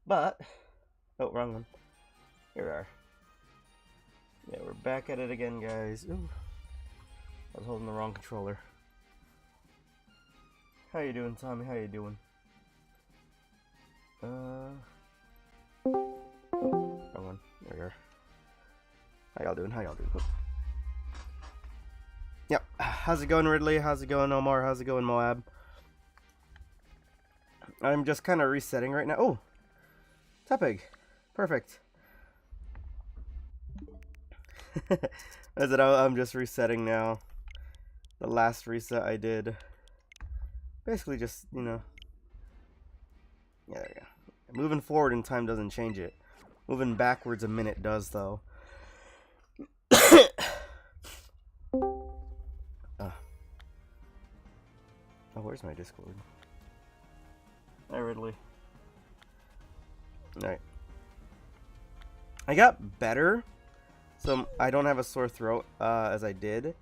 But, oh, wrong one. Here we are. Yeah, we're back at it again, guys. Ooh, I was holding the wrong controller. How you doing, Tommy? How you doing? Wrong one. There we are. How y'all doing? How y'all doing? Yep. How's it going, Ridley? How's it going, Omar? How's it going, Moab? I'm just kind of resetting right now. Oh! Tepig. Perfect. As it, I'm just resetting now. The last reset I did. Basically just, you know. Yeah, there you go. Moving forward in time doesn't change it. Moving backwards a minute does, though. Oh, where's my Discord? Hi, Ridley. Alright. I got better, so I don't have a sore throat as I did,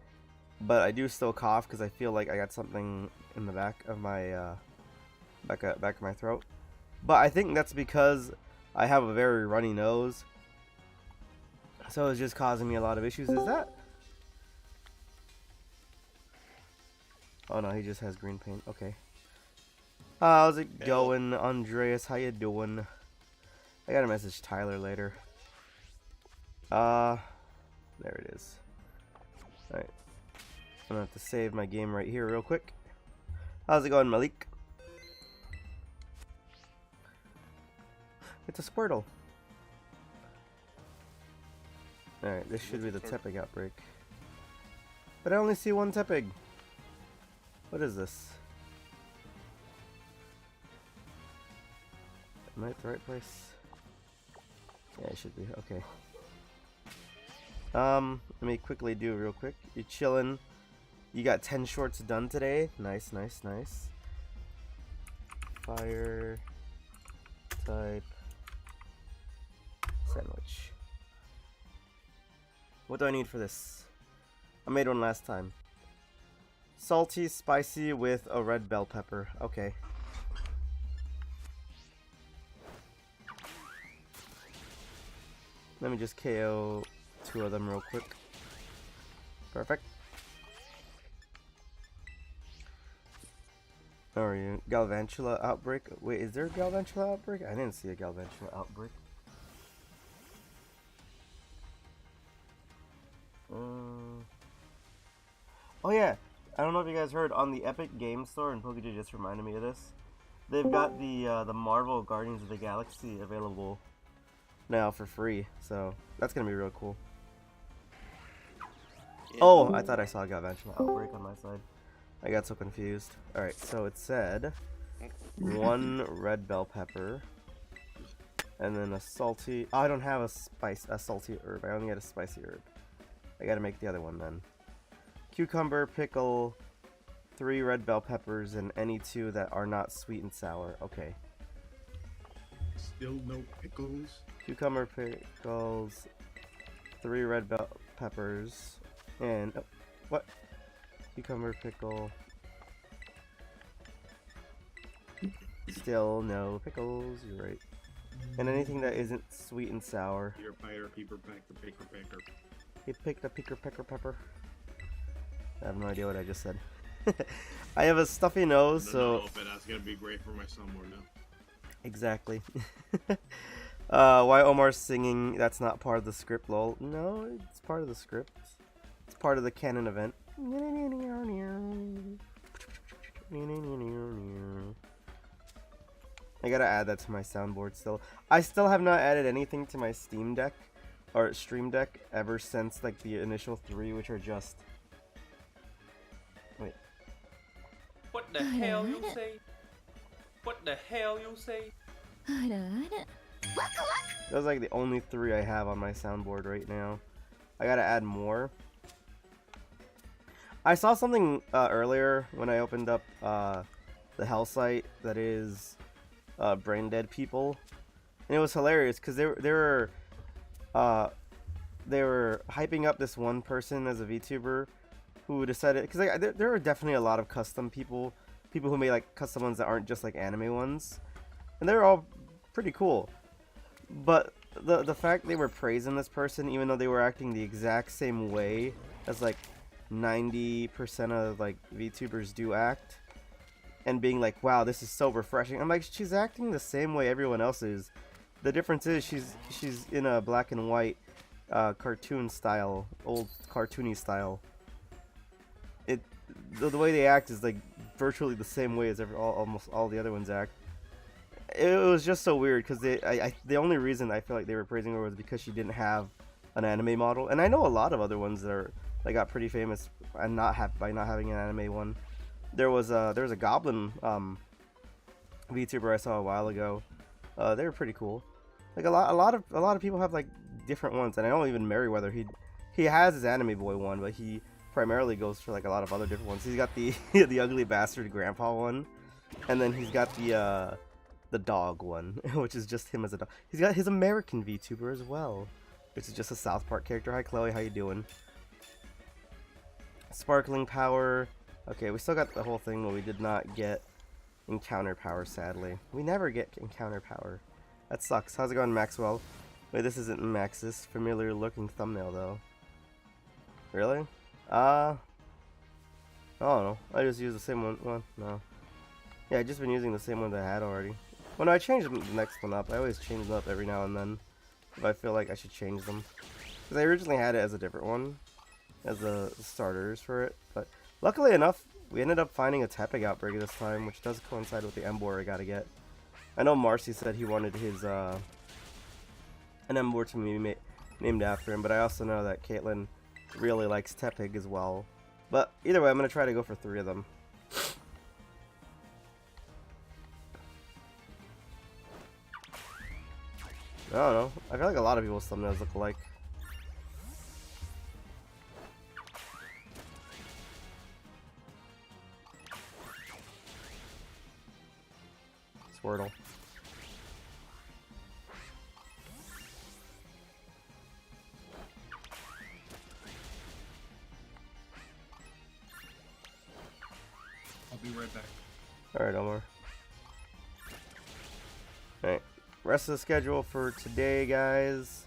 but I do still cough because I feel like I got something in the back of my back of my throat. But I think that's because I have a very runny nose, so it's just causing me a lot of issues. Is that? Oh no, he just has green paint. Okay. How's it going, Andreas? How you doing? I gotta message Tyler later. There it is. Alright. I'm gonna have to save my game right here real quick. How's it going, Malik? It's a Squirtle. Alright, this should be the Tepig outbreak. But I only see one Tepig. What is this? Am I at the right place? Yeah, I should be. Okay. Let me quickly do real quick. You chillin'? You got 10 shorts done today? Nice, nice, nice. Fire type sandwich. What do I need for this? I made one last time. Salty, spicy with a red bell pepper. Okay. Let me just KO 2 of them real quick. Perfect. How are you? Galvantula outbreak? Wait, is there a Galvantula outbreak? I didn't see a Galvantula outbreak. Oh yeah, I don't know if you guys heard, on the Epic Game Store, and Pokey just reminded me of this. They've got the Marvel Guardians of the Galaxy available now for free, so that's gonna be real cool. Oh, I thought I saw a Galvantula outbreak on my side. I got so confused. Alright, so it said 1 red bell pepper, and then a salty. Oh, I don't have a salty herb. I only got a spicy herb. I gotta make the other one then. Cucumber, pickle, 3 red bell peppers, and any 2 that are not sweet and sour. Okay. Still no pickles. Cucumber, pickles, 3 red bell peppers, and oh, what? Cucumber, pickle. Still no pickles. You're right. And anything that isn't sweet and sour. Peter Piper, Peter Pecker, Picker Pecker. He picked a picker pecker pepper. I have no idea what I just said. I have a stuffy nose, so. But that's gonna be great for my summer now. Exactly. Why Omar's singing? That's not part of the script, lol. No, it's part of the script. It's part of the canon event. I gotta add that to my soundboard still. I still have not added anything to my Steam Deck or Stream Deck ever since like the initial 3, which are just. Wait. What the hell you say? What the hell you say? Those are like the only 3 I have on my soundboard right now. I gotta add more. I saw something earlier when I opened up the Hell site that is Brain Dead People, and it was hilarious because they were hyping up this one person as a VTuber who decided, because like, there are definitely a lot of custom people who make like custom ones that aren't just like anime ones, and they're all pretty cool. But the fact they were praising this person, even though they were acting the exact same way as like 90% of like VTubers do act, and being like, wow, this is so refreshing. I'm like, she's acting the same way everyone else is. The difference is she's in a black and white cartoon style, old cartoony style. The way they act is like virtually the same way as almost all the other ones act. It was just so weird because the only reason I feel like they were praising her was because she didn't have an anime model, and I know a lot of other ones that got pretty famous and by not having an anime one. There was a Goblin VTuber I saw a while ago. They were pretty cool. Like a lot of people have like different ones, and I know even Merryweather, he has his anime boy one, but he primarily goes for like a lot of other different ones. He's got the the ugly bastard grandpa one, and then he's got the dog one, which is just him as a dog. He's got his American VTuber as well, which is just a South Park character. Hi Chloe, how you doing? Sparkling power. Okay, we still got the whole thing, but we did not get encounter power, sadly. We never get encounter power. That sucks. How's it going, Maxwell? Wait, this isn't Max's familiar looking thumbnail though. Really? I don't know. I just used the same one. Well, no. Yeah, I just been using the same one that I had already. Well, no, I changed the next one up. I always change them up every now and then if I feel like I should change them. Because I originally had it as a different one, as the starters for it. But luckily enough, we ended up finding a Tepig outbreak this time, which does coincide with the Embor I gotta get. I know Marcy said he wanted his an Embor to be named after him, but I also know that Caitlin really likes Tepig as well. But either way, I'm gonna try to go for 3 of them. I don't know. I feel like a lot of people's thumbnails look alike. Squirtle. I'll be right back. Alright, Omar. Alright. Rest of the schedule for today, guys.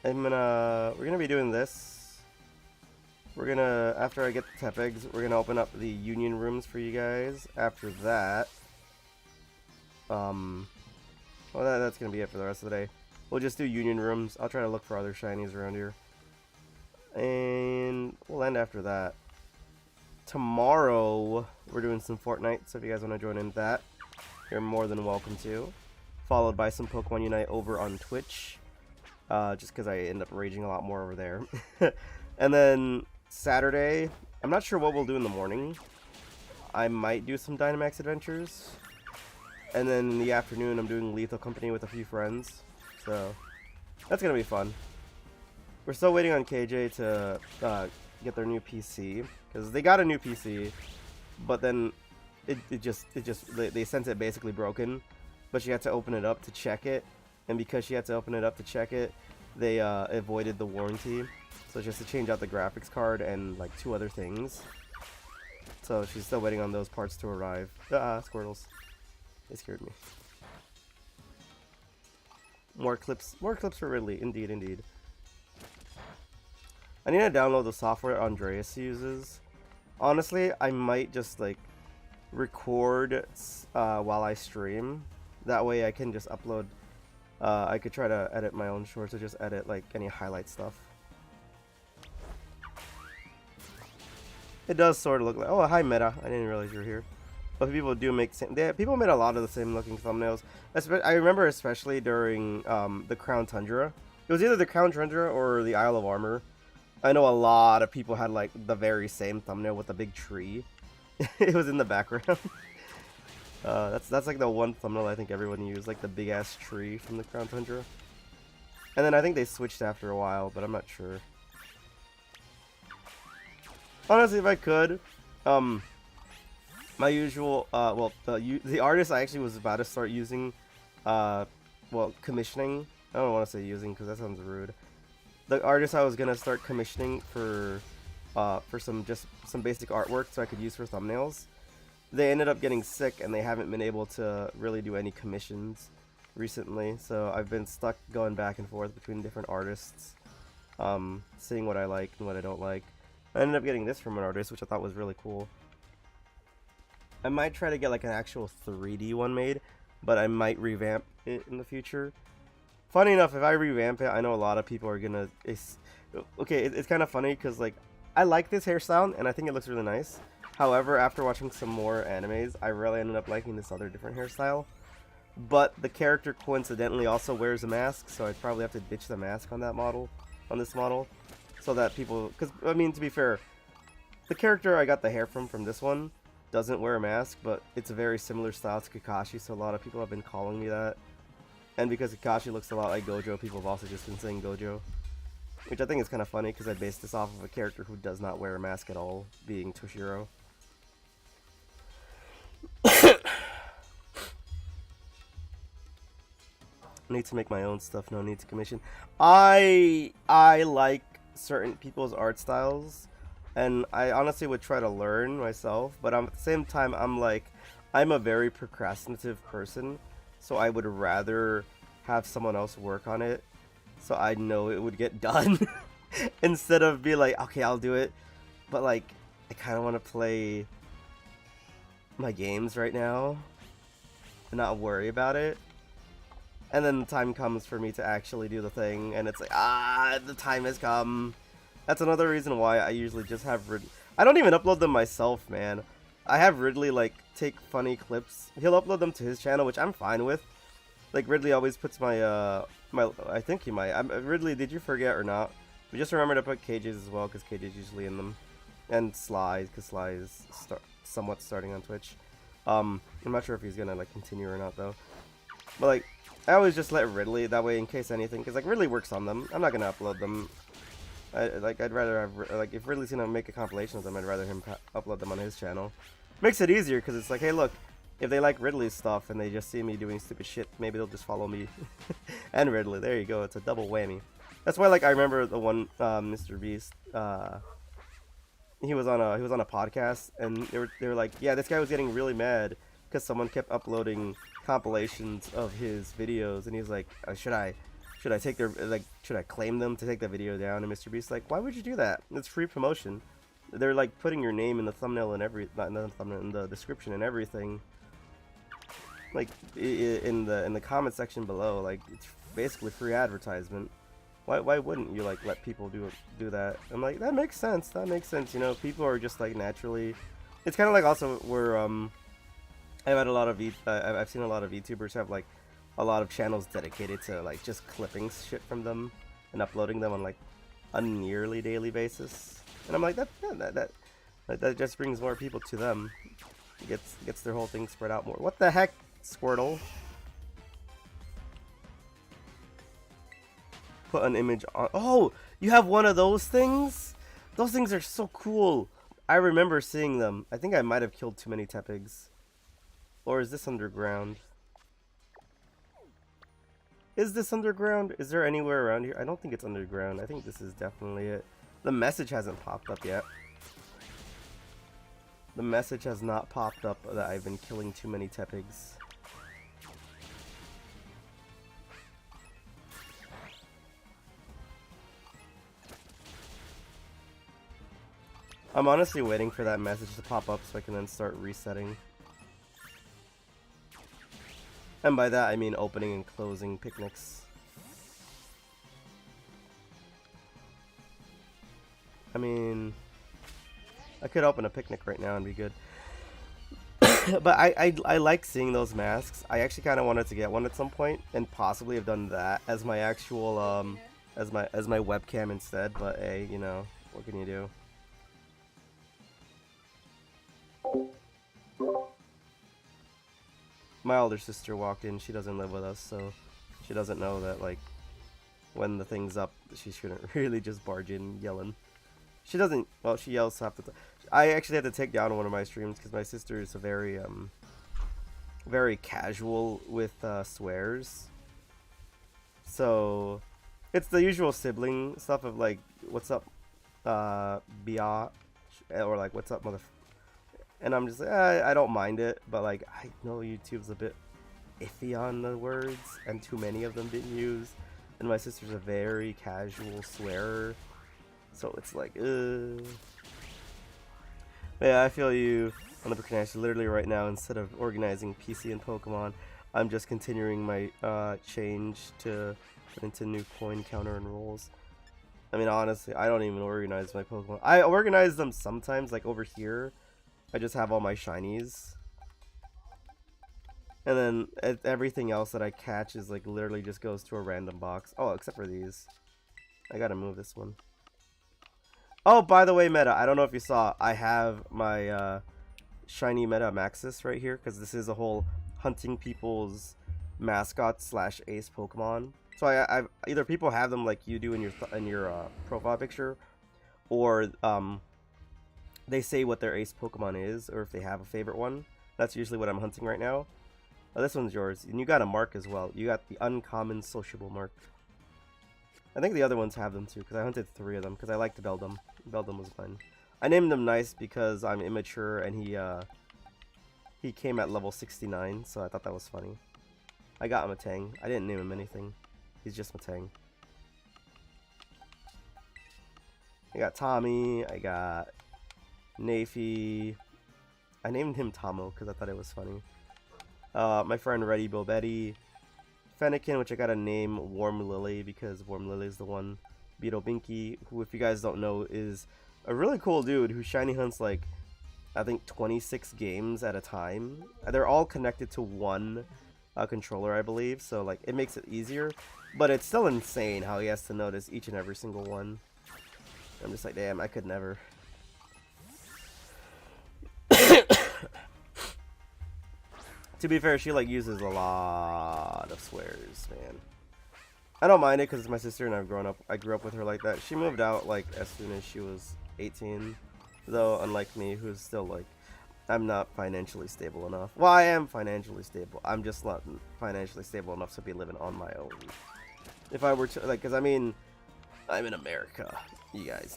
We're gonna be doing this. After I get the Tepigs, we're gonna open up the union rooms for you guys. After that, well, that's gonna be it for the rest of the day. We'll just do union rooms. I'll try to look for other shinies around here, and we'll end after that. Tomorrow, we're doing some Fortnite, so if you guys want to join in that, you're more than welcome to. Followed by some Pokemon Unite over on Twitch, just because I end up raging a lot more over there. And then Saturday, I'm not sure what we'll do in the morning. I might do some Dynamax Adventures. And then in the afternoon, I'm doing Lethal Company with a few friends. So, that's going to be fun. We're still waiting on KJ to get their new PC. Because they got a new PC, but then they sent it basically broken. But she had to open it up to check it, and because she had to open it up to check it, they avoided the warranty. So she has to change out the graphics card and like 2 other things. So she's still waiting on those parts to arrive. Squirtles. They scared me. More clips for Ridley. Indeed, indeed. I need to download the software Andreas uses. Honestly, I might just like record while I stream. That way I can just upload, I could try to edit my own shorts or just edit like any highlight stuff. It does sort of look like, oh hi Meta, I didn't realize you were here. But people do make, people made a lot of the same looking thumbnails. I remember especially during the Crown Tundra. It was either the Crown Tundra or the Isle of Armor. I know a lot of people had like the very same thumbnail with a big tree. It was in the background. That's like the one thumbnail I think everyone used, like the big ass tree from the Crown Tundra. And then I think they switched after a while, but I'm not sure. Honestly, if I could, my usual, well, the artist I actually was about to start using, well, commissioning. I don't want to say using because that sounds rude. The artist I was gonna start commissioning for some basic artwork so I could use for thumbnails. They ended up getting sick and they haven't been able to really do any commissions. recently, so I've been stuck going back and forth between different artists, seeing what I like and what I don't like. I ended up getting this from an artist, which I thought was really cool. I might try to get like an actual 3D one made, but I might revamp it in the future. Funny enough, if I revamp it, I know a lot of people are gonna... it's kind of funny because like I like this hairstyle and I think it looks really nice. However, after watching some more animes, I really ended up liking this other different hairstyle. But the character coincidentally also wears a mask, so I'd probably have to ditch the mask on that model, on this model, so that people... Because, I mean, to be fair, the character I got the hair from this one doesn't wear a mask, but it's a very similar style to Kakashi, so a lot of people have been calling me that. And because Kakashi looks a lot like Gojo, people have also just been saying Gojo. Which I think is kind of funny, because I based this off of a character who does not wear a mask at all, being Toshiro. Need to make my own stuff, no need to commission. I like certain people's art styles, and I honestly would try to learn myself, but at the same time, I'm a very procrastinative person, so I would rather have someone else work on it, so I know it would get done, instead of be like, okay, I'll do it, but like, I kind of want to play my games right now, and not worry about it. And then the time comes for me to actually do the thing, and it's like, the time has come. That's another reason why I usually just have Ridley. I don't even upload them myself, man. I have Ridley, like, take funny clips. He'll upload them to his channel, which I'm fine with. Like, Ridley always puts I think he might. Ridley, did you forget or not? But just remember to put Cages as well, because Cages usually in them. And Sly, because Sly is somewhat starting on Twitch. I'm not sure if he's gonna, like, continue or not, though. But, like, I always just let Ridley, that way in case anything, because like Ridley works on them. I'm not gonna upload them. I'd rather have, like, if Ridley's gonna make a compilation of them, I'd rather him upload them on his channel. Makes it easier because it's like, hey, look, if they like Ridley's stuff and they just see me doing stupid shit, maybe they'll just follow me and Ridley. There you go. It's a double whammy. That's why, like, I remember the one Mr. Beast. He was on a podcast and they were like, yeah, this guy was getting really mad because someone kept uploading compilations of his videos, and he's like, should I take their, like, should I claim them to take the video down? And Mr. Beast's like, why would you do that? It's free promotion. They're like putting your name in the thumbnail and not in the thumbnail, in the description and everything, like in the comment section below. Like, it's basically free advertisement. Why wouldn't you, like, let people do that? I'm like, that makes sense. That makes sense. You know, people are just like naturally. It's kind of like also where I've had a lot of I've seen a lot of VTubers have like a lot of channels dedicated to like just clipping shit from them and uploading them on like a nearly daily basis, and I'm like, that just brings more people to them. It gets their whole thing spread out more. What the heck, Squirtle? Put an image on. Oh, you have one of those things? Those things are so cool. I remember seeing them. I think I might have killed too many Tepigs. Or is this underground? Is this underground? Is there anywhere around here? I don't think it's underground. I think this is definitely it. The message hasn't popped up yet. The message has not popped up that I've been killing too many Tepigs. I'm honestly waiting for that message to pop up so I can then start resetting. And by that, I mean opening and closing picnics. I mean, I could open a picnic right now and be good. But I like seeing those masks. I actually kind of wanted to get one at some point and possibly have done that as my actual as my webcam instead. But hey, you know, what can you do? My older sister walked in. She doesn't live with us, so she doesn't know that, like, when the thing's up, she shouldn't really just barge in yelling. She doesn't, well, she yells half the time. I actually had to take down one of my streams because my sister is a very, very casual with swears. So, it's the usual sibling stuff of, like, what's up, biatch, or, like, what's up, mother. And I'm just like, I don't mind it, but like, I know YouTube's a bit iffy on the words and too many of them being used. And my sister's a very casual swearer. So it's like, But yeah, I feel you on the procrastination. Literally right now, instead of organizing PC and Pokemon, I'm just continuing my change to put into new coin counter and rolls. I mean, honestly, I don't even organize my Pokemon. I organize them sometimes, like over here. I just have all my shinies. And then everything else that I catch is like literally just goes to a random box. Oh, except for these. I gotta move this one. Oh, by the way, Meta, I don't know if you saw, I have my shiny Meta Maxis right here, because this is a whole hunting people's mascot slash ace Pokemon. So I either people have them like you do in your profile picture, or they say what their ace Pokemon is, or if they have a favorite one. That's usually what I'm hunting right now. Oh, this one's yours, and you got a mark as well. You got the uncommon sociable mark. I think the other ones have them too, because I hunted 3 of them, because I liked Beldum. Beldum was fun. I named him Nice because I'm immature, and he came at level 69, so I thought that was funny. I got him a Tang. I didn't name him anything. He's just a Tang. I got Tommy. I got Nafi. I named him Tomo because I thought it was funny. My friend Reddy Bobetti. Fennekin, which I got to name Warm Lily because Warm Lily is the one. Beetle Binky, who, if you guys don't know, is a really cool dude who shiny hunts like, I think 26 games at a time. They're all connected to one controller, I believe, so like it makes it easier, but it's still insane how he has to notice each and every single one. I'm just like, damn, I could never. To be fair, she like uses a lot of swears, man. I don't mind it because it's my sister and I grew up with her like that. She moved out like as soon as she was 18, though unlike me, who's still like, I'm not financially stable enough. Well, I am financially stable. I'm just not financially stable enough to be living on my own. If I were to, like, because I mean, I'm in America, you guys.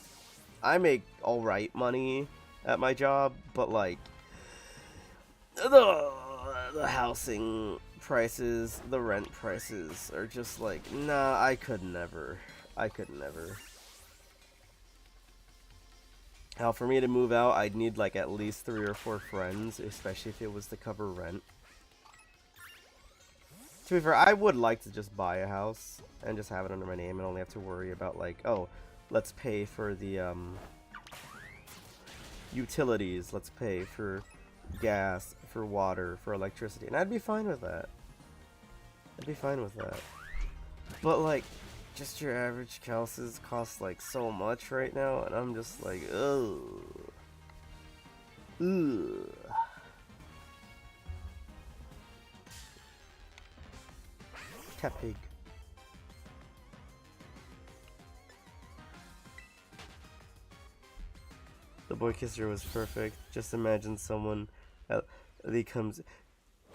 I make alright money at my job, but like, the housing prices, the rent prices are just like, nah, I could never. Now, for me to move out, I'd need like at least 3 or 4 friends, especially if it was to cover rent. To be fair, I would like to just buy a house and just have it under my name and only have to worry about like, oh, let's pay for the utilities, let's pay for gas, for water, for electricity, and I'd be fine with that. But like, just your average houses cost like so much right now, and I'm just like, ugh. Cat pig. The boy kisser was perfect. Just imagine someone he comes.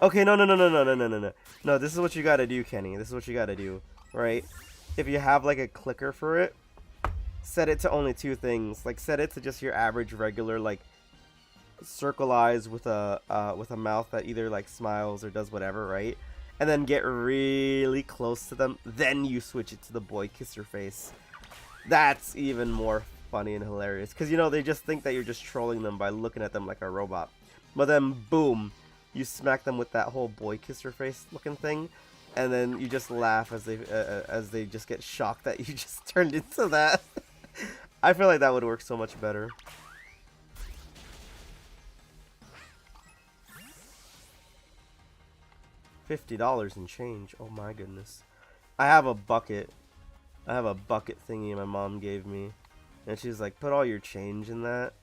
Okay, no. No, this is what you gotta do, Kenny. This is what you gotta do, right? If you have like a clicker for it, set it to only 2 things. Like set it to just your average regular like circle eyes with a mouth that either like smiles or does whatever, right? And then get really close to them. Then you switch it to the boy kisser face. That's even more funny and hilarious, because you know they just think that you're just trolling them by looking at them like a robot, but then boom, you smack them with that whole boy kisser face looking thing, and then you just laugh as they just get shocked that you just turned into that. I feel like that would work so much better. $50 and change. Oh my goodness. I have a bucket thingy my mom gave me. And she's like, put all your change in that.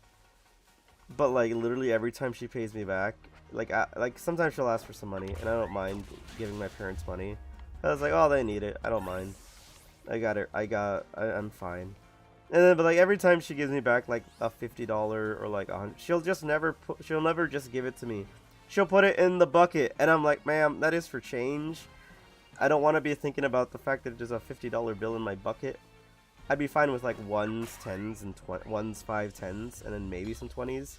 But like literally every time she pays me back, like sometimes she'll ask for some money, and I don't mind giving my parents money. I was like, oh, they need it. I don't mind. I'm fine. And then, but like every time she gives me back like a $50 or like $100, she'll never just give it to me. She'll put it in the bucket, and I'm like, ma'am, that is for change. I don't want to be thinking about the fact that there's a $50 bill in my bucket. I'd be fine with like 1s, 10s, and 1s, 5, 10s, and then maybe some 20s.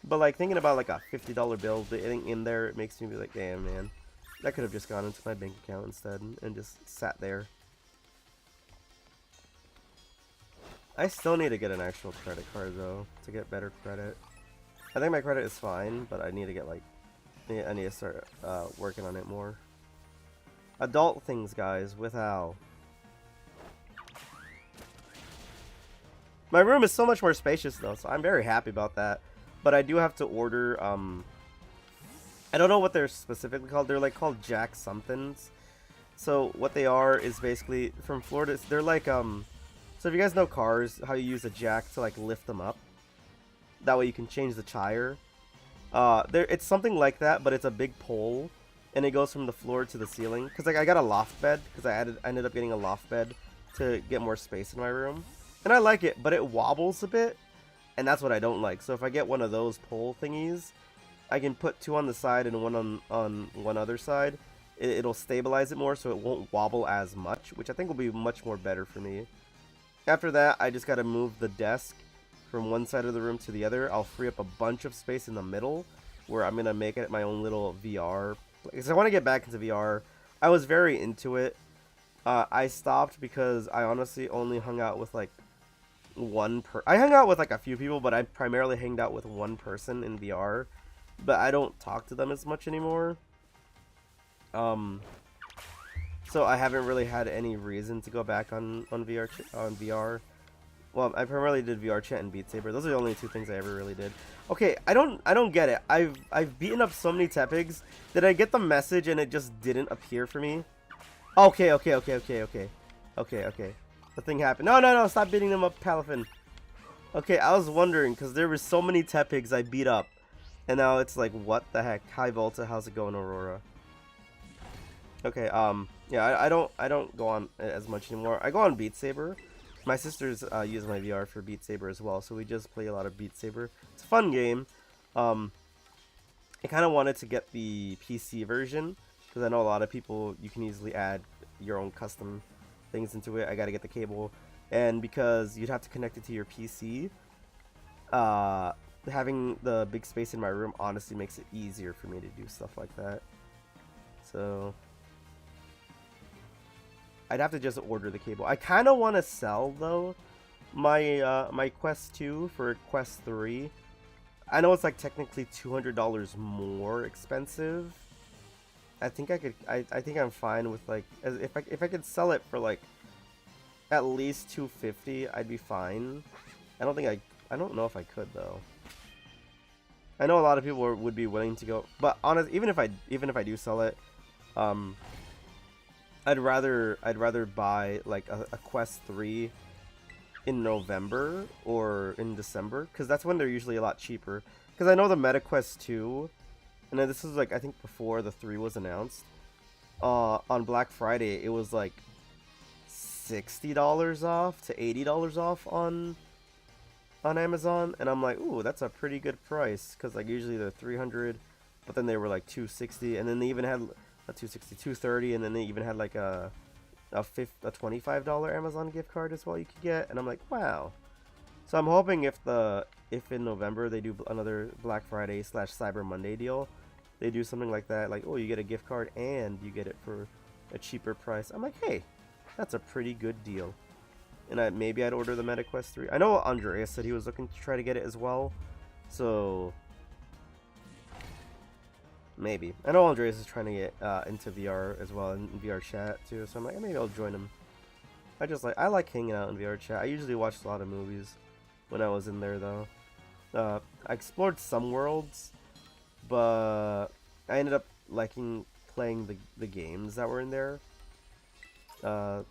But like thinking about like a $50 bill in there, it makes me be like, damn, man. That could have just gone into my bank account instead and just sat there. I still need to get an actual credit card though to get better credit. I think my credit is fine, but I need to get like I need to start working on it more. Adult things, guys, with Al. My room is so much more spacious though, so I'm very happy about that. But I do have to order I don't know what they're specifically called. They're like called Jack somethings. So what they are is basically from Florida. They're like so if you guys know cars, how you use a jack to like lift them up. That way you can change the tire. It's something like that, but it's a big pole, and it goes from the floor to the ceiling. Cause like I got a loft bed, cause I ended up getting a loft bed to get more space in my room, and I like it, but it wobbles a bit, and that's what I don't like. So if I get one of those pole thingies, I can put two on the side and one on one other side. It'll stabilize it more, so it won't wobble as much, which I think will be much more better for me. After that, I just gotta move the desk from one side of the room to the other. I'll free up a bunch of space in the middle where I'm gonna make it my own little VR. Because I want to get back into VR. I was very into it. I stopped because I honestly only hung out with like I hung out with like a few people, but I primarily hanged out with one person in VR. But I don't talk to them as much anymore. So I haven't really had any reason to go back on VR. Well, I primarily did VR chat and Beat Saber. Those are the only two things I ever really did. Okay, I don't get it. I've beaten up so many Tepigs. Did I get the message and it just didn't appear for me? Okay. The thing happened. No, stop beating them up, Palafin. Okay, I was wondering because there were so many Tepigs I beat up, and now it's like, what the heck? Hi Volta, how's it going, Aurora? Okay, yeah, I don't go on as much anymore. I go on Beat Saber. My sisters use my VR for Beat Saber as well, so we just play a lot of Beat Saber. It's a fun game. I kind of wanted to get the PC version, because I know a lot of people, you can easily add your own custom things into it. I gotta get the cable, and because you'd have to connect it to your PC, having the big space in my room honestly makes it easier for me to do stuff like that. So I'd have to just order the cable. I kind of want to sell though my my Quest 2 for Quest 3. I know it's like technically $200 more expensive. I think I could. I think I'm fine with like if I could sell it for like at least $250, I'd be fine. I don't know if I could though. I know a lot of people would be willing to go, but honestly, even if I do sell it, I'd rather buy like a Quest 3 in November or in December, because that's when they're usually a lot cheaper. Because I know the Meta Quest 2, and then this is like I think before the 3 was announced, on Black Friday it was like $60 off to $80 off on Amazon, and I'm like, ooh, that's a pretty good price, because like usually they're $300, but then they were like $260, and then they even had $230, and then they even had like a $25 Amazon gift card as well you could get, and I'm like, wow. So I'm hoping if in November they do another Black Friday / Cyber Monday deal, they do something like that, like, oh, you get a gift card and you get it for a cheaper price. I'm like, hey, that's a pretty good deal. And maybe I'd order the Meta Quest 3. I know Andreas said he was looking to try to get it as well, so maybe. I know Andreas is trying to get into VR as well, in VR chat too, so I'm like, maybe I'll join him. I like hanging out in VR chat. I usually watch a lot of movies when I was in there though. I explored some worlds, but I ended up liking playing the games that were in there. I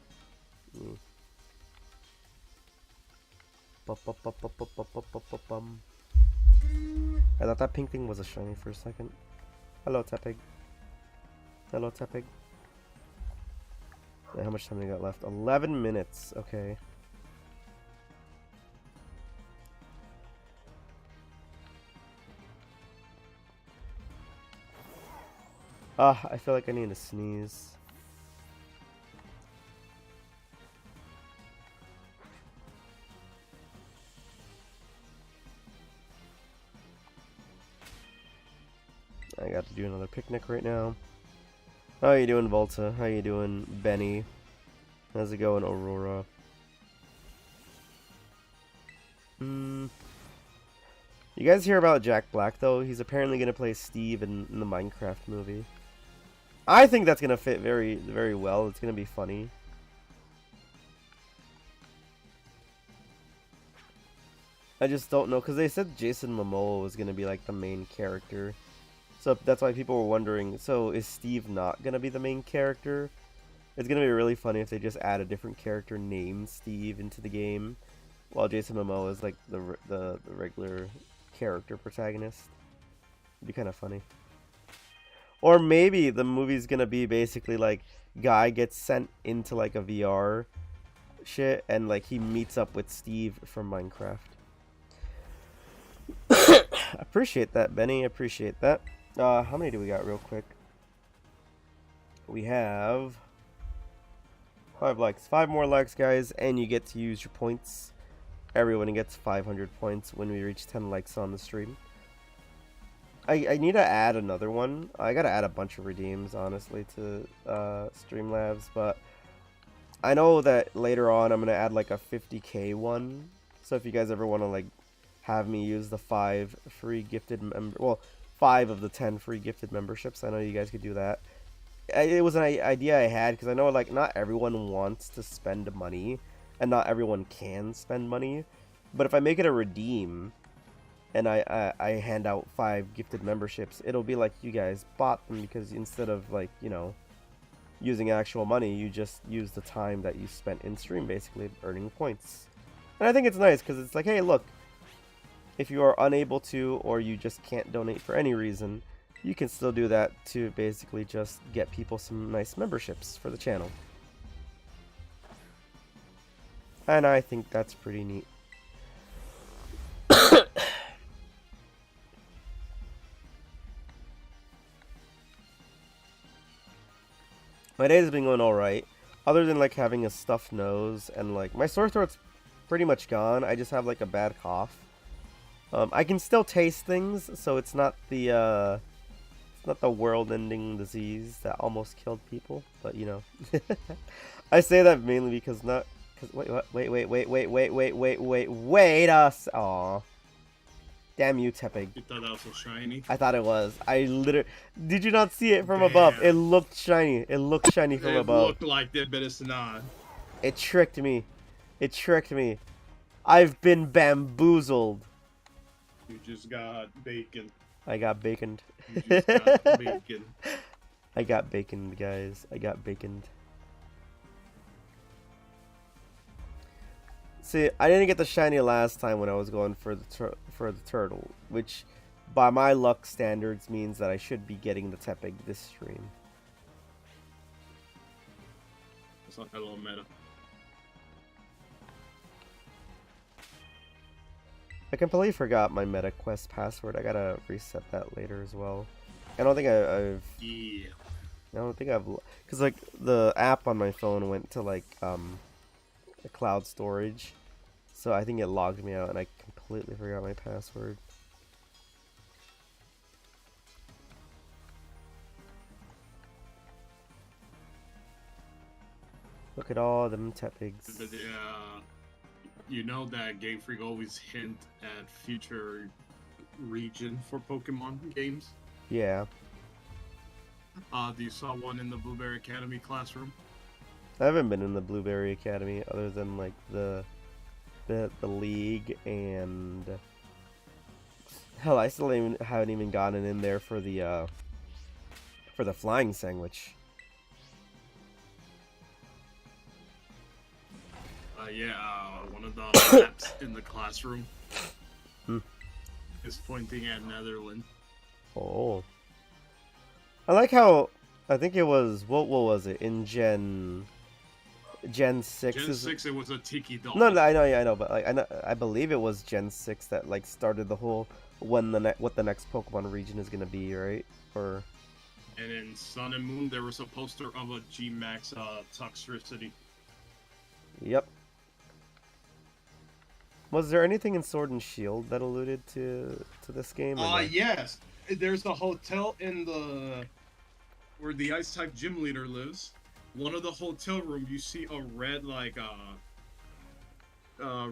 thought that pink thing was a shiny for a second. Hello, Tepig. Hello, Tepig. Yeah, how much time we got left? 11 minutes. Okay. I feel like I need to sneeze. I got to do another picnic right now. How you doing, Volta? How you doing, Benny? How's it going, Aurora? You guys hear about Jack Black, though? He's apparently gonna play Steve in the Minecraft movie. I think that's gonna fit very, very well. It's gonna be funny. I just don't know, because they said Jason Momoa was gonna be like the main character. So that's why people were wondering, so is Steve not gonna be the main character? It's gonna be really funny if they just add a different character named Steve into the game, while Jason Momoa is like the regular character protagonist. It'd be kind of funny. Or maybe the movie's gonna be basically like guy gets sent into like a VR shit, and like he meets up with Steve from Minecraft. Appreciate that, Benny. Appreciate that. How many do we got real quick? We have 5 likes. 5 more likes, guys, and you get to use your points. Everyone gets 500 points when we reach 10 likes on the stream. I need to add another one. I gotta add a bunch of redeems, honestly, to Streamlabs, but I know that later on I'm gonna add like a 50k one. So if you guys ever want to like have me use the 5 free gifted 5 of the 10 free gifted memberships, I know you guys could do that. It was an idea I had because I know like not everyone wants to spend money and not everyone can spend money, but if I make it a redeem and I hand out 5 gifted memberships, it'll be like you guys bought them, because instead of like, you know, using actual money, you just use the time that you spent in stream basically earning points. And I think it's nice because it's like, hey, look, if you are unable to, or you just can't donate for any reason, you can still do that to basically just get people some nice memberships for the channel. And I think that's pretty neat. My day's been going alright. Other than like having a stuffed nose and like my sore throat's pretty much gone. I just have like a bad cough. I can still taste things, so it's not the world-ending disease that almost killed people. But you know, I say that mainly because wait, us. Aw, damn you, Tepig. You thought that was so shiny? I thought it was. I literally. Did you not see it from above? It looked shiny. It looked shiny from above. It looked like that, but it's not. It tricked me. It tricked me. I've been bamboozled. You just got bacon. I got baconed. You just got bacon. I got baconed, guys. I got baconed. See, I didn't get the shiny last time when I was going for the turtle, which, by my luck standards, means that I should be getting the Tepig this stream. It's like a little meta. I completely forgot my MetaQuest password. I gotta reset that later as well. I don't think I've. Yeah. I don't think I've, cause like the app on my phone went to like a cloud storage, so I think it logged me out and I completely forgot my password. Look at all them Tepigs. But, you know that Game Freak always hint at future region for Pokemon games? Yeah. You saw one in the Blueberry Academy classroom? I haven't been in the Blueberry Academy other than like the league, and hell, I still haven't even gotten in there for the flying sandwich. One of the maps in the classroom is pointing at Netherlands. Oh. I like how, I think it was, what was it, in Gen 6? Gen 6, it was a tiki doll. No, I know, but like, I believe it was Gen 6 that like started the whole, what the next Pokemon region is gonna be, right? Or... And in Sun and Moon, there was a poster of a G-Max Toxtricity. Yep. Was there anything in Sword and Shield that alluded to this game? Yes. There's a hotel in the where the ice type gym leader lives. One of the hotel room, you see a red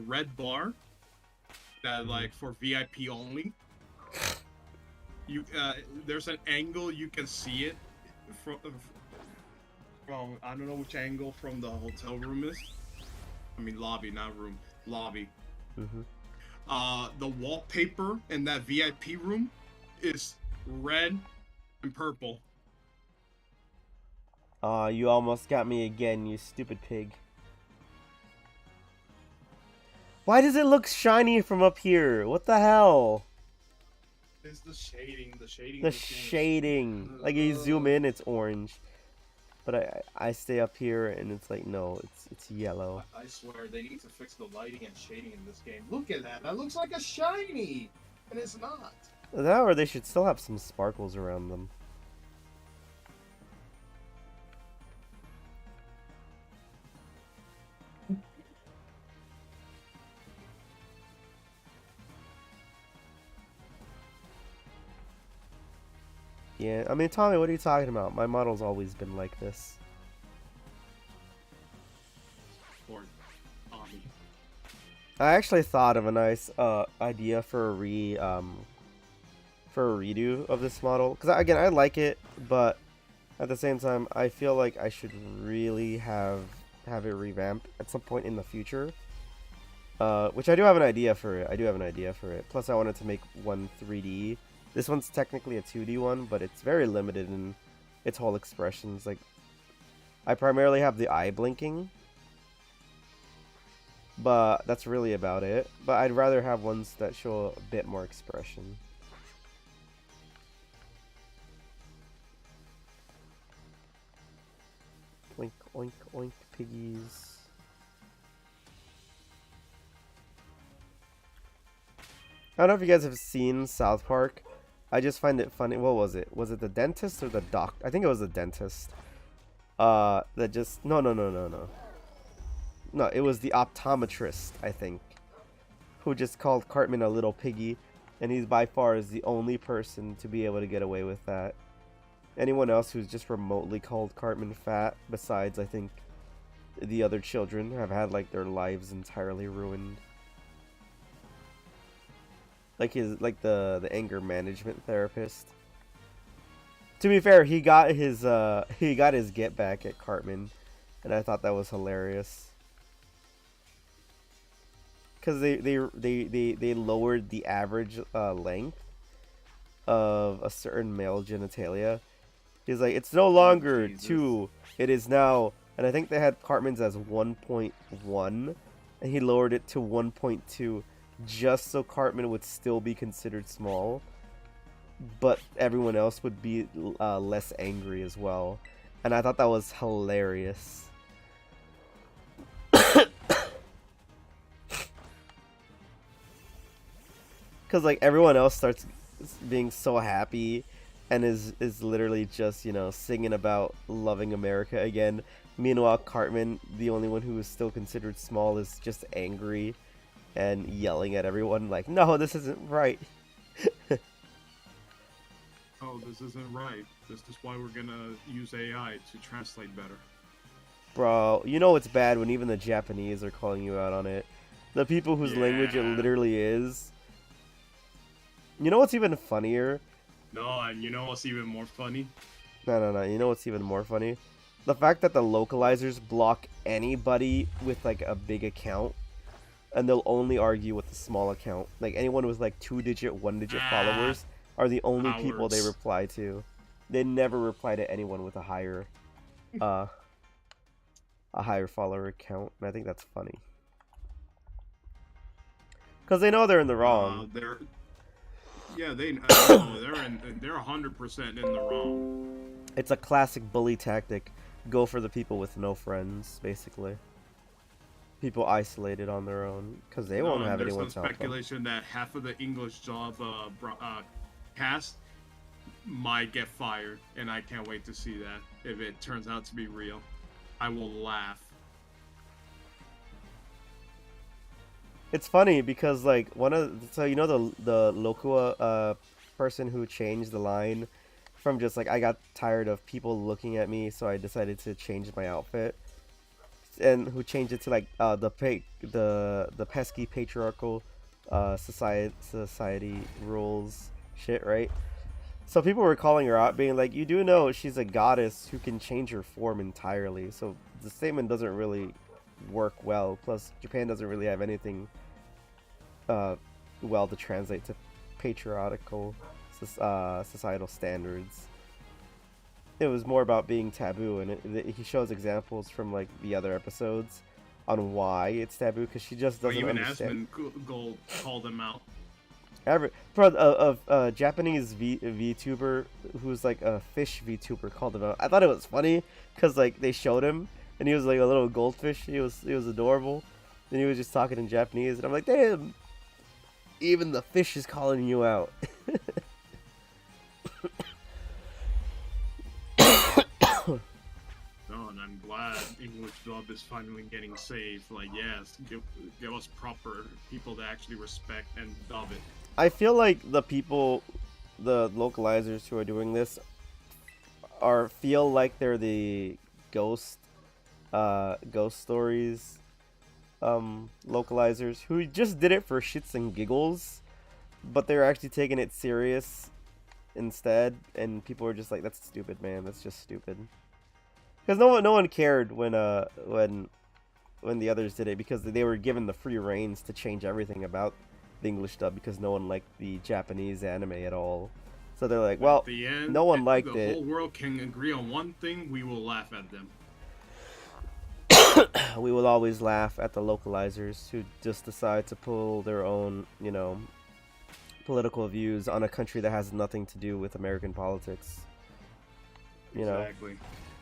red bar that like for VIP only. You there's an angle you can see it from I don't know which angle from the hotel room is. I mean lobby, not room, lobby. The wallpaper in that VIP room is red and purple. Aw, you almost got me again, you stupid pig. Why does it look shiny from up here? What the hell? It's the shading. The shading. Like you zoom in, it's orange. But I stay up here and it's like, no, it's yellow. I swear they need to fix the lighting and shading in this game. Look at that. That looks like a shiny, and it's not. That or they should still have some sparkles around them. Yeah, I mean, Tommy, what are you talking about? My model's always been like this. Or Tommy. I actually thought of a nice idea for a redo of this model. Because again, I like it, but at the same time, I feel like I should really have it revamped at some point in the future. Which I do have an idea for it. Plus, I wanted to make one 3D. This one's technically a 2D one, but it's very limited in its whole expressions. Like, I primarily have the eye blinking, but that's really about it. But I'd rather have ones that show a bit more expression. Oink, oink, oink, piggies. I don't know if you guys have seen South Park. I just find it funny. What was it? Was it the dentist or the doctor? I think it was the dentist. That just... No. No, it was the optometrist, I think. Who just called Cartman a little piggy. And he's by far is the only person to be able to get away with that. Anyone else who's just remotely called Cartman fat, besides, I think, the other children, have had, like, their lives entirely ruined. Like the anger management therapist. To be fair, he got his get back at Cartman, and I thought that was hilarious. Cause they lowered the average length of a certain male genitalia. He's like, it's no longer 2, it is now, and I think they had Cartman's as 1.1, and he lowered it to 1.2. Just so Cartman would still be considered small, but everyone else would be less angry as well. And I thought that was hilarious. Because, like, everyone else starts being so happy and is literally just, you know, singing about loving America again. Meanwhile, Cartman, the only one who is still considered small, is just angry and yelling at everyone like, no, this isn't right. Oh, this isn't right. This is why we're gonna use AI to translate better. Bro, you know it's bad when even the Japanese are calling you out on it. The people whose language it literally is. You know what's even funnier? No, and you know what's even more funny? No. You know what's even more funny? The fact that the localizers block anybody with, like, a big account. And they'll only argue with the small account. Like, anyone with, like, 2-digit, 1-digit followers are the only people they reply to. They never reply to anyone with a higher follower count. And I think that's funny. Because they know they're in the wrong. They're 100% in the wrong. It's a classic bully tactic. Go for the people with no friends, basically. People isolated on their own because they won't have anyone to help them. There's some speculation that half of the English job cast might get fired, and I can't wait to see that if it turns out to be real. I will laugh. It's funny because, like, the Lokua person who changed the line from just like I got tired of people looking at me, so I decided to change my outfit. And who changed it to like the pesky patriarchal society rules shit, right? So people were calling her out, being like, "You do know she's a goddess who can change her form entirely." So the statement doesn't really work well. Plus, Japan doesn't really have anything well to translate to patriarchal societal standards. It was more about being taboo, and he shows examples from like the other episodes on why it's taboo, because she just doesn't understand. Even Asmongold called him out. A Japanese VTuber who's like a fish VTuber called him out. I thought it was funny because like they showed him and he was like a little goldfish. He was adorable, and he was just talking in Japanese, and I'm like, damn, even the fish is calling you out. Oh, and I'm glad English dub is finally getting saved. Like, yes, give us proper people to actually respect and dub it. I feel like the localizers who are doing this feel like they're the ghost stories localizers who just did it for shits and giggles, but they're actually taking it serious instead, and people are just like, that's stupid, man, that's just stupid. Because no one cared when the others did it, because they were given the free reins to change everything about the English dub, because no one liked the Japanese anime at all. So they're like, well, no one liked it. The whole world can agree on one thing, we will laugh at them. We will always laugh at the localizers who just decide to pull their own, political views on a country that has nothing to do with American politics. Exactly.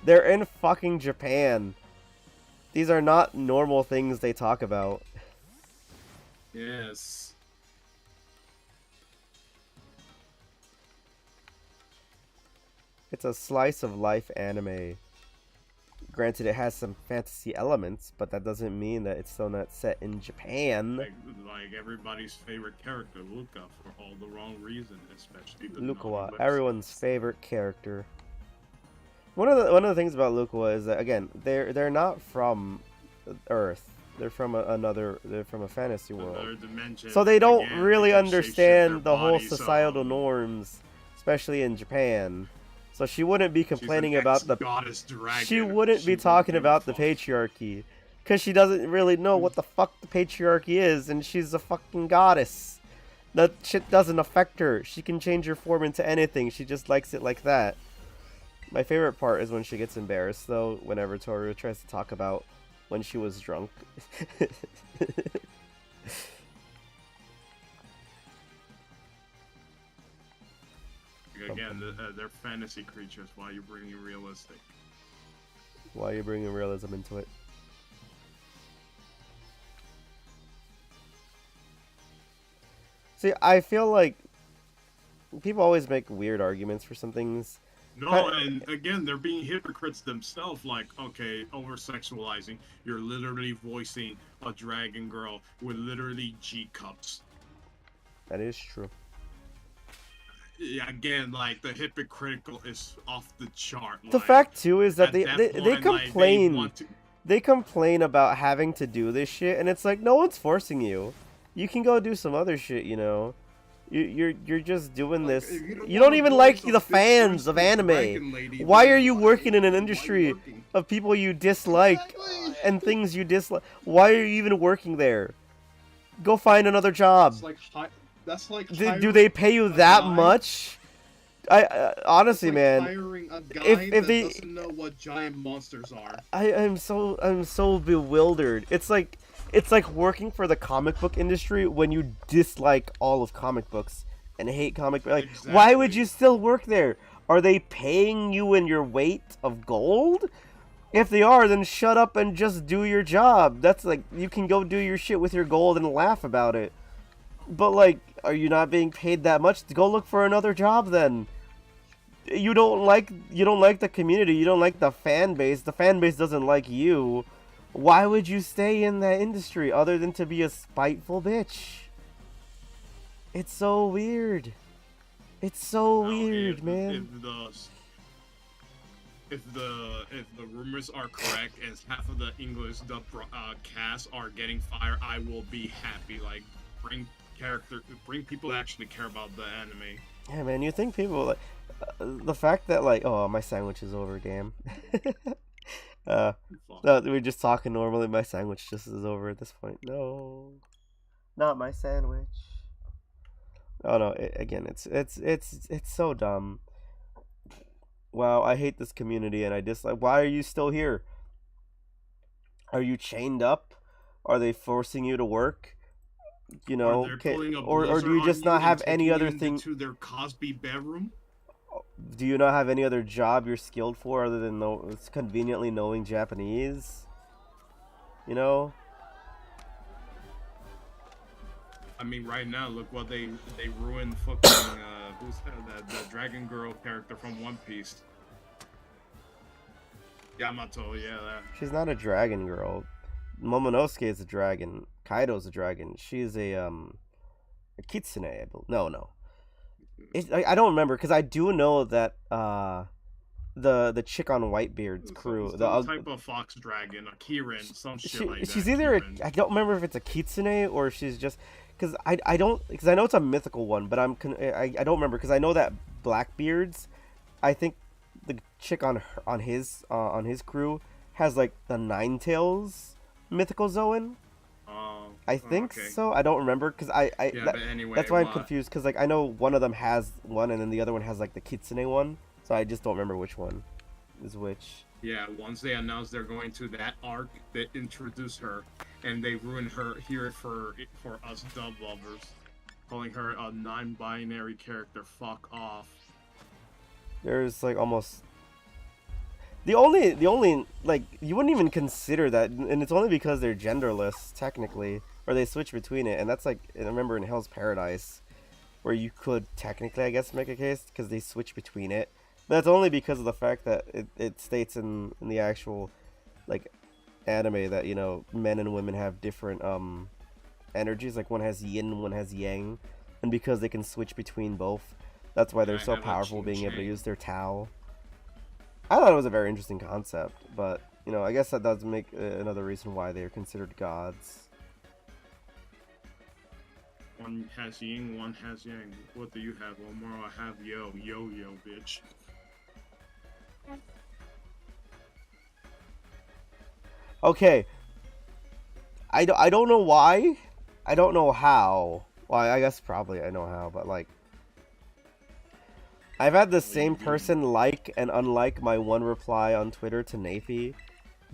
They're in fucking Japan. These are not normal things they talk about. Yes. It's a slice of life anime. Granted, it has some fantasy elements, but that doesn't mean that it's still not set in Japan. Like everybody's favorite character, Luca, for all the wrong reason, especially the Lukawa, non-websites. everyone's favorite character. One of the things about Lukawa is that, again, they're not from Earth. They're from they're from a fantasy world. Another dimension. So they don't Again, really they can shape-shift understand their the whole body, societal so norms, especially in Japan. So she wouldn't be complaining about the goddess dragon. She wouldn't be talking about the patriarchy, because she doesn't really know what the fuck the patriarchy is, and she's a fucking goddess. That shit doesn't affect her. She can change her form into anything. She just likes it like that. My favorite part is when she gets embarrassed, though, whenever Toru tries to talk about when she was drunk. Again, they're fantasy creatures. Why are you bringing realistic? Why are you bringing realism into it? See, I feel like people always make weird arguments for some things. No, and again, they're being hypocrites themselves. Like, okay, over-sexualizing. You're literally voicing a dragon girl with literally G cups. That is true. Yeah, again, like, the hypocritical is off the chart. The like, fact, too, is that they point, complain. Like, they complain about having to do this shit, and it's like, no one's forcing you. You can go do some other shit, You're just doing this. You don't even like the fans of anime. Why are you working in an industry of people you dislike and things you dislike? Why are you even working there? Go find another job. That's like Do they pay you that much? I honestly, man, hiring a guy if they doesn't know what giant monsters are. I'm so bewildered. It's like working for the comic book industry when you dislike all of comic books and hate comic books. Like, Exactly. Why would you still work there? Are they paying you in your weight of gold? If they are, then shut up and just do your job. That's like, you can go do your shit with your gold and laugh about it. But like, are you not being paid that much? Go look for another job then. You don't like the community. You don't like the fan base. The fan base doesn't like you. Why would you stay in that industry other than to be a spiteful bitch? It's so weird. It's so Now, weird, man. If the rumors are correct, and half of the English dub cast are getting fired, I will be happy. Like, bring people that actually care about the anime. Yeah, man. You think people like the fact that like, oh, my sandwich is over, damn. Fuck. No, we're just talking normally. My sandwich just is over at this point. No, not my sandwich. Oh no! Again, it's so dumb. Wow, I hate this community, and I dislike. Why are you still here? Are you chained up? Are they forcing you to work? You know, or do you just not have any other thing? To their Cosby bedroom. Do you not have any other job you're skilled for other than conveniently knowing Japanese? You know. I mean, right now, look what they ruined fucking who's the Dragon Girl character from One Piece. Yamato, yeah, that. She's not a dragon girl. Momonosuke is a dragon. Kaido's a dragon. She's a kitsune. I believe. No. I don't remember because I do know that the chick on Whitebeard's crew, some type of fox dragon, a Kirin, some shit like that. She's either I don't remember if it's a kitsune or she's just because I don't because I know it's a mythical one, but I don't remember because I know that Blackbeard's, I think the chick on his crew has like the Nine Tails mythical Zoan. I think so. I don't remember because but anyway, that's why I'm confused because like I know one of them has one and then the other one has like the kitsune one, so I just don't remember which one is which. Yeah, once they announce they're going to that arc, they introduce her, and they ruin her here for us dub lovers, calling her a non-binary character. Fuck off. There's like almost the only like you wouldn't even consider that, and it's only because they're genderless technically, or they switch between it, and that's like I remember in Hell's Paradise, where you could technically I guess make a case because they switch between it. But that's only because of the fact that it states in the actual like anime that you know men and women have different energies, like one has yin, one has yang, and because they can switch between both, that's why they're so powerful being able to use their Tao. I thought it was a very interesting concept, but you know I guess that does make another reason why they are considered gods. One has yin, one has yang. What do you have, Omar? I have yo, bitch. Okay. I don't know why. I don't know how. Well, I guess probably I know how, but like I've had the same person like and unlike my one reply on Twitter to Nafi,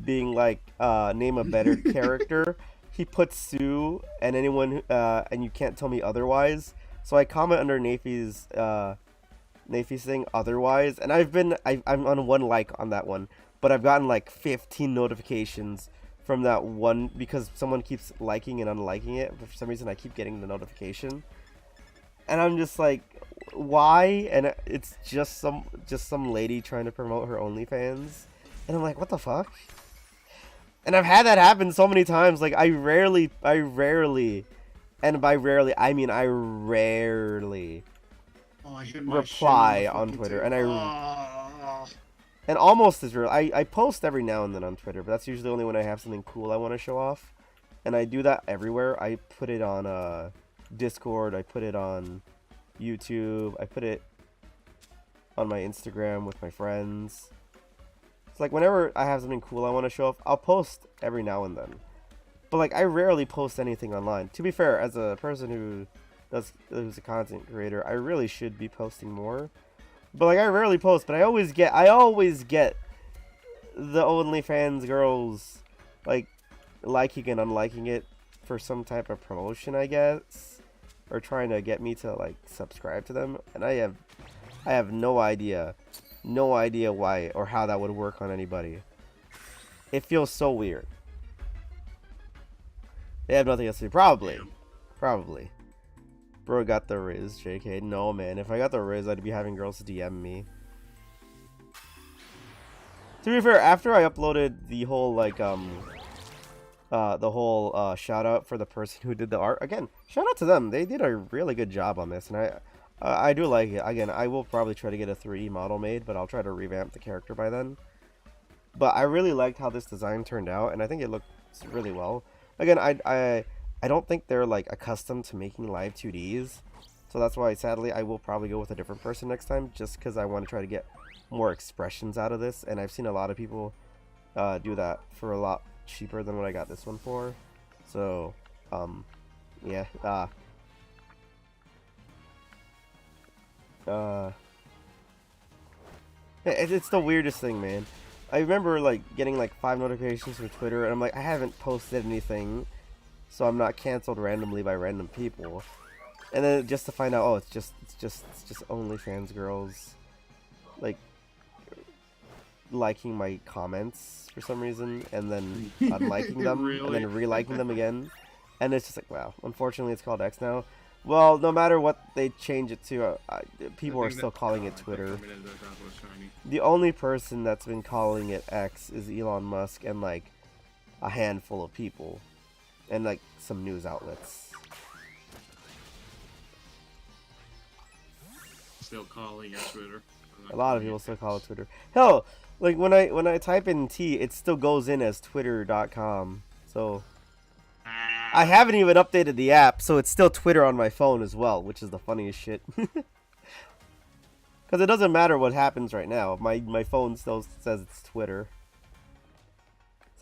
being like, name a better character. He put Sue and anyone and you can't tell me otherwise. So I comment under Nafi's thing otherwise, and I'm on one like on that one, but I've gotten like 15 notifications from that one because someone keeps liking and unliking it. But for some reason I keep getting the notification, and I'm just like, why? And it's just some lady trying to promote her OnlyFans, and I'm like, what the fuck? And I've had that happen so many times. Like I rarely, and by rarely I mean I rarely reply on Twitter, and and almost as real. I post every now and then on Twitter, but that's usually only when I have something cool I want to show off, and I do that everywhere. I put it on Discord, I put it on YouTube, I put it on my Instagram with my friends. It's like whenever I have something cool I want to show off, I'll post every now and then. But like I rarely post anything online. To be fair, as a person who's a content creator, I really should be posting more. But like I rarely post, but I always get the OnlyFans girls like liking and unliking it for some type of promotion, I guess, or trying to get me to like subscribe to them, and I have no idea why or how that would work on anybody. It feels so weird. They have nothing else to do. Probably. Bro got the Riz, JK. No, man. If I got the Riz, I'd be having girls DM me. To be fair, after I uploaded the whole, like, shout out for the person who did the art, again, shout out to them. They did a really good job on this, and I do like it. Again, I will probably try to get a 3D model made, but I'll try to revamp the character by then. But I really liked how this design turned out, and I think it looks really well. Again, I don't think they're like accustomed to making live 2Ds, so that's why sadly I will probably go with a different person next time, just because I want to try to get more expressions out of this, and I've seen a lot of people do that for a lot cheaper than what I got this one for. So yeah, it's the weirdest thing, man. I remember like getting like 5 notifications from Twitter, and I'm like, I haven't posted anything, so I'm not canceled randomly by random people. And then just to find out, oh, it's just OnlyFans girls, like, liking my comments for some reason, and then unliking them, Really? and then reliking them again, and it's just like, wow. Unfortunately, it's called X now. Well, no matter what they change it to, people are still calling it Twitter. The only person that's been calling it X is Elon Musk and like a handful of people, and like some news outlets. Still calling it Twitter. A lot of people still call it Twitter. Hell, like when I type in T, it still goes in as twitter.com. So I haven't even updated the app, so it's still Twitter on my phone as well, which is the funniest shit. Because it doesn't matter what happens right now. My phone still says it's Twitter.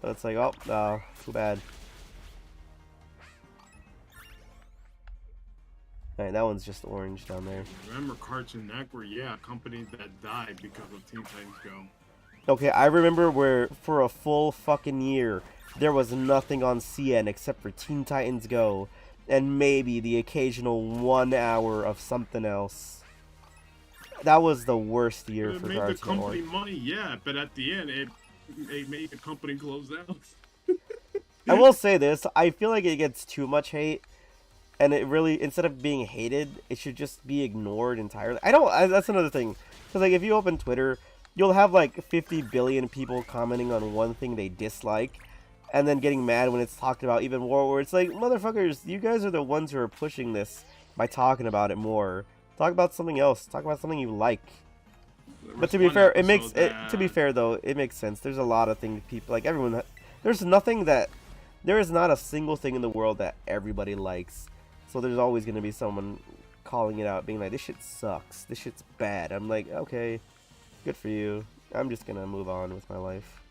So it's like, oh, no, too bad. Alright, that one's just orange down there. Remember Cartoon Network? Yeah, a company that died because of Teen Titans Go. Okay, I remember where for a full fucking year, there was nothing on CN except for Teen Titans Go, and maybe the occasional 1 hour of something else. That was the worst year for Cartoon Network. It made the company money, yeah, but at the end, it made the company close down. I will say this, I feel like it gets too much hate, and it really, instead of being hated, it should just be ignored entirely. That's another thing, because like if you open Twitter, you'll have like 50 billion people commenting on one thing they dislike, and then getting mad when it's talked about even more, where it's like, motherfuckers, you guys are the ones who are pushing this by talking about it more. Talk about something else. Talk about something you like. But to be fair, to be fair though, it makes sense. There's a lot of things people, like everyone, there is not a single thing in the world that everybody likes. So there's always going to be someone calling it out, being like, this shit sucks. This shit's bad. I'm like, okay, good for you. I'm just going to move on with my life.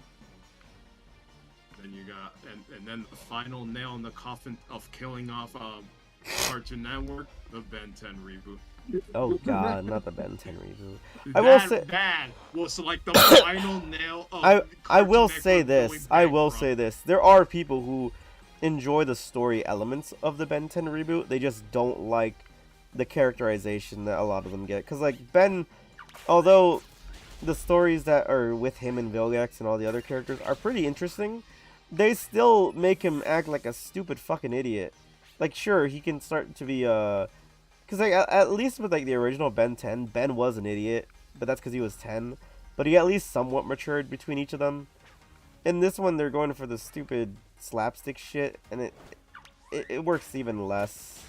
Then you got, and then the final nail in the coffin of killing off Cartoon Network, the Ben 10 reboot. Oh god, not the Ben 10 reboot. That was like the final nail of I will say this. There are people who enjoy the story elements of the Ben 10 reboot. They just don't like the characterization that a lot of them get. Because like Ben, although the stories that are with him and Vilgax and all the other characters are pretty interesting, they still make him act like a stupid fucking idiot. Like, sure, he can start to be because like at least with like the original Ben 10, Ben was an idiot, but that's because he was 10. But he at least somewhat matured between each of them. In this one, they're going for the stupid slapstick shit, and it works even less.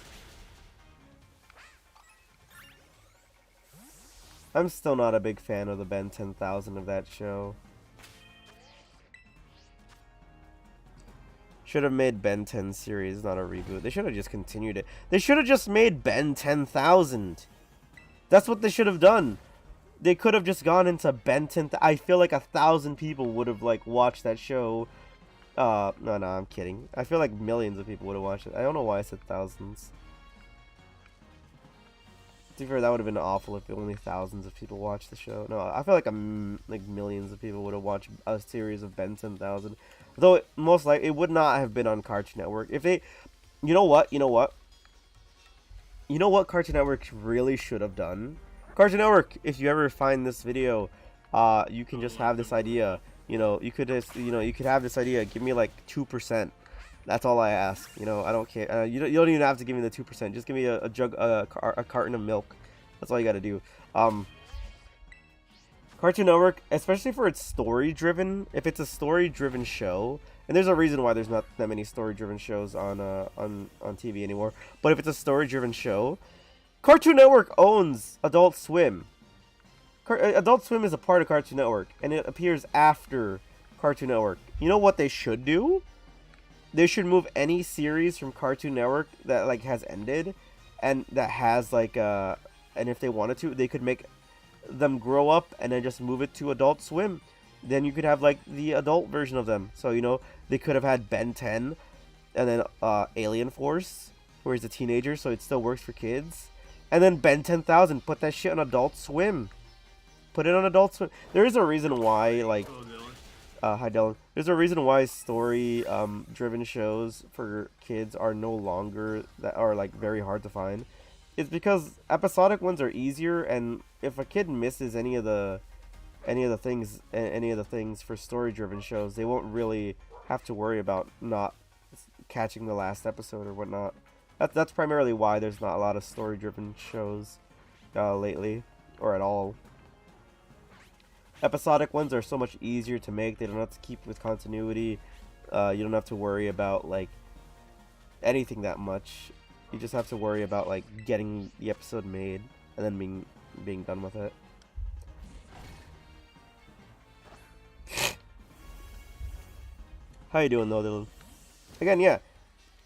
I'm still not a big fan of the Ben 10,000 of that show. Should have made Ben 10 series, not a reboot. They should have just continued it. They should have just made Ben 10,000. That's what they should have done. They could have just gone into Ben 10. I feel like 1,000 people would have like watched that show. No, I'm kidding. I feel like millions of people would have watched it. I don't know why I said thousands. To be fair, that would have been awful if only thousands of people watched the show. No, I feel like like millions of people would have watched a series of Ben 10,000. Though most likely it would not have been on Cartoon Network. If they, you know what Cartoon Network really should have done? Cartoon Network, if you ever find this video, you can just have this idea. You could just, you could have this idea. Give me like 2%. That's all I ask. I don't care. You don't even have to give me the 2%. Just give me a carton of milk. That's all you got to do. Cartoon Network, especially for its story-driven, if it's a story-driven show, and there's a reason why there's not that many story-driven shows on TV anymore, but if it's a story-driven show, Cartoon Network owns Adult Swim. Adult Swim is a part of Cartoon Network, and it appears after Cartoon Network. You know what they should do? They should move any series from Cartoon Network that like has ended, and that has like and if they wanted to, they could make them grow up and then just move it to Adult Swim. Then you could have like the adult version of them. So you know they could have had Ben 10, and then Alien Force, where he's a teenager, so it still works for kids. And then Ben 10,000, put that shit on Adult Swim. Put it on Adult Swim. There is a reason why, like, hi Dylan. There's a reason why story driven shows for kids are no longer that are like very hard to find. It's because episodic ones are easier, and if a kid misses any of the things for story driven shows, they won't really have to worry about not catching the last episode or whatnot. That's primarily why there's not a lot of story driven shows lately, or at all. Episodic ones are so much easier to make. They don't have to keep with continuity. You don't have to worry about like anything that much. You just have to worry about like getting the episode made and then being done with it. How you doing though, Dylan? Again, yeah,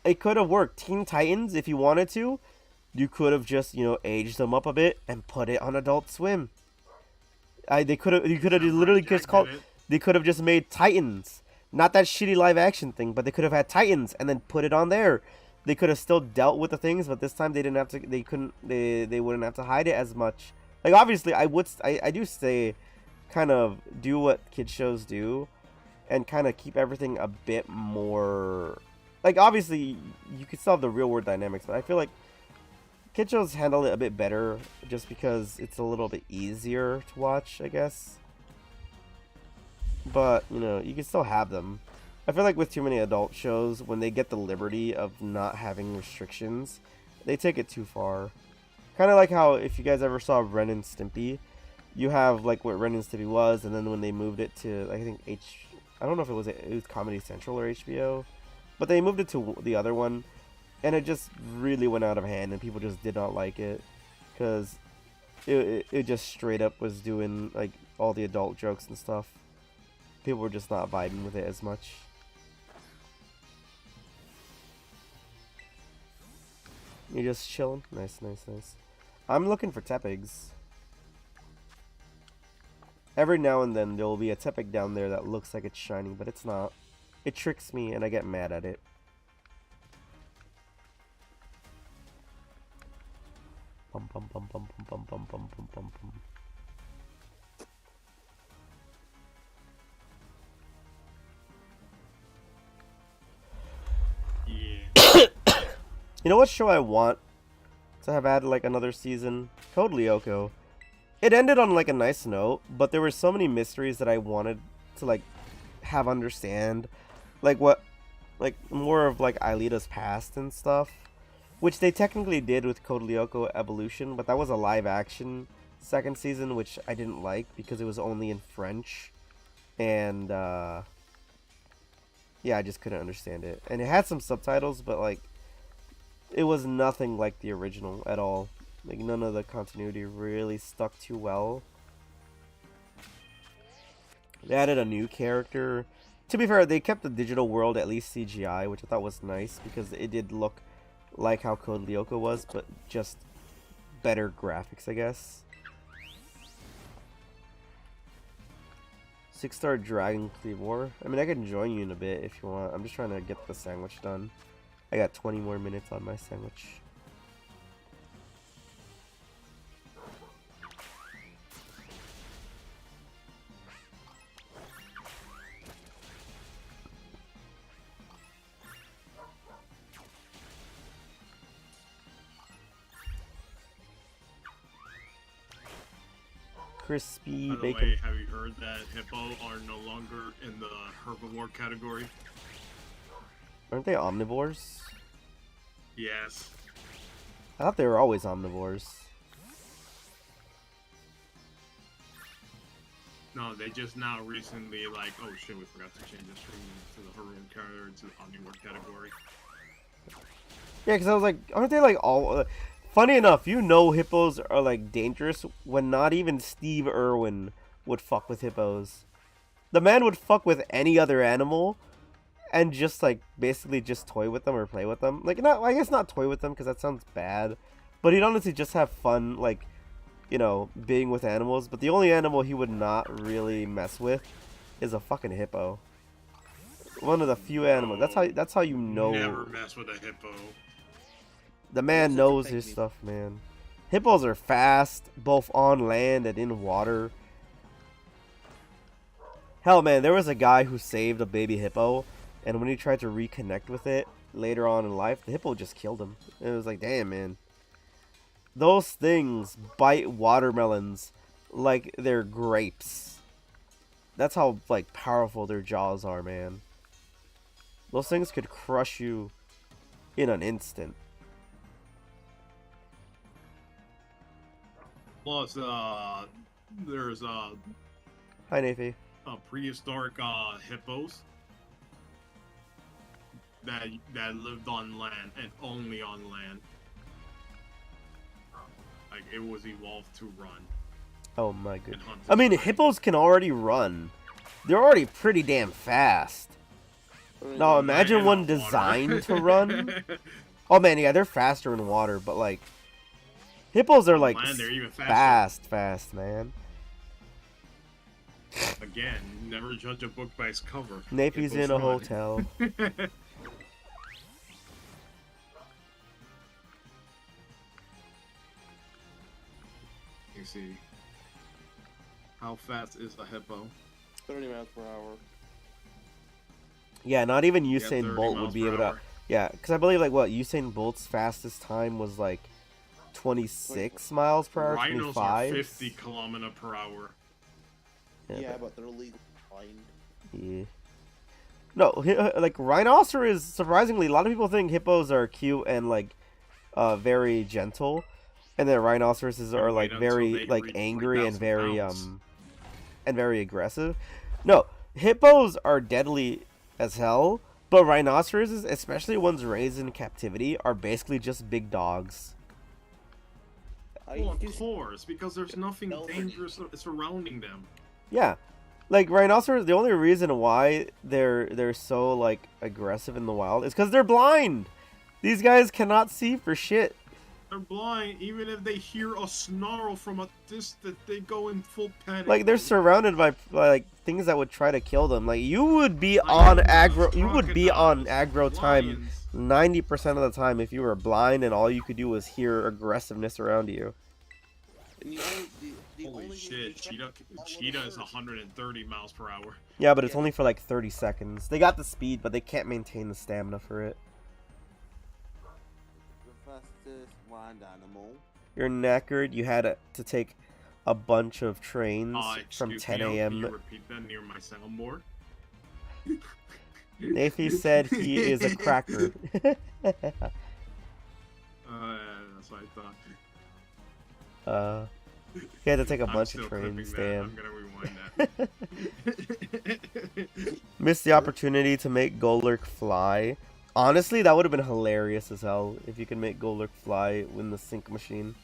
it could have worked. Teen Titans, if you wanted to, you could have just, you know, aged them up a bit and put it on Adult Swim. You could have literally just called. They could have just made Titans, not that shitty live action thing, but they could have had Titans and then put it on there. They could have still dealt with the things, but this time they didn't have to. They couldn't. They wouldn't have to hide it as much. Like obviously, I do say, kind of do what kid shows do, and kind of keep everything a bit more. Like obviously, you could still have the real world dynamics, but I feel like kid shows handle it a bit better just because it's a little bit easier to watch, I guess. But, you know, you can still have them. I feel like with too many adult shows, when they get the liberty of not having restrictions, they take it too far. Kind of like how, if you guys ever saw Ren and Stimpy, you have like what Ren and Stimpy was, and then when they moved it to, I think I don't know if it was Comedy Central or HBO, but they moved it to the other one. And it just really went out of hand, and people just did not like it, because it just straight up was doing like all the adult jokes and stuff. People were just not vibing with it as much. You're just chilling? Nice, nice, nice. I'm looking for tepigs. Every now and then there will be a tepig down there that looks like it's shiny, but it's not. It tricks me, and I get mad at it. Bum bum bum bum bum bum bum bum bum bum. Yeah. You know what show I want to have added like another season? Code Lyoko. It ended on like a nice note, but there were so many mysteries that I wanted to like have understand, like what, like more of like Aelita's past and stuff. Which they technically did with Code Lyoko Evolution, but that was a live action second season, which I didn't like because it was only in French. And, yeah, I just couldn't understand it. And it had some subtitles, but, like, it was nothing like the original at all. Like, none of the continuity really stuck too well. They added a new character. To be fair, they kept the digital world at least CGI, which I thought was nice because it did look like how Code Lyoko was, but just better graphics, I guess. 6-star Dragon Cleavor. I mean, I can join you in a bit if you want. I'm just trying to get the sandwich done. I got 20 more minutes on my sandwich. Crispy By the bacon. way, have you heard that hippo are no longer in the herbivore category? Aren't they omnivores? Yes. I thought they were always omnivores. No, they just now recently like, oh shit, we forgot to change this from to the herbivore category to the omnivore category. Yeah, because I was like, aren't they like all... Funny enough, you know hippos are like dangerous when not even Steve Irwin would fuck with hippos. The man would fuck with any other animal and just like basically just toy with them or play with them. Like not, I guess not toy with them because that sounds bad, but he'd honestly just have fun, like, you know, being with animals. But the only animal he would not really mess with is a fucking hippo. One of the few animals. That's how you know. Never mess with a hippo. The man knows his stuff, man. Hippos are fast, both on land and in water. Hell, man, there was a guy who saved a baby hippo, and when he tried to reconnect with it later on in life, the hippo just killed him. It was like, damn, man. Those things bite watermelons like they're grapes. That's how, like, powerful their jaws are, man. Those things could crush you in an instant. Plus, there's Hi, Nafy. prehistoric hippos that lived on land and only on land. Like it was evolved to run. Oh my goodness. and hunt I mean, its prey. hippos can already run. They're already pretty damn fast. Now imagine in one the water. designed to run. Oh man, yeah, they're faster in water, but like hippos are like land, they're even faster. fast, man. Again, never judge a book by its cover. Nafy's Hippos in a run. hotel. You see, how fast is a hippo? 30 miles per hour. Yeah, not even Yeah, Usain 30 Bolt would miles be per able to. hour. Yeah, because I believe like what Usain Bolt's fastest time was like 26 miles per hour, Rhinos 25. are 50 kilometer per hour. Yeah, but they're legally blind. Yeah. No, like rhinoceros. Surprisingly, a lot of people think hippos are cute and like very gentle, and then rhinoceroses are like Wait until very they like reach angry and 3,000 very pounds. and very aggressive. No, hippos are deadly as hell, but rhinoceroses, especially ones raised in captivity, are basically just big dogs. Well, of just- course, because there's nothing No. dangerous surrounding them. Yeah. Like rhinoceros, the only reason why they're so like aggressive in the wild is because they're blind. These guys cannot see for shit. They're blind. Even if they hear a snarl from a distance, they go in full panic. Like they're mode. surrounded by like things that would try to kill them. Like you would be on Hyenas, aggro. You would be on crocodiles, aggro time lions. 90% of the time if you were blind and all you could do was hear aggressiveness around you. And the Holy only shit, cheetah is 130 miles per hour. Yeah, but it's Yeah. only for like 30 seconds. They got the speed, but they can't maintain the stamina for it. The fastest land animal. You're knackered. You had to take a bunch of trains from Excuse 10 me, Can a.m. you repeat that near my soundboard? Nafy said he is a cracker. That's what I thought. He had to take a I'm bunch still of trains, clipping that. damn. I'm gonna rewind that. Missed the opportunity to make Golurk fly. Honestly, that would have been hilarious as hell if you could make Golurk fly in the sync machine.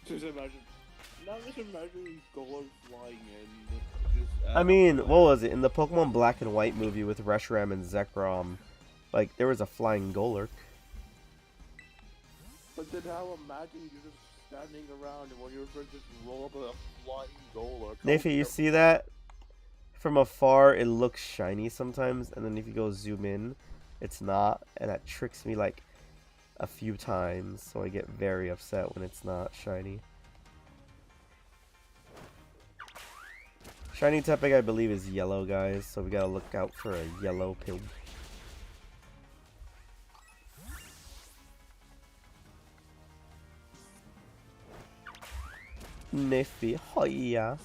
Just imagine. Now just imagine Golem flying in. Just, I mean, what was it? In the Pokemon Black and White movie with Reshiram and Zekrom, like, there was a flying Golurk. But then how imagine you just standing around and when your friends just roll up a flying Golem. Nafy, you see that? From afar, it looks shiny sometimes, and then if you go zoom in, it's not, and that tricks me, like, a few times, so I get very upset when it's not shiny. Shiny Tepig, I believe, is yellow, guys, so we gotta look out for a yellow pig. Nifty, hoya.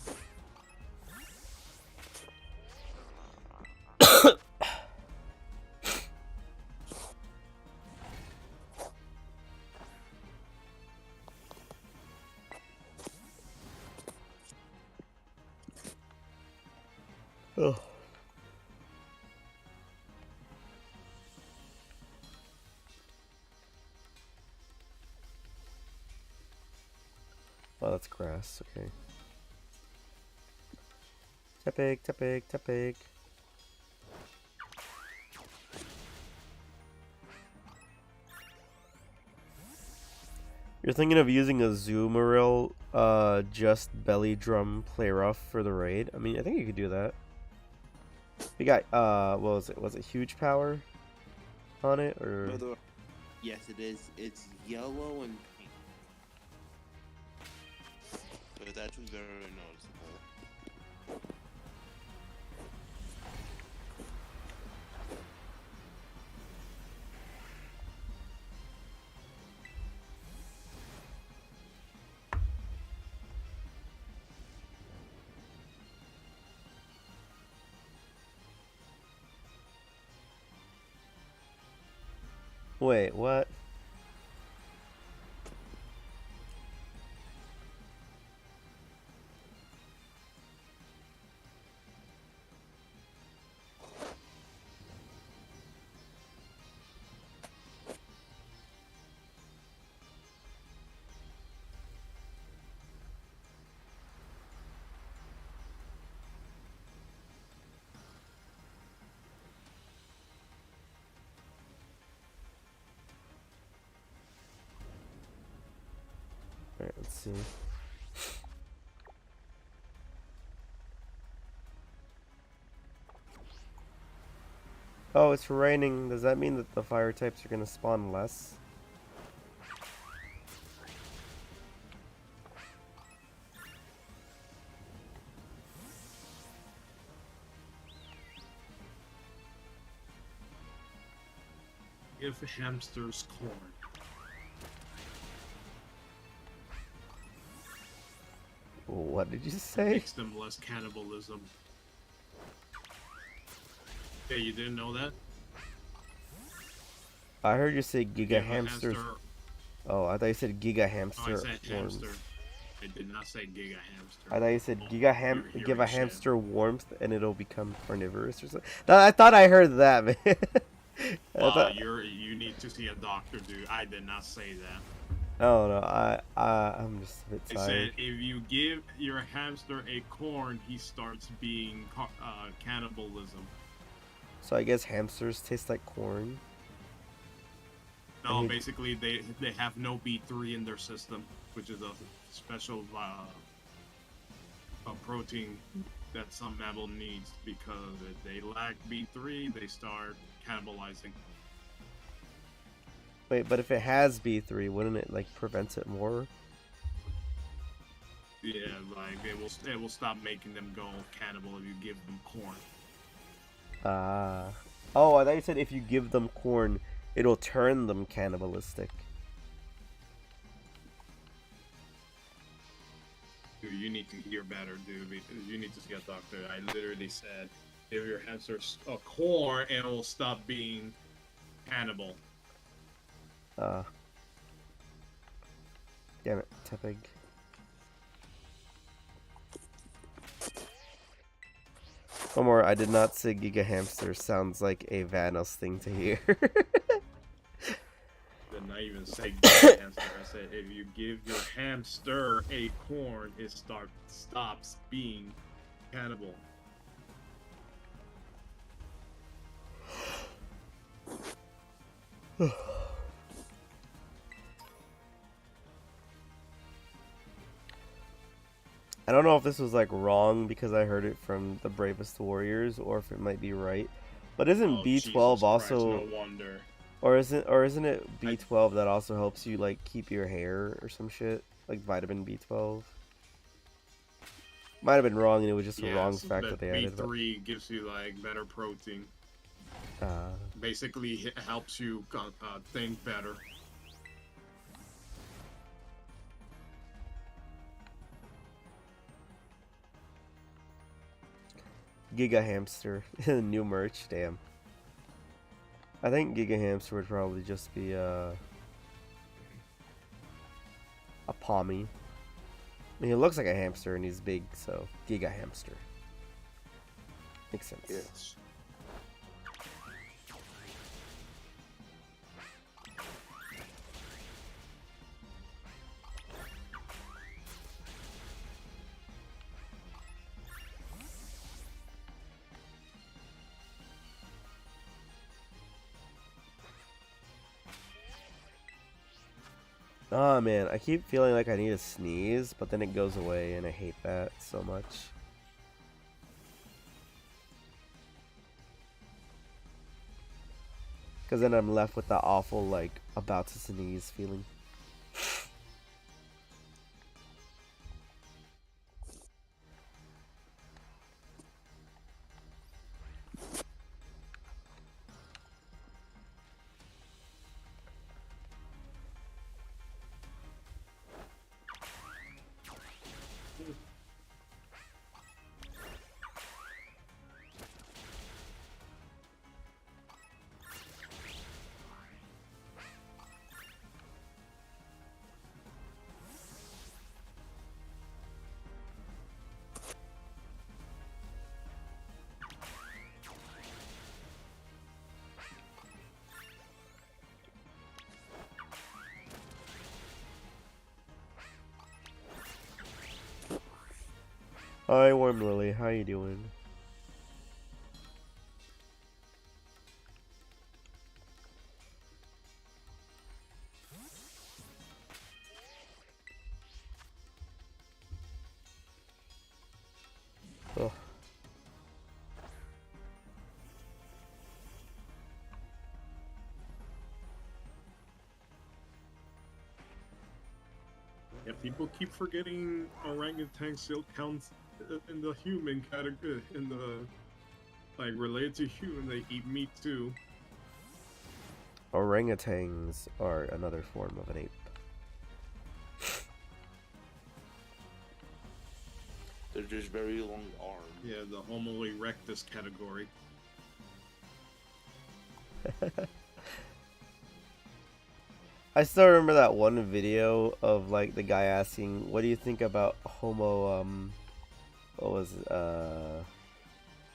Oh. Oh, that's grass. Okay. Tepig, Tepig, Tepig. You're thinking of using a Zoomeril, just belly drum play rough for the raid? I mean, I think you could do that. You got, what was it? Was it huge power on it, or? Yes, it is. It's yellow and pink. So it's actually very noticeable. Wait, what? Alright, let's see. Oh, it's raining. Does that mean that the fire types are gonna spawn less? Give hamsters corn. What did you say? Makes them less cannibalism. Hey, you didn't know that? I heard you say Give giga a hamsters. hamster- Oh, I thought you said giga Oh, I hamster said worms. hamster. I did not say giga hamster. I thought you said Oh, give you're a a shit. hamster warmth and it'll become carnivorous or something. I thought I heard that, man. You need to see a doctor, dude. I did not say that. Oh no, I'm just a bit I tired. said if you give your hamster a corn, he starts being cannibalism. So I guess hamsters taste like corn. No, And he- basically they have no B3 in their system, which is a special a protein that some mammal needs, because if they lack B3, they start cannibalizing. Wait, but if it has B3, wouldn't it like prevent it more? Yeah, like it will stop making them go cannibal if you give them corn. Ah. Oh, I thought you said if you give them corn, it'll turn them cannibalistic. Dude, you need to hear better, dude. You need to see a doctor. I literally said, give your hamster a corn and it will stop being cannibal. Damn it, Tepig. One more, I did not say Giga Hamster. Sounds like a Vanos thing to hear. Did not even say give hamster. I said if you give your hamster a corn, it stops being cannibal. I don't know if this was like wrong because I heard it from the Bravest Warriors, or if it might be right. But isn't Oh, B12 Jesus Christ, also, no wonder. or isn't it B12 that also helps you like keep your hair or some shit, like vitamin B12? Might have been wrong, and it was just a wrong fact that they added. But... B3 gives you like better protein. Basically, it helps you think better. Giga Hamster, new merch. Damn. I think Giga Hamster would probably just be a pommy. I mean, he looks like a hamster and he's big, so Giga Hamster. Makes sense. Yes. Oh man, I keep feeling like I need to sneeze, but then it goes away, and I hate that so much. Because then I'm left with that awful, like, about to sneeze feeling. Hi, Warm Lily. How you doing? Oh. Yeah, people keep forgetting orangutan still counts in the human category, in the like related to human. They eat meat too. Orangutans are another form of an ape. They're just very long arms. Yeah, the Homo erectus category. I still remember that one video of like the guy asking, "What do you think about Homo what was it?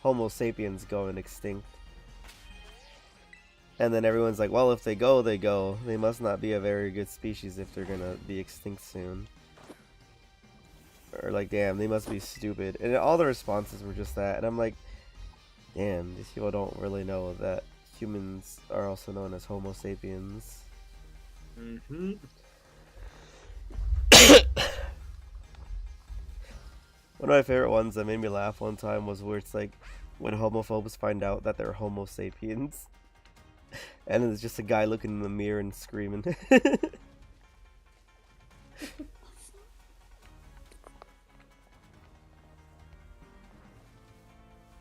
Homo sapiens going extinct?" And then everyone's like, "Well, if they go, they go. They must not be a very good species if they're gonna be extinct soon." Or like, "Damn, they must be stupid." And all the responses were just that. And I'm like, "Damn, these people don't really know that humans are also known as Homo sapiens." Mm-hmm. One of my favorite ones that made me laugh one time was where it's like when homophobes find out that they're Homo sapiens, and it's just a guy looking in the mirror and screaming.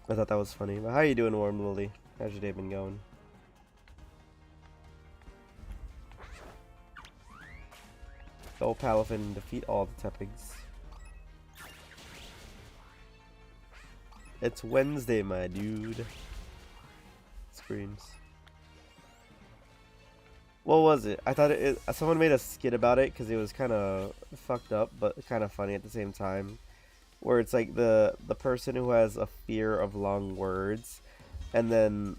I thought that was funny. But how you doing, Warm Lily? How's your day been going? Go Palafin, defeat all the Tepigs. It's Wednesday, my dude. Screams. What was it? I thought someone made a skit about it because it was kind of fucked up, but kind of funny at the same time. Where it's like the person who has a fear of long words, and then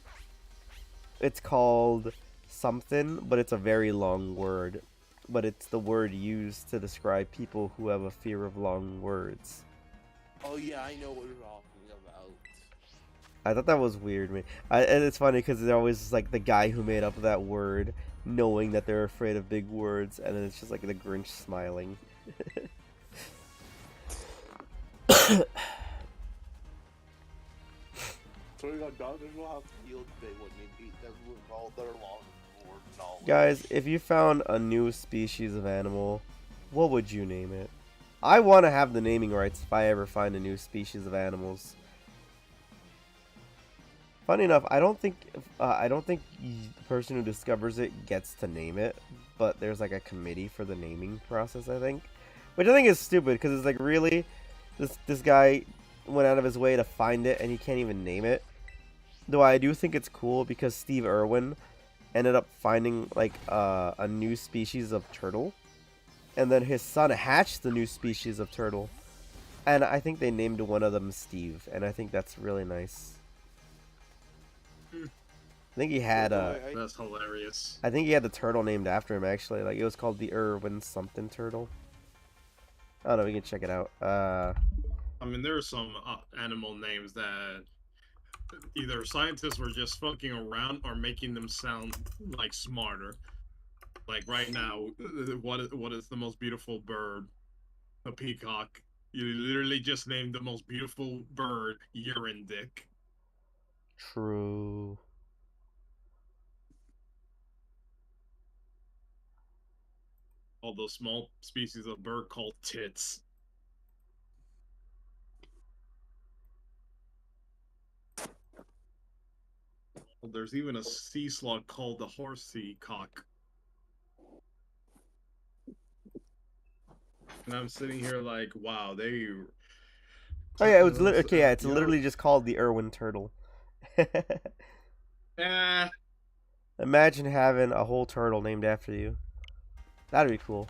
it's called something, but it's a very long word. But it's the word used to describe people who have a fear of long words. Oh yeah, I know what you're talking about. I thought that was weird, man. And it's funny because they're always like the guy who made up that word, knowing that they're afraid of big words, and then it's just like the Grinch smiling. So we got doctors will have field day when they eat them with all their long word knowledge. Guys, if you found a new species of animal, what would you name it? I want to have the naming rights if I ever find a new species of animals. Funny enough, I don't think the person who discovers it gets to name it, but there's like a committee for the naming process, I think, which I think is stupid because it's like, really, this guy went out of his way to find it and he can't even name it. Though I do think it's cool because Steve Irwin ended up finding like a new species of turtle, and then his son hatched the new species of turtle, and I think they named one of them Steve, and I think that's really nice. I think he had That's hilarious. I think he had the turtle named after him, actually. Like, it was called the Irwin something turtle. I don't know, we can check it out. I mean, there are some animal names that either scientists were just fucking around or making them sound like smarter. Like right now, what is the most beautiful bird? A peacock. You literally just named the most beautiful bird urine dick. True. Although small species of bird called tits. Well, there's even a sea slug called the horsey cock. And I'm sitting here like, wow, they. Oh yeah, it was okay. Yeah, it's You know, literally just called the Irwin turtle. eh, Imagine having a whole turtle named after you. That'd be cool.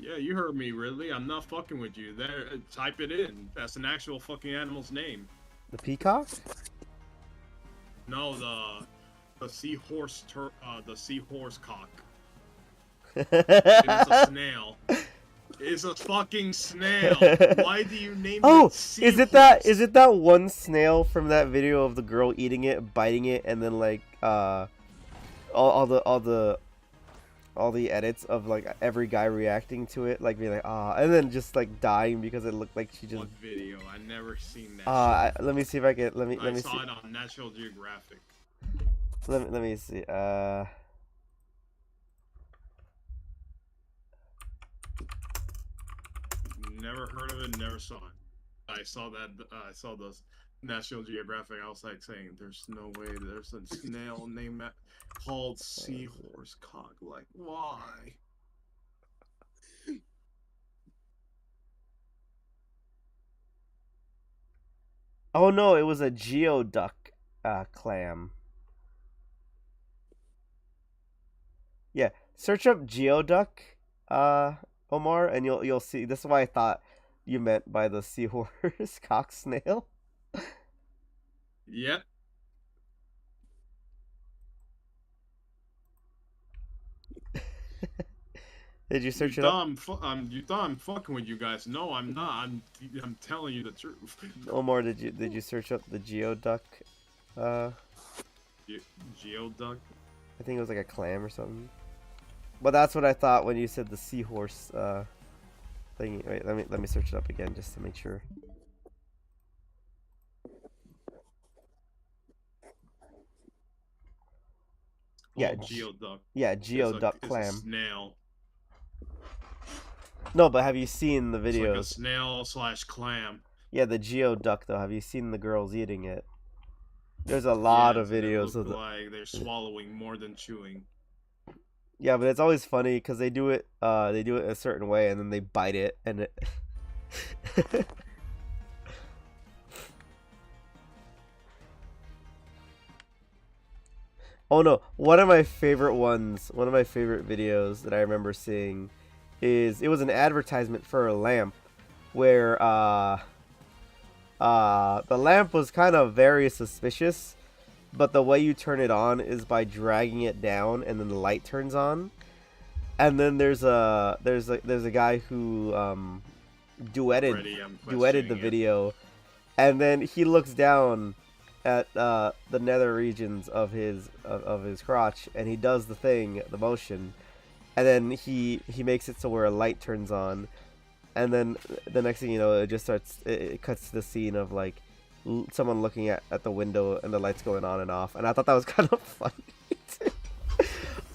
yeah, you heard me, Ridley. I'm not fucking with you. There, type it in. That's an actual fucking animal's name. The peacock? No, the seahorse the seahorse cock. It is a snail. It's a fucking snail. Why do you name Oh, it seahorse? is it that one snail from that video of the girl eating it, biting it, and then like all the edits of like every guy reacting to it, like being like and then just like dying because it looked like she just. What video? I never seen that. Let me see if I can. Let me I see. saw it on National Geographic. Let me see. Never heard of it. Never saw it. I saw that. I saw those National Geographic. I was like saying, "There's no way there's a snail named called seahorse cock." Like, why? Oh no, it was a geoduck clam. Yeah, search up geoduck, Omar, and you'll see. This is what I thought you meant by the seahorse cock snail. Yep. Did you search you it up? You thought I'm fucking with you guys. No, I'm not. I'm telling you the truth. Omar, did you search up the geoduck? Geoduck. I think it was like a clam or something. But that's what I thought when you said the seahorse thing. Wait, let me search it up again just to make sure. Yeah, geoduck. Yeah, geoduck clam. It's a snail. No, but have you seen the videos? It's like a snail / clam. Yeah, the geoduck though. Have you seen the girls eating it? There's a lot of videos of like they're swallowing more than chewing. Yeah, but it's always funny because they do it a certain way and then they bite it and it. Oh no, one of my favorite videos that I remember seeing is it was an advertisement for a lamp where the lamp was kind of very suspicious, but the way you turn it on is by dragging it down and then the light turns on. And then there's a guy who duetted the video, and then he looks down at the nether regions of his crotch, and he does the motion, and then he makes it so where a light turns on, and then the next thing you know, it cuts to the scene of like someone looking at the window and the lights going on and off, and I thought that was kind of funny.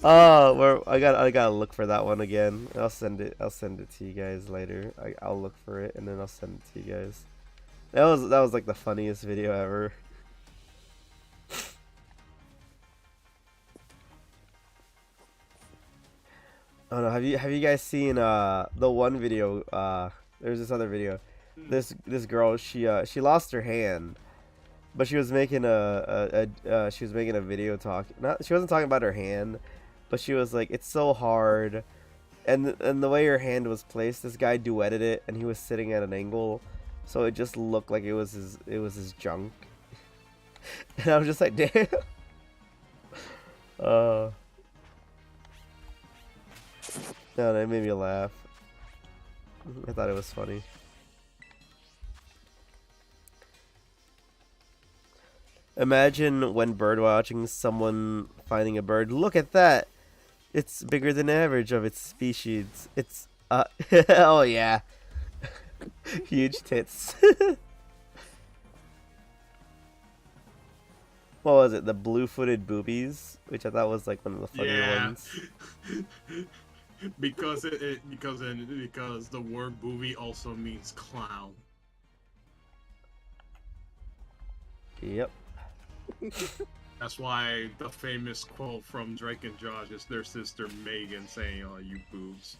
Where I gotta look for that one again. I'll send it to you guys later. I'll look for it and then I'll send it to you guys. That was like the funniest video ever. Oh no, have you guys seen the one video? There's this other video. This girl, she lost her hand, but she was making a video talk. She wasn't talking about her hand, but she was like, it's so hard, and the way her hand was placed, this guy duetted it, and he was sitting at an angle, so it just looked like it was his junk. And I was just like, damn. No, that made me laugh. I thought it was funny. Imagine when bird watching, someone finding a bird. Look at that! It's bigger than average of its species. It's oh yeah. Huge tits. What was it? The blue-footed boobies, which I thought was like one of the funnier Yeah. ones. because because the word booby also means clown. Yep. That's why the famous quote from Drake and Josh is their sister Megan saying, "Oh, you boobs."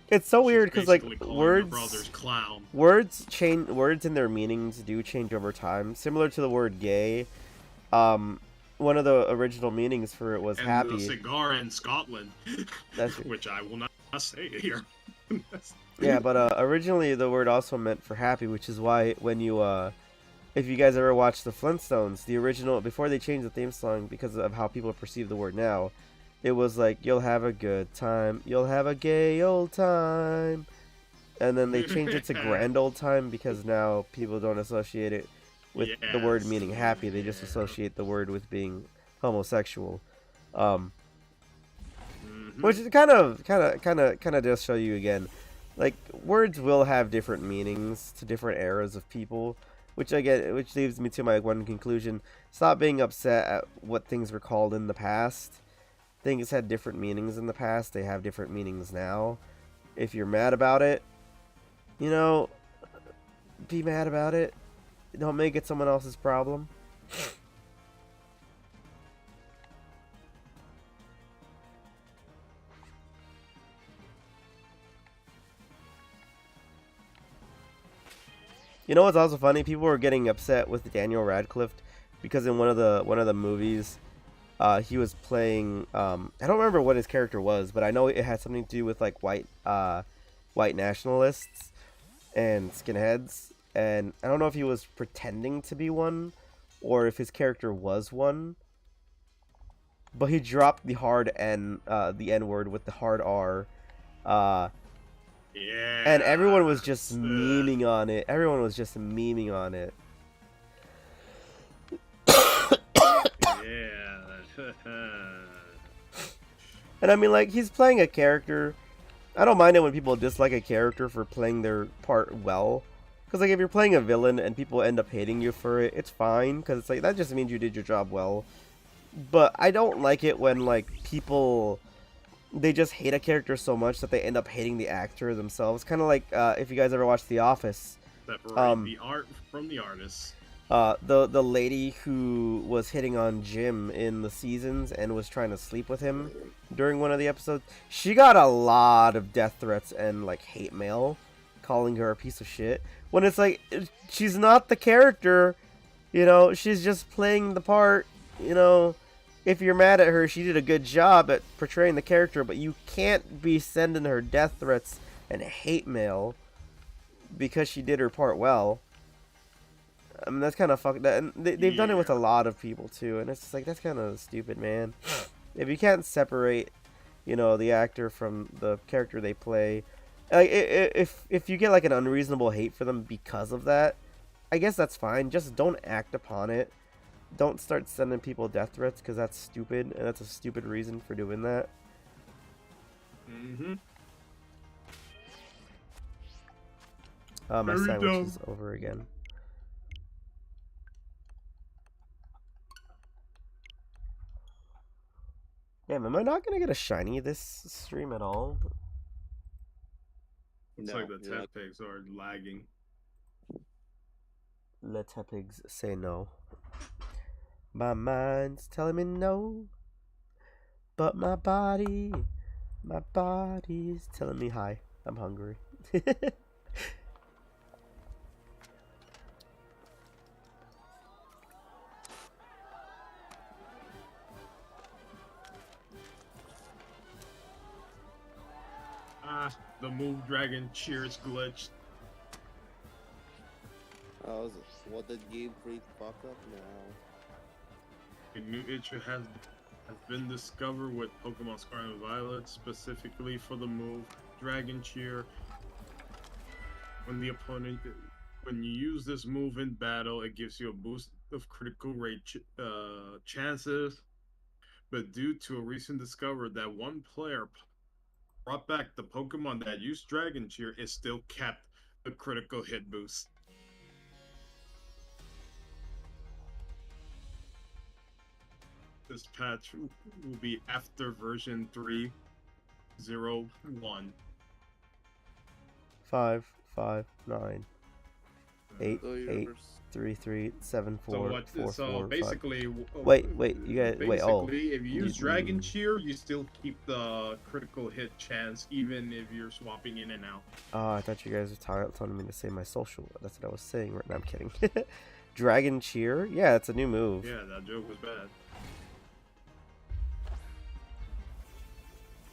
It's so She's weird because like basically calling her brother's words clown. words and their meanings do change over time. Similar to the word gay. One of the original meanings for it was And happy. the cigar in Scotland, That's true. which I will not say here. Yeah, but originally the word also meant for happy, which is why when you if you guys ever watched the Flintstones, the original before they changed the theme song because of how people perceive the word now, it was like you'll have a good time, you'll have a gay old time, and then they changed it to grand old time because now people don't associate it with the word meaning happy. They just associate the word with being homosexual, which is kind of does show you again, like words will have different meanings to different eras of people. Which leads me to my one conclusion: stop being upset at what things were called in the past. Things had different meanings in the past. They have different meanings now. If you're mad about it, you know, be mad about it. Don't make it someone else's problem. You know what's also funny? People were getting upset with Daniel Radcliffe because in one of the movies, he was playing. I don't remember what his character was, but I know it had something to do with like white nationalists and skinheads. And I don't know if he was pretending to be one, or if his character was one. But he dropped the hard N, the N word with the hard R. Yeah. And everyone was just memeing on it. Everyone was just memeing on it. Yeah. And I mean, like, he's playing a character. I don't mind it when people dislike a character for playing their part well. Because, like, if you're playing a villain and people end up hating you for it, it's fine. Because it's like, that just means you did your job well. But I don't like it when, like, people... they just hate a character so much that they end up hating the actor themselves. Kind of like if you guys ever watched The Office. Separate the art from the artist. The lady who was hitting on Jim in the seasons and was trying to sleep with him during one of the episodes, she got a lot of death threats and like hate mail calling her a piece of shit. When it's like, she's not the character, you know, she's just playing the part, you know. If you're mad at her, she did a good job at portraying the character, but you can't be sending her death threats and hate mail because she did her part well. I mean, that's kind of fucked. And they've done it with a lot of people too, and it's just like, that's kind of stupid, man. If you can't separate, you know, the actor from the character they play, like if you get like an unreasonable hate for them because of that, I guess that's fine. Just don't act upon it. Don't start sending people death threats because that's stupid, and that's a stupid reason for doing that. Mm-hmm. My Very sandwich dumb. is over again. Damn, am I not gonna get a shiny this stream at all? It's No, like the you're not. tactics are lagging. Let Tepigs say no. My mind's telling me no, but my body's telling me hi. I'm hungry. The move dragon cheers glitched. Oh, what did Game Freak fuck up now? A new issue has been discovered with Pokemon Scarlet and Violet, specifically for the move Dragon Cheer. When you use this move in battle, it gives you a boost of critical rate chances. but due to a recent discovery that one player brought back the Pokemon that used Dragon Cheer, it still kept the critical hit boost. This patch will be after version 3.0.1. 5, 5, 9, 8, So you're 8, 3, 3, 7, 4, So what? 4, So 4, 5. basically, Wait, you guys, wait, oh. Basically, if you use You- Dragon Cheer, you still keep the critical hit chance, even if you're swapping in and out. I thought you guys were telling me to say my social. That's what I was saying. Right now, I'm kidding. Dragon Cheer? Yeah, it's a new move. Yeah, that joke was bad.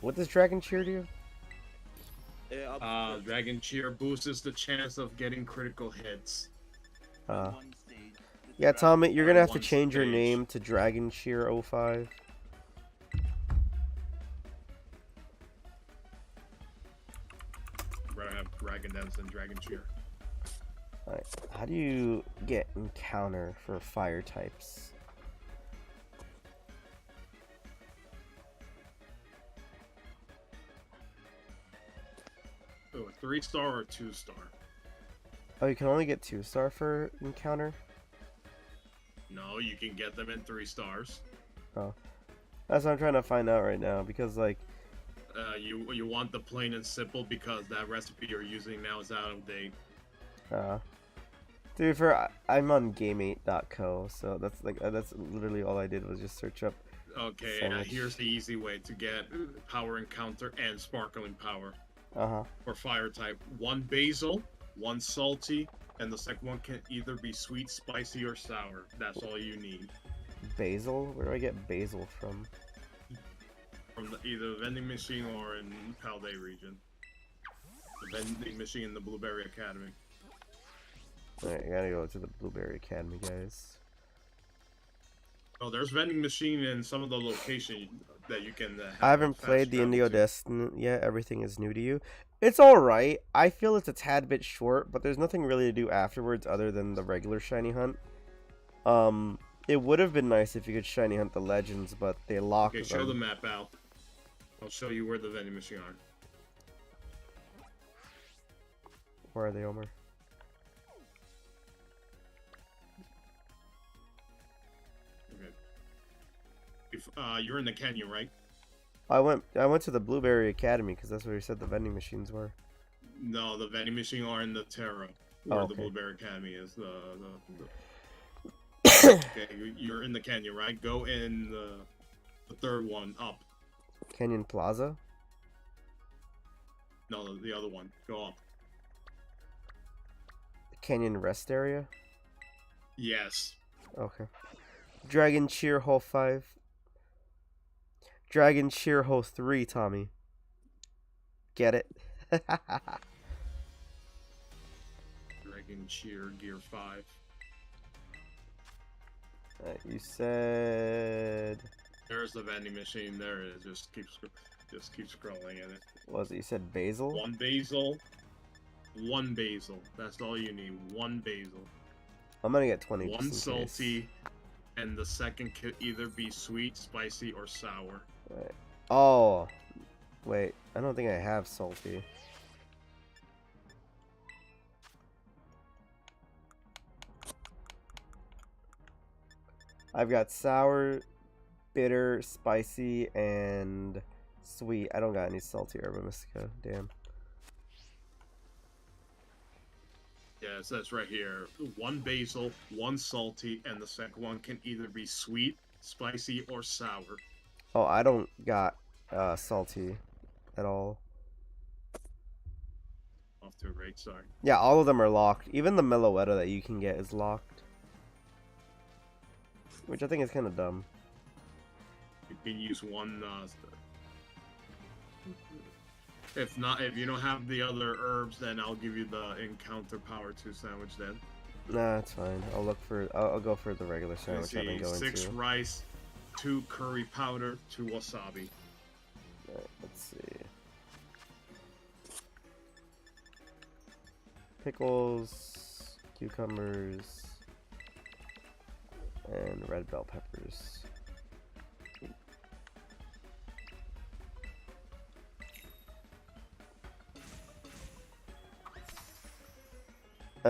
What does Dragon Cheer do? Dragon Cheer boosts the chance of getting critical hits. Yeah, Tommy, you're gonna have to One change your stage. name to Dragon Cheer 05. I'd rather have Dragon Dance than Dragon Cheer. Alright, how do you get encounter for fire types? Oh, a 3-star or a 2-star? Oh, you can only get 2-star for encounter? No, you can get them in 3 stars. Oh. That's what I'm trying to find out right now, because, like... You want the plain and simple because that recipe you're using now is out of date. To be fair, I'm on game8.co, so that's that's literally all I did was just search up. Okay, Sandwich. here's the easy way to get power encounter and sparkling power. Uh-huh. For fire type. 1 basil, 1 salty, and the second one can either be sweet, spicy, or sour. That's all you need. Basil? Where do I get basil from? From either the vending machine or in Palday region. The vending machine in the Blueberry Academy. Alright, I gotta go to the Blueberry Academy, guys. Oh, there's vending machine in some of the locations that you can. Have I haven't fast played the travel Indigo to. Destiny yet. Everything is new to you. It's alright. I feel it's a tad bit short, but there's nothing really to do afterwards other than the regular shiny hunt. It would have been nice if you could shiny hunt the legends, but they locked Okay, them. show the map out. I'll show you where the vending machine are. Where are they, Omar? Okay. If you're in the canyon, right? I went to the Blueberry Academy because that's where you said the vending machines were. No, the vending machine are in the Terra, Oh, where okay. the Blueberry Academy is. Okay, you're in the canyon, right? Go in the third one up. Canyon Plaza? No, the other one. Go up. Canyon Rest Area? Yes. Okay. Dragon Cheer Hole 5. Dragon Cheer Hole 3, Tommy. Get it? Dragon Cheer Gear 5. You said... There's the vending machine. There it is. Just keep scrolling at it. What was it? You said basil? 1 basil. 1 basil. That's all you need. 1 basil. I'm gonna get 20 1 just in case. salty. And the second could either be sweet, spicy, or sour. Right. Oh. Wait. I don't think I have salty. I've got sour, bitter, spicy, and sweet. I don't got any salty Herba Mystica. Damn. Yeah, it says right here, 1 basil, 1 salty, and the second one can either be sweet, spicy, or sour. Oh, I don't got salty at all. Off to a great start. Yeah, all of them are locked. Even the Meloetta that you can get is locked. Which I think is kind of dumb. You can use one. If you don't have the other herbs, then I'll give you the encounter power 2 sandwich then. Nah, it's fine. I'll go for the regular Let's sandwich I've been see, going 6 to. rice, 2 curry powder, 2 wasabi. Alright, let's see. Pickles,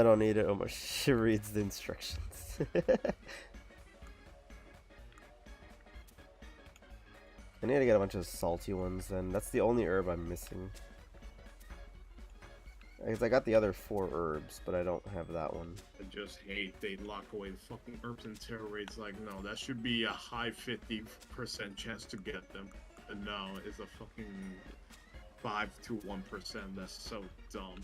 I don't need it. Omar. She reads the instructions. I need to get a bunch of salty ones then. That's the only herb I'm missing. Because I got the other 4 herbs, but I don't have that one. I just hate they lock away the fucking herbs and terror raids. Like, no, that should be a high 50% chance to get them. And no, it's a fucking 5 to 1%. That's so dumb.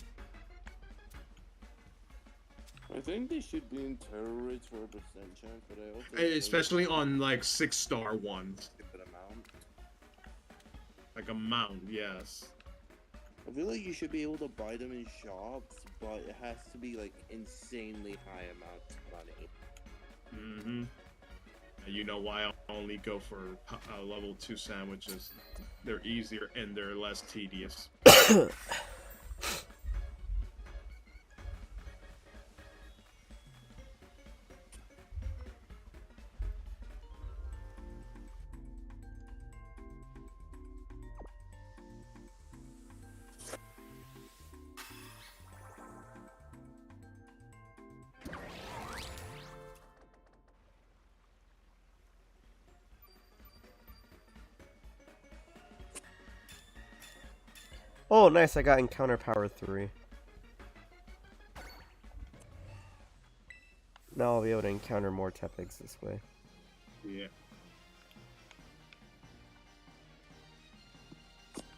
I think they should be in terror rates for a percent chance, but I also Especially on like 6-star ones. the amount. Like a mount, yes. I feel like you should be able to buy them in shops, but it has to be like insanely high amounts of money. Mm-hmm. You know why I only go for level 2 sandwiches? They're easier and they're less tedious. Oh, nice. I got Encounter Power 3. Now I'll be able to encounter more Tepigs this way. Yeah.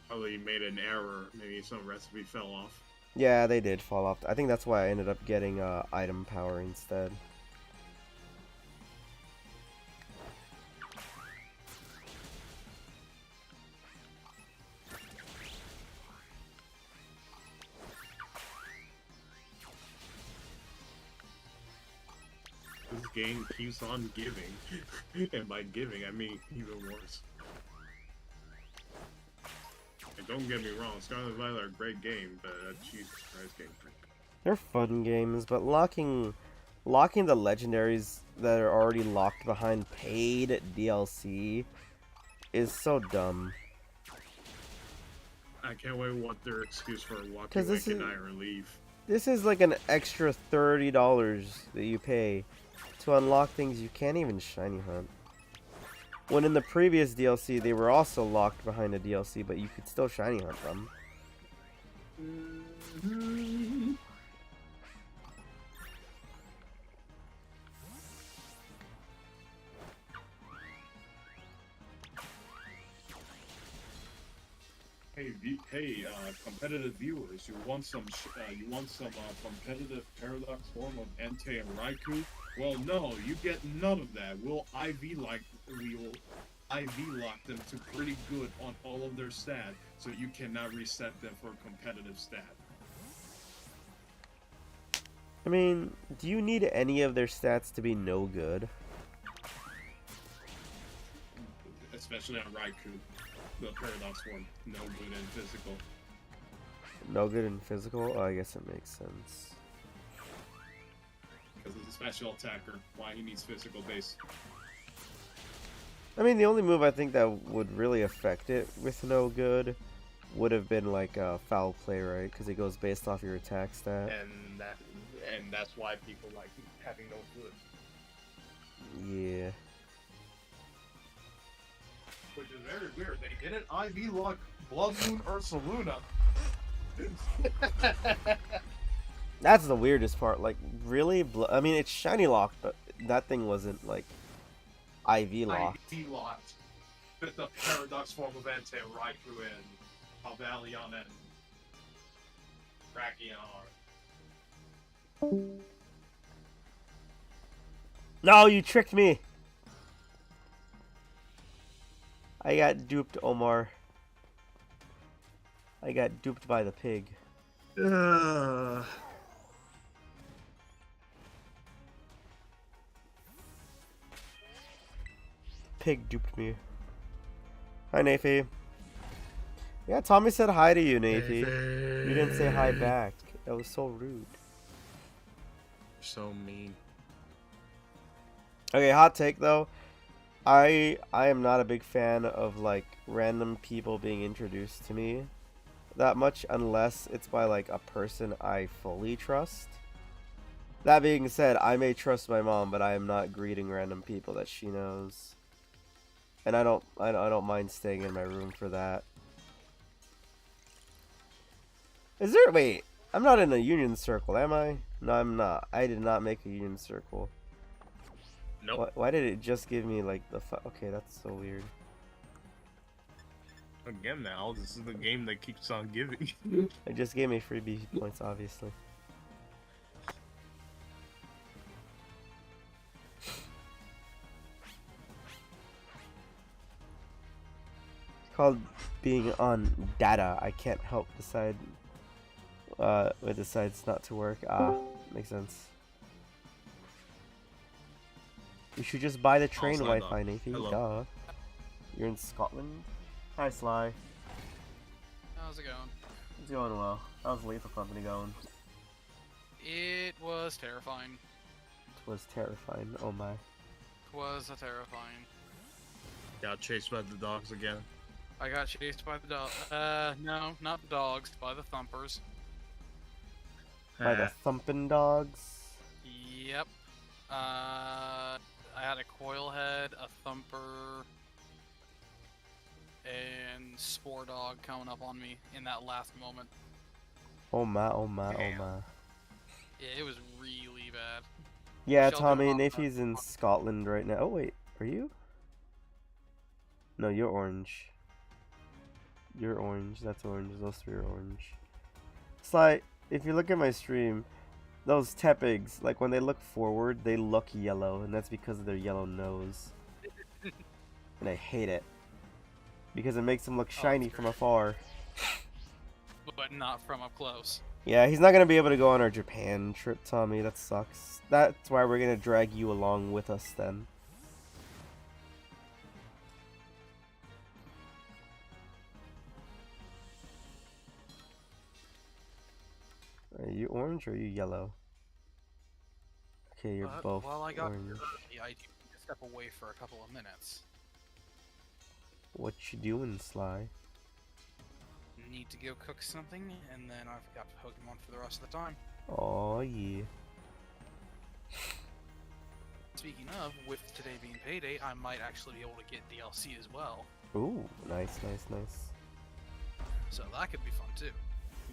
Probably made an error. Maybe some recipe fell off. Yeah, they did fall off. I think that's why I ended up getting item power instead. This game keeps on giving. And by giving, I mean even worse. And don't get me wrong, Scarlet and Violet are a great game, but Jesus Christ, game. They're fun games, but locking the legendaries that are already locked behind paid DLC is so dumb. I can't wait what their excuse for walking 'Cause away this is- can I relieve. This is like an extra $30 that you pay to unlock things you can't even shiny hunt. When in the previous DLC, they were also locked behind a DLC, but you could still shiny hunt them. Hey, competitive viewers, you want some competitive paradox form of Entei and Raikou? Well, no, you get none of that. We will IV lock them to pretty good on all of their stats, so you cannot reset them for competitive stat. I mean, do you need any of their stats to be no good? Especially on Raikou, the paradox form, no good in physical. No good in physical? Oh, I guess it makes sense. Because it's a special attacker, why he needs physical base. I mean, the only move I think that would really affect it with no good would have been like foul play, right? Because it goes based off your attack stat. And that's why people like having no good. Yeah. Which is very weird. They didn't IV lock Blood Moon Ursaluna. That's the weirdest part. Like, really? I mean, it's shiny locked, but that thing wasn't like IV locked. IV locked. With the paradox form of Entei, Raikou, and Palvalion, and Brachion. No, you tricked me! I got duped, Omar. I got duped by the pig. Pig duped me. Hi, Nafi. Yeah, Tommy said hi to you, Nafi. You didn't say hi back. That was so rude. So mean. Okay, hot take though. I am not a big fan of like random people being introduced to me that much unless it's by like a person I fully trust. That being said, I may trust my mom, but I am not greeting random people that she knows. And I don't mind staying in my room for that. Is there, wait, I'm not in a union circle, am I? No, I'm not. I did not make a union circle. Nope. Why did it just give me like the okay, that's so weird. Again, now this is the game that keeps on giving. It just gave me freebie points, obviously. It's called being on data. I can't help decide it decides not to work. Ah, makes sense. You should just buy the train Sly Wi-Fi, Dog. Nathan. Hello. Duh. You're in Scotland? Hi, Sly. How's it going? It's going well. How's Lethal Company going? It was terrifying. It was terrifying. Oh my. It was a terrifying. Got chased by the dogs again. I got chased by the dog. No, not the dogs, by the thumpers. By the thumping dogs? Yep. I had a coil head, a thumper, and spore dog coming up on me in that last moment. Oh my, oh my, oh Damn. my. Yeah, it was really bad. Yeah, Shelter Tommy, Mama. Nafy's in Scotland right now. Oh wait, are you? No, you're orange. You're orange, that's orange, those three are orange. It's like, if you look at my stream, those tepigs, like when they look forward, they look yellow, and that's because of their yellow nose. And I hate it. Because it makes them look shiny that's from great. afar. But not from up close. Yeah, he's not gonna be able to go on our Japan trip, Tommy. That sucks. That's why we're gonna drag you along with us then. Are you orange or are you yellow? Okay, you're both Well, I got orange. I do need to step away for a couple of minutes. What you doing, Sly? Need to go cook something, and then I've got Pokemon for the rest of the time. Oh yeah. Speaking of, with today being payday, I might actually be able to get DLC as well. Ooh, nice, nice, nice. So that could be fun too.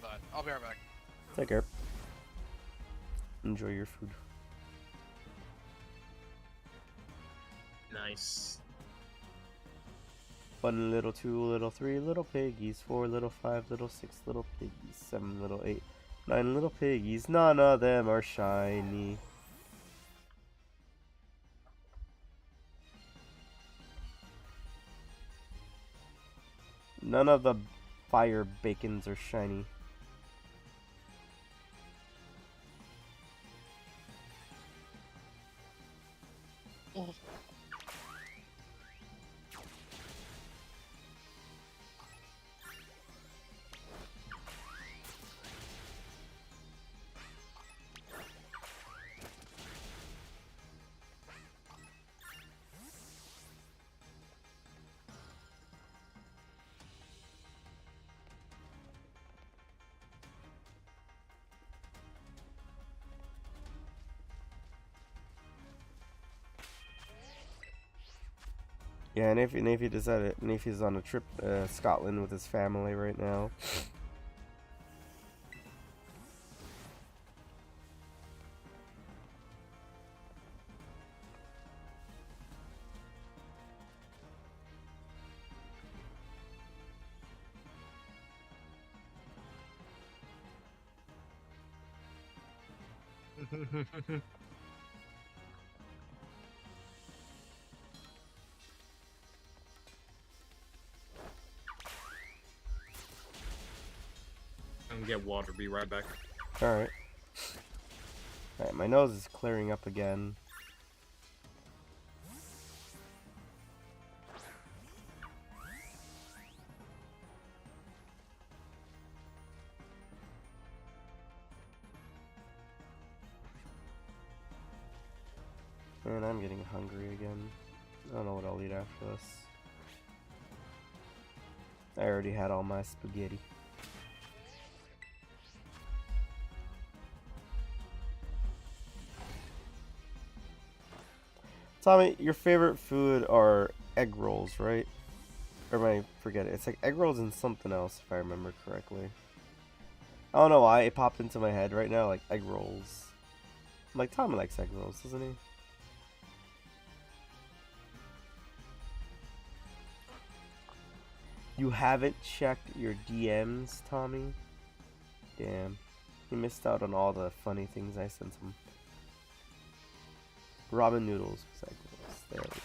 But I'll be right back. Take care. Enjoy your food. Nice. 1 little, 2 little, 3 little piggies, 4 little, 5 little, 6 little piggies, 7 little, 8, 9 little piggies. None of them are shiny. None of the fire bacons are shiny. Yeah, Nafy decided Nafy's on a trip to Scotland with his family right now. I'm gonna get water, be right back. Alright. Alright, my nose is clearing up again. And I'm getting hungry again. I don't know what I'll eat after this. I already had all my spaghetti. Tommy, your favorite food are egg rolls, right? Or am I forget it? It's like egg rolls and something else, if I remember correctly. I don't know why it popped into my head right now, like egg rolls. I'm like, Tommy likes egg rolls, doesn't he? You haven't checked your DMs, Tommy? Damn. He missed out on all the funny things I sent him. Ramen noodles with egg rolls. There we go.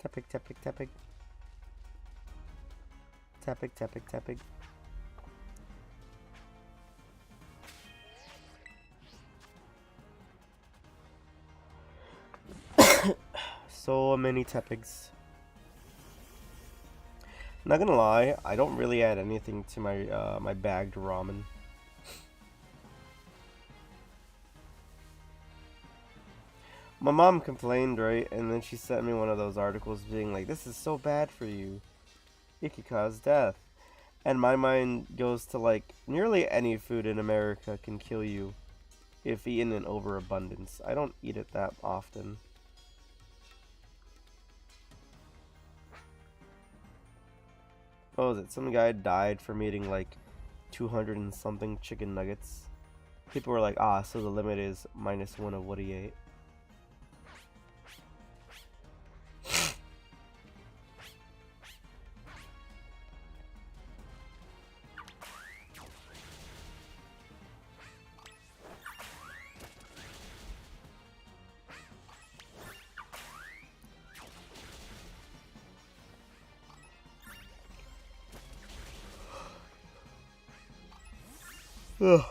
Tapping, tapping, tapping. Tapping, tapping, tapping. So many tappings. Not gonna lie, I don't really add anything to my my bagged ramen. My mom complained, right? And then she sent me one of those articles being like, this is so bad for you. It could cause death. And my mind goes to like, nearly any food in America can kill you if eaten in overabundance. I don't eat it that often. What was it? Some guy died from eating like 200 and something chicken nuggets. People were like, ah, so the limit is -1 of what he ate. Ugh.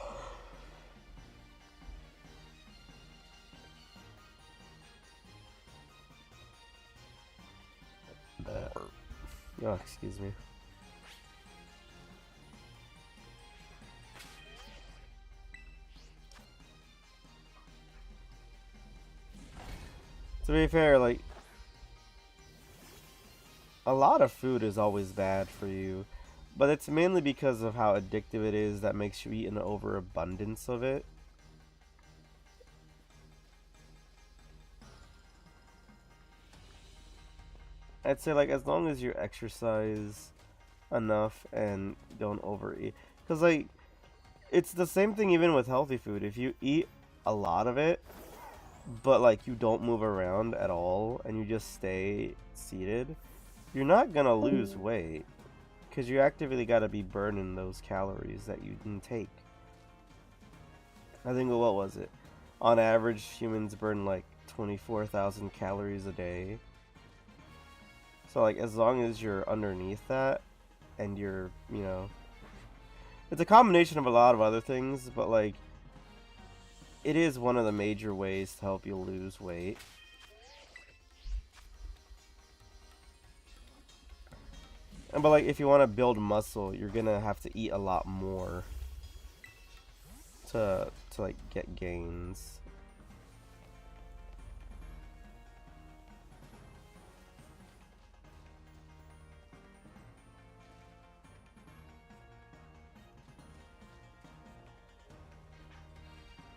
Oh, excuse me. To be fair, like, a lot of food is always bad for you, but it's mainly because of how addictive it is that makes you eat an overabundance of it. I'd say, like, as long as you exercise enough and don't overeat. Because, like, it's the same thing even with healthy food. If you eat a lot of it, but, like, you don't move around at all and you just stay seated, you're not gonna lose weight. Because you actively gotta be burning those calories that you can take. I think, what was it? On average, humans burn, like, 24,000 calories a day. So, like, as long as you're underneath that, and you're, you know... It's a combination of a lot of other things, but, like, it is one of the major ways to help you lose weight. But, like, if you want to build muscle, you're gonna have to eat a lot more to like, get gains.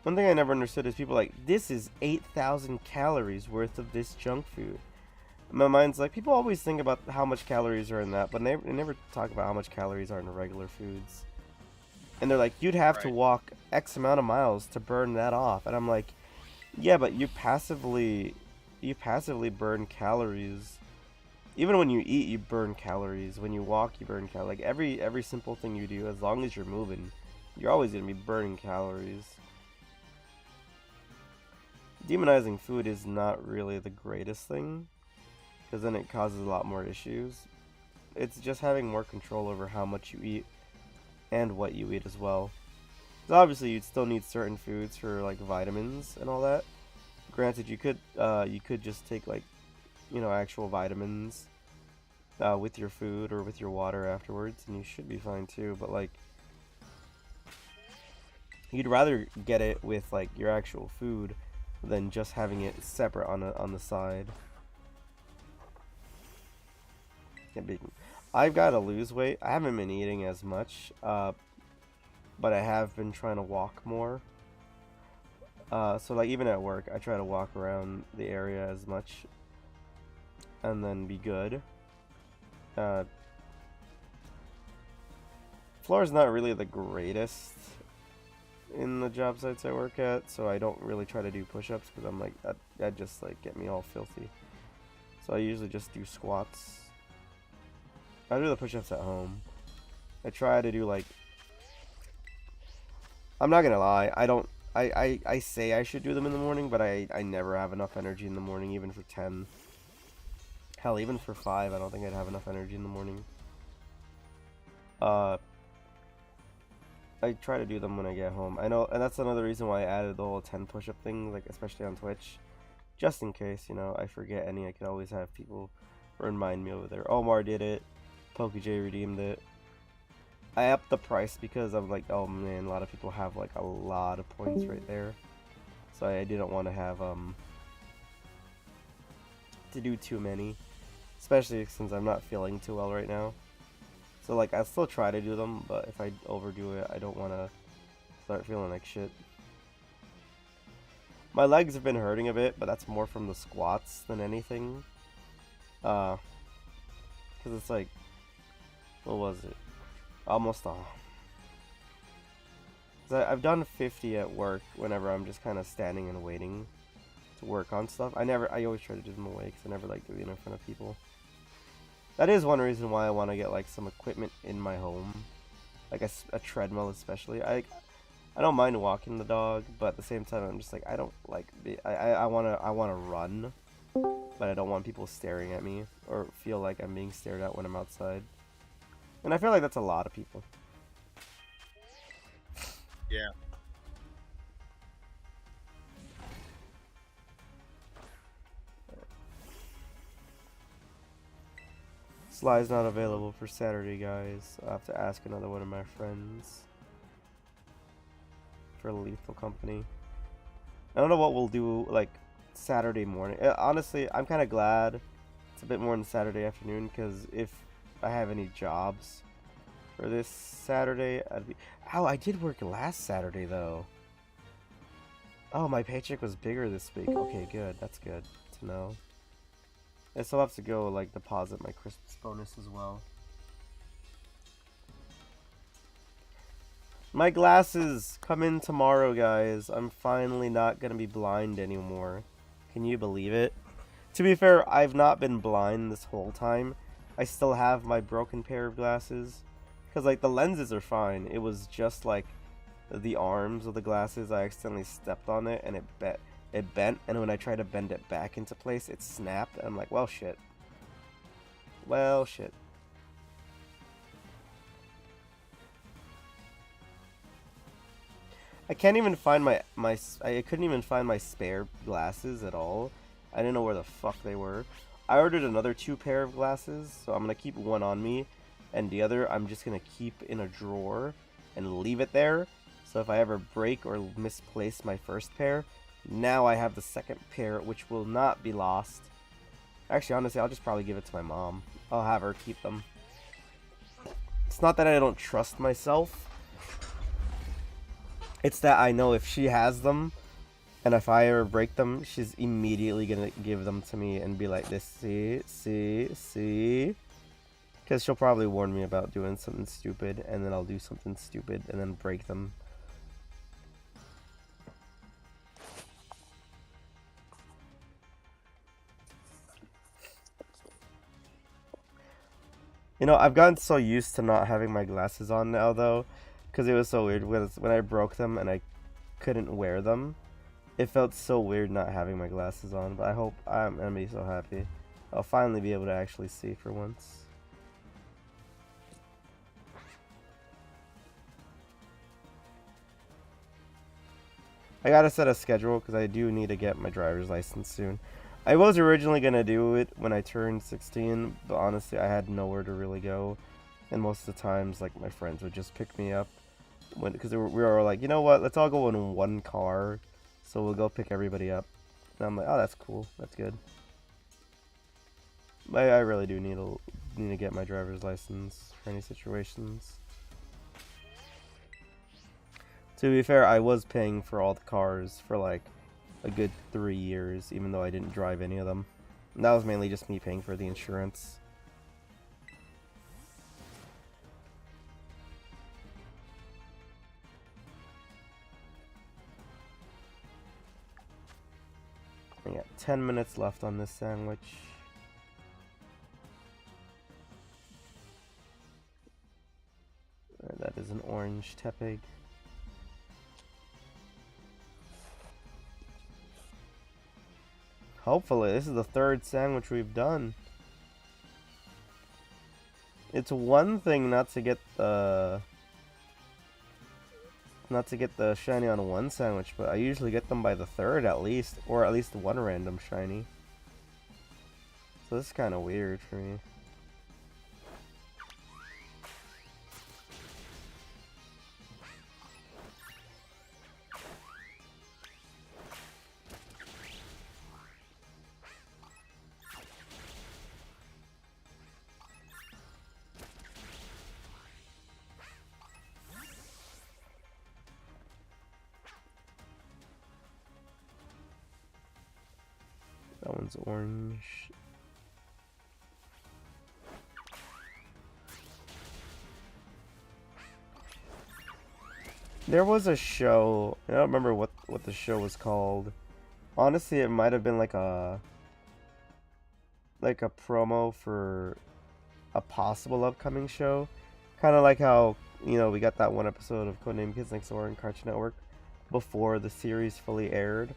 One thing I never understood is people like, this is 8,000 calories worth of this junk food. My mind's like, people always think about how much calories are in that, but they never talk about how much calories are in regular foods. And they're like, you'd have to walk X amount of miles to burn that off. And I'm like, yeah, but you passively burn calories. Even when you eat, you burn calories. When you walk, you burn calories. Like, every simple thing you do, as long as you're moving, you're always going to be burning calories. Demonizing food is not really the greatest thing, because then it causes a lot more issues. It's just having more control over how much you eat and what you eat as well. So obviously you'd still need certain foods for like vitamins and all that. Granted, you could just take like, you know, actual vitamins with your food or with your water afterwards, and you should be fine too. But like, You'd rather get it with like your actual food than just having it separate on the side. I've got to lose weight. I haven't been eating as much, but I have been trying to walk more. So like even at work, I try to walk around the area as much, and then be good. Floor's not really the greatest in the job sites I work at, so I don't really try to do push-ups because I'm like that just like get me all filthy. So I usually just do squats. I do the push-ups at home. I try to do like, I'm not gonna lie, I say I should do them in the morning, but I never have enough energy in the morning, even for 10. Hell, even for 5, I don't think I'd have enough energy in the morning. I try to do them when I get home. I know, and that's another reason why I added the whole 10 push-up thing, like especially on Twitch, just in case, you know, I forget any. I could always have people remind me over there. Omar did it. PokeJ redeemed it. I upped the price because I'm like, oh man, a lot of people have like a lot of points right there, so I didn't want to have to do too many, especially since I'm not feeling too well right now. So like I still try to do them, but if I overdo it, I don't want to start feeling like shit. My legs have been hurting a bit, but that's more from the squats than anything. Because it's like, what was it? Almost I've done 50 at work whenever I'm just kind of standing and waiting to work on stuff. I always try to do them away because I never like doing it in front of people. That is one reason why I want to get like some equipment in my home, like a treadmill especially. I don't mind walking the dog, but at the same time I'm just like I don't like I wanna run, but I don't want people staring at me or feel like I'm being stared at when I'm outside. And I feel like that's a lot of people. Yeah. Sly's not available for Saturday, guys. I'll have to ask another one of my friends for Lethal Company. I don't know what we'll do like Saturday morning. Honestly, I'm kind of glad it's a bit more than Saturday afternoon, because if I have any jobs for this Saturday, I'd be... Oh, I did work last Saturday though. Oh, my paycheck was bigger this week. Okay, good. That's good to know. I still have to go like deposit my Christmas bonus as well. My glasses come in tomorrow, guys. I'm finally not gonna be blind anymore. Can you believe it? To be fair, I've not been blind this whole time. I still have my broken pair of glasses. Because like the lenses are fine. It was just like the arms of the glasses. I accidentally stepped on it and it bent, and when I tried to bend it back into place, it snapped. And I'm like, well, shit. Well, shit. I can't even find I couldn't even find my spare glasses at all. I didn't know where the fuck they were. I ordered another 2 pair of glasses, so I'm gonna keep one on me, and the other I'm just gonna keep in a drawer and leave it there. So if I ever break or misplace my first pair, now I have the second pair, which will not be lost. Actually, honestly, I'll just probably give it to my mom. I'll have her keep them. It's not that I don't trust myself. It's that I know if she has them, and if I ever break them, she's immediately gonna give them to me and be like, this, see? Because she'll probably warn me about doing something stupid, and then I'll do something stupid and then break them. You know, I've gotten so used to not having my glasses on now, though, because it was so weird when I broke them and I couldn't wear them. It felt so weird not having my glasses on, but I hope I'm gonna be so happy. I'll finally be able to actually see for once. I gotta set a schedule because I do need to get my driver's license soon. I was originally gonna do it when I turned 16, but honestly I had nowhere to really go, and most of the times like my friends would just pick me up because we were like, you know what, let's all go in one car, so we'll go pick everybody up. And I'm like, oh, that's cool, that's good. I really do need to get my driver's license for any situations. To be fair, I was paying for all the cars for like a good 3 years, even though I didn't drive any of them. And that was mainly just me paying for the insurance. I got 10 minutes left on this sandwich. That is an orange tepig. Hopefully, this is the third sandwich we've done. It's one thing not to get the shiny on one sandwich, but I usually get them by the third at least, or at least one random shiny. So this is kind of weird for me. That one's orange. There was a show, I don't remember what the show was called. Honestly, it might have been like a promo for a possible upcoming show. Kind of like how, you know, we got that one episode of Codename Kids Next Door on Cartoon Network before the series fully aired.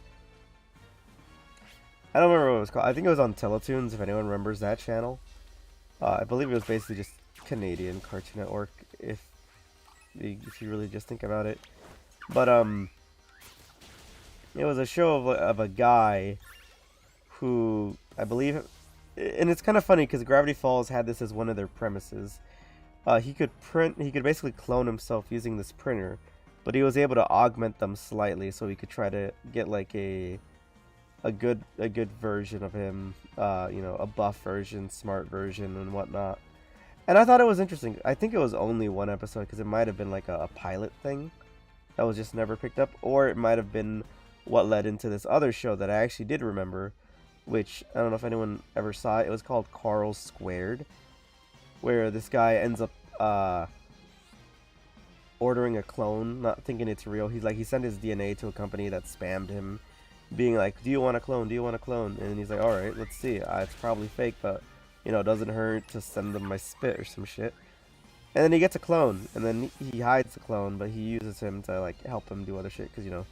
I don't remember what it was called. I think it was on Teletoons, if anyone remembers that channel. I believe it was basically just Canadian Cartoon Network, if you really just think about it. But, it was a show of a guy who, I believe, and it's kind of funny because Gravity Falls had this as one of their premises. He could basically clone himself using this printer, but he was able to augment them slightly so he could try to get like a good version of him, you know, a buff version, smart version, and whatnot. And I thought it was interesting. I think it was only one episode because it might have been like a pilot thing that was just never picked up, or it might have been what led into this other show that I actually did remember, which I don't know if anyone ever saw it. It was called Carl Squared, where this guy ends up ordering a clone, not thinking it's real. He sent his DNA to a company that spammed him, being like, do you want a clone? Do you want a clone? And he's like, alright, let's see. It's probably fake, but, you know, it doesn't hurt to send them my spit or some shit. And then he gets a clone, and then he hides the clone, but he uses him to, like, help him do other shit, because, you know,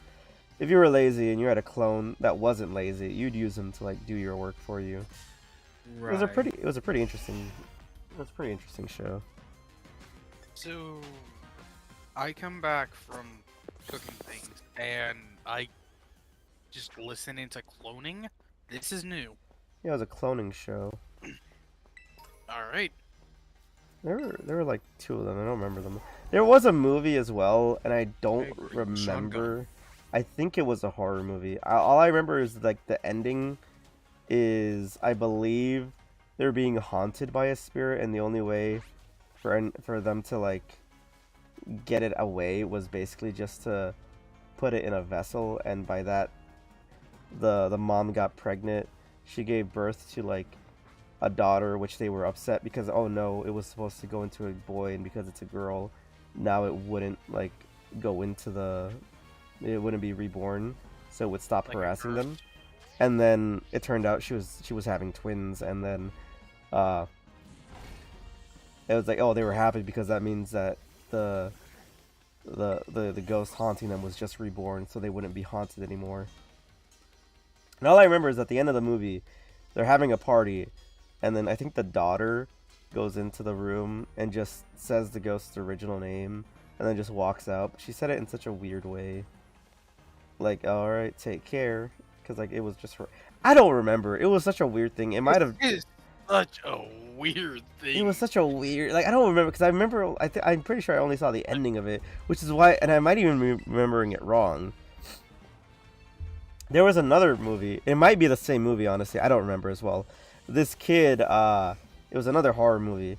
if you were lazy and you had a clone that wasn't lazy, you'd use him to, like, do your work for you. Right. It was a pretty interesting show. So, I come back from cooking things, and I just listen into cloning. This is new. Yeah, it was a cloning show. Alright. There were like two of them. I don't remember them. There was a movie as well, and I don't remember. I think it was a horror movie. All I remember is like the ending is, I believe, they're being haunted by a spirit, and the only way for them to like get it away was basically just to put it in a vessel, and by that the mom got pregnant. She gave birth to like a daughter, which they were upset because, oh no, it was supposed to go into a boy, and because it's a girl, now it wouldn't like go into it wouldn't be reborn, so it would stop like harassing them. And then it turned out she was having twins, and then it was like, oh, they were happy because that means that the ghost haunting them was just reborn, so they wouldn't be haunted anymore. And all I remember is at the end of the movie, they're having a party, and then I think the daughter goes into the room and just says the ghost's original name, and then just walks out. She said it in such a weird way. Like, alright, take care. Because, like, it was just her. I don't remember. It was such a weird thing. It might have... such a weird thing. It was such a weird, like, I don't remember, because I remember, I'm pretty sure I only saw the ending of it, which is why, and I might even be remembering it wrong. There was another movie, it might be the same movie, honestly, I don't remember as well. This kid, it was another horror movie,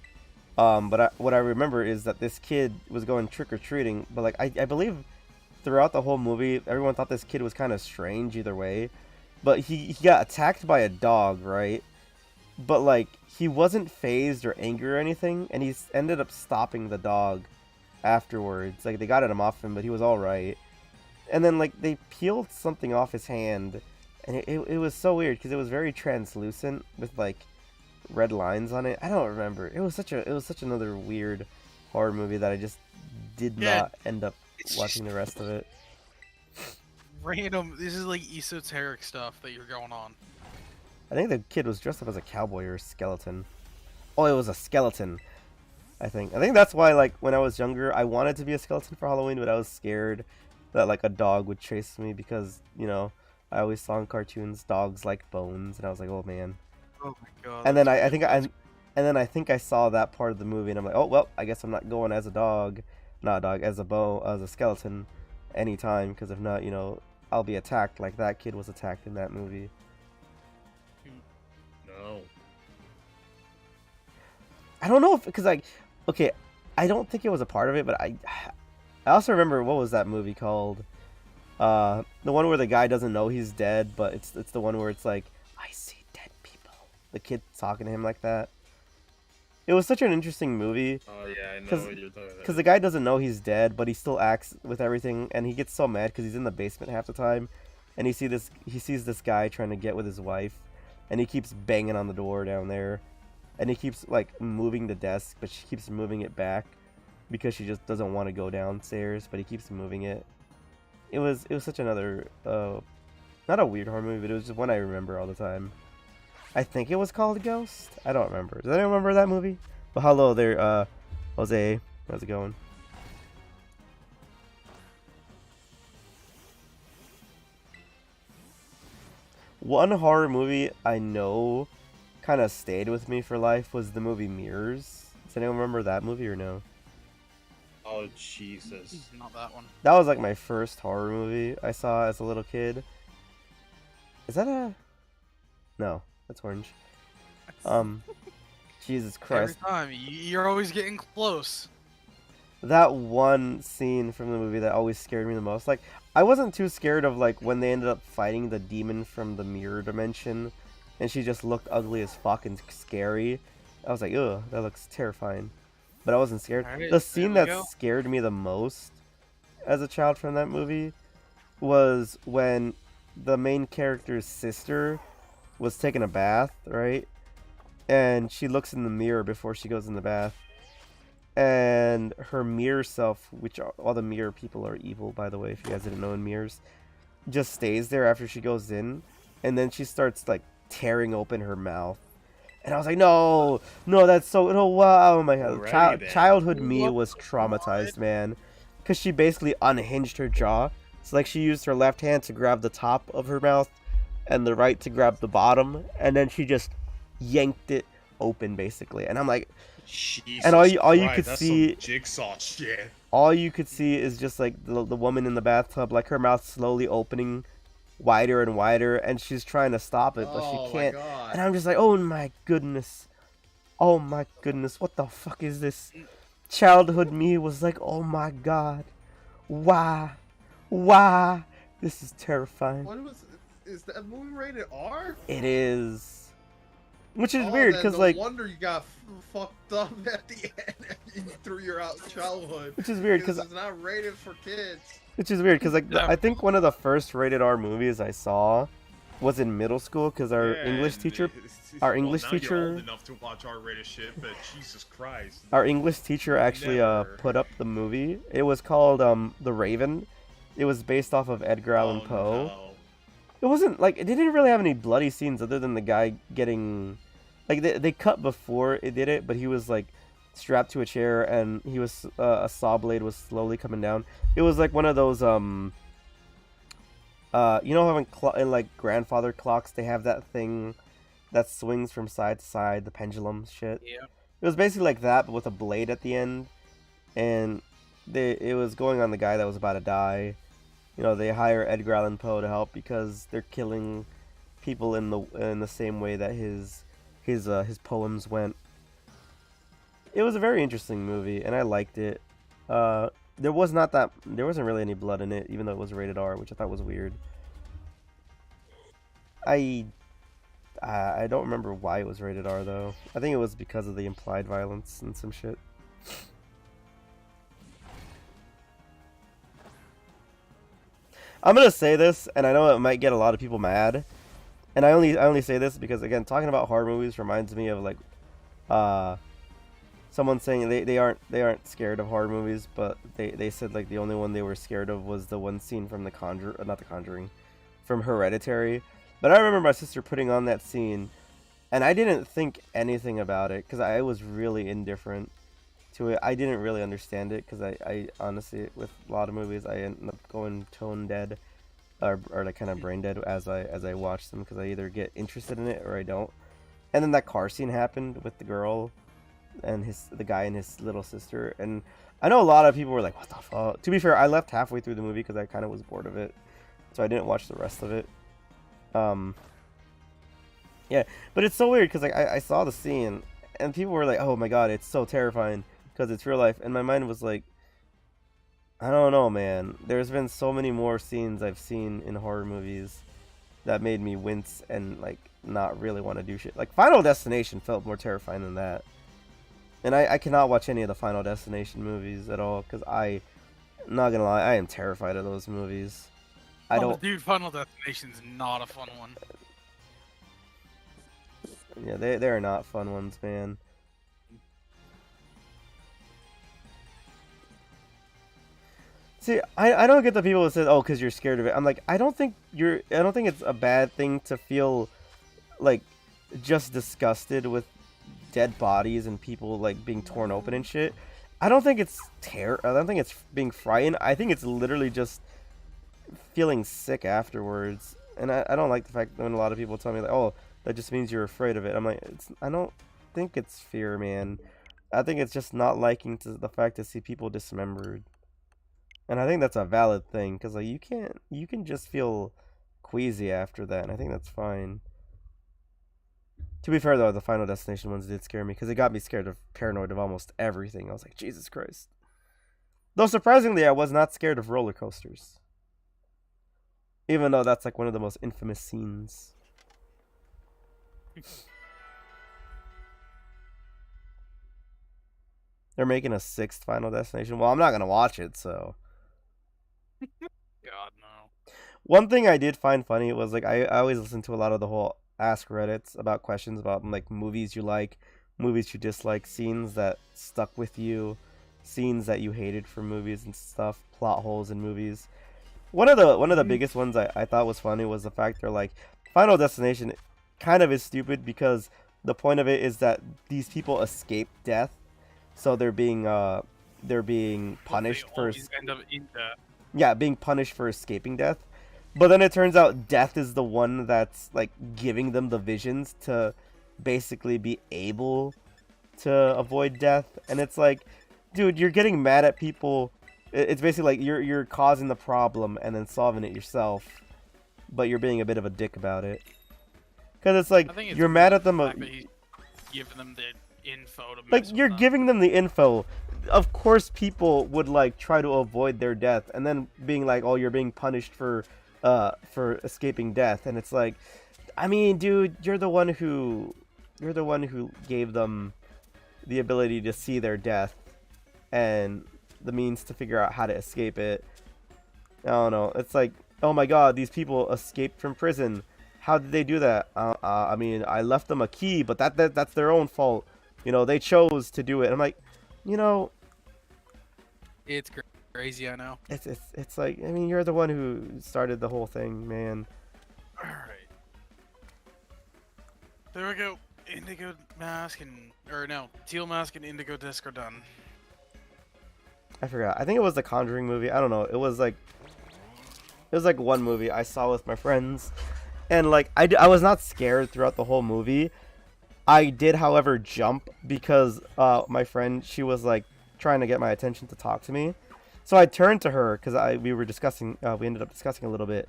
but what I remember is that this kid was going trick-or-treating, but, like, I believe throughout the whole movie, everyone thought this kid was kind of strange either way, but he got attacked by a dog, right? But, like, he wasn't phased or angry or anything, and he ended up stopping the dog afterwards. Like, they got him off him, but he was alright. And then, like, they peeled something off his hand, and it was so weird, because it was very translucent, with, like, red lines on it. I don't remember. It was such another weird horror movie that I just did not end up watching the rest of it. Random. This is like esoteric stuff that you're going on. I think the kid was dressed up as a cowboy or a skeleton. Oh, it was a skeleton, I think. I think that's why, like, when I was younger, I wanted to be a skeleton for Halloween, but I was scared that, like, a dog would chase me because, you know, I always saw in cartoons dogs like bones, and I was like, oh, man. Oh my god. And then I think I saw that part of the movie, and I'm like, oh, well, I guess I'm not going as a dog, not a dog, as a skeleton anytime, because if not, you know, I'll be attacked like that kid was attacked in that movie. No. I don't know if, because, like, okay, I don't think it was a part of it, but I also remember, what was that movie called? The one where the guy doesn't know he's dead, but it's the one where it's like, I see dead people. The kid talking to him like that. It was such an interesting movie. Oh yeah, I know what you're talking about. Because the guy doesn't know he's dead, but he still acts with everything, and he gets so mad because he's in the basement half the time, and he sees this guy trying to get with his wife, and he keeps banging on the door down there, and he keeps, like, moving the desk, but she keeps moving it back because she just doesn't want to go downstairs, but he keeps moving it. It was such another not a weird horror movie, but it was just one I remember all the time. I think it was called Ghost. I don't remember. Does anyone remember that movie? Well, hello there, Jose. How's it going? One horror movie I know kind of stayed with me for life was the movie Mirrors. Does anyone remember that movie or no? Oh Jesus! Not that one. That was like my first horror movie I saw as a little kid. Is that a... No, that's orange. Jesus Christ. Every time you're always getting close. That one scene from the movie that always scared me the most. Like, I wasn't too scared of, like, when they ended up fighting the demon from the mirror dimension, and she just looked ugly as fuck and scary. I was like, ugh, that looks terrifying. But I wasn't scared. Right, the scene there that we go. scared me the most as a child from that movie was when the main character's sister was taking a bath, right? And she looks in the mirror before she goes in the bath. And her mirror self, which all the mirror people are evil, by the way, if you guys didn't know, in mirrors, just stays there after she goes in. And then she starts, like, tearing open her mouth. And I was like, no, that's so, no, wow, oh my god. Childhood me was traumatized, man. Because she basically unhinged her jaw. It's like she used her left hand to grab the top of her mouth and the right to grab the bottom. And then she just yanked it open, basically. And I'm like, Jesus and all you Christ, could that's see, some jigsaw shit. all you could see is just like the woman in the bathtub, like her mouth slowly opening wider and wider, and she's trying to stop it, but she can't. And I'm just like, oh my goodness, what the fuck is this? Childhood me was like, oh my god, why, this is terrifying. Is that movie rated R? It is. Which is weird, because, like... No wonder you got fucked up at the end through your childhood. Which is weird, because... It's not rated for kids. Which is weird, because, like, I think one of the first rated R movies I saw was in middle school, because our English teacher... Our English teacher... You're old enough to watch R-rated shit, but Jesus Christ. Our English teacher actually put up the movie. It was called The Raven. It was based off of Edgar Allan Poe. No. It wasn't, like, it didn't really have any bloody scenes other than the guy getting... Like, they cut before it did it, but he was, like, strapped to a chair, and he was, a saw blade was slowly coming down. It was, like, one of those, you know how in like, grandfather clocks, they have that thing that swings from side to side, the pendulum shit. Yeah. It was basically like that, but with a blade at the end, and it was going on the guy that was about to die. You know, they hire Edgar Allan Poe to help because they're killing people in the same way that his poems went. It was a very interesting movie, and I liked it. There wasn't really any blood in it, even though it was rated R, which I thought was weird. I don't remember why it was rated R though. I think it was because of the implied violence and some shit. I'm gonna say this, and I know it might get a lot of people mad, and I only say this because, again, talking about horror movies reminds me of like someone saying they aren't scared of horror movies, but they said like the only one they were scared of was the one scene from not The Conjuring, from Hereditary. But I remember my sister putting on that scene, and I didn't think anything about it because I was really indifferent to it. I didn't really understand it because I honestly, with a lot of movies, I end up going tone dead or like kind of brain dead as I watch them because I either get interested in it or I don't. And then that car scene happened with the girl and the guy and his little sister, and I know a lot of people were like, "What the fuck?" To be fair, I left halfway through the movie because I kind of was bored of it, so I didn't watch the rest of it. Yeah, but it's so weird because like I saw the scene and people were like, "Oh my god, it's so terrifying because it's real life," and my mind was like, I don't know, man. There's been so many more scenes I've seen in horror movies that made me wince and like not really want to do shit. Like Final Destination felt more terrifying than that, and I cannot watch any of the Final Destination movies at all because I'm not gonna lie, I am terrified of those movies. I don't. Dude, Final Destination's not a fun one. Yeah, they're not fun ones, man. See, I don't get the people that say, "Oh, because you're scared of it." I'm like, I don't think it's a bad thing to feel like just disgusted with dead bodies and people like being torn open and shit. I don't think it's I don't think it's being frightened. I think it's literally just feeling sick afterwards. And I don't like the fact that when a lot of people tell me like, "Oh, that just means you're afraid of it." I'm like, I don't think it's fear, man. I think it's just not liking to the fact to see people dismembered. And I think that's a valid thing, because like you can just feel queasy after that, and I think that's fine. To be fair though, the Final Destination ones did scare me, because it got me scared of paranoid of almost everything. I was like, Jesus Christ. Though surprisingly, I was not scared of roller coasters. Even though that's like one of the most infamous scenes. They're making a 6th Final Destination. Well, I'm not gonna watch it, so. God, no. One thing I did find funny was like I always listen to a lot of the whole Ask Reddits about questions about like movies you like, movies you dislike, scenes that stuck with you, scenes that you hated from movies and stuff, plot holes in movies. One of the biggest ones I thought was funny was the fact they're like, Final Destination kind of is stupid because the point of it is that these people escape death, so they're being punished They for always end up in death. yeah, being punished for escaping death. But then it turns out death is the one that's like giving them the visions to basically be able to avoid death. And it's like, dude, you're getting mad at people. It's basically like you're causing the problem and then solving it yourself, but you're being a bit of a dick about it. Because it's like you're mad at them. Giving them the info to Like you're giving them the info. Of course, people would like try to avoid their death, and then being like, "Oh, you're being punished for escaping death," and it's like, I mean, dude, you're the one who gave them the ability to see their death and the means to figure out how to escape it. I don't know. It's like, oh my god, these people escaped from prison. How did they do that? I mean, I left them a key, but that's their own fault. You know, they chose to do it. I'm like, you know, It's crazy, I know. it's like, I mean, you're the one who started the whole thing, man. Alright. There we go. Indigo mask teal mask and indigo disc are done. I forgot. I think it was the Conjuring movie. I don't know. It was like one movie I saw with my friends, and like I was not scared throughout the whole movie. I did, however, jump because my friend, she was like trying to get my attention to talk to me. So I turned to her because we were discussing. We ended up discussing a little bit.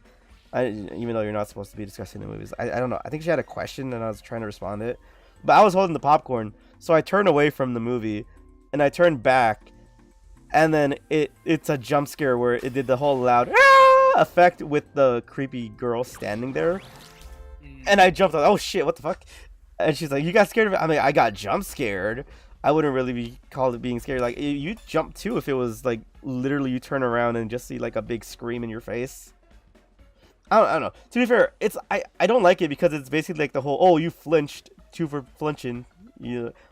Even though you're not supposed to be discussing the movies, I don't know. I think she had a question and I was trying to respond to it, but I was holding the popcorn, so I turned away from the movie, and I turned back, and then it's a jump scare where it did the whole loud effect with the creepy girl standing there, and I jumped like, oh shit, what the fuck? And she's like, you got scared of it? I mean, I got jump scared. I wouldn't really be called it being scared. Like, you jump too if it was like literally you turn around and just see like a big scream in your face. I don't know. To be fair, I don't like it because it's basically like the whole, oh, you flinched too for flinching.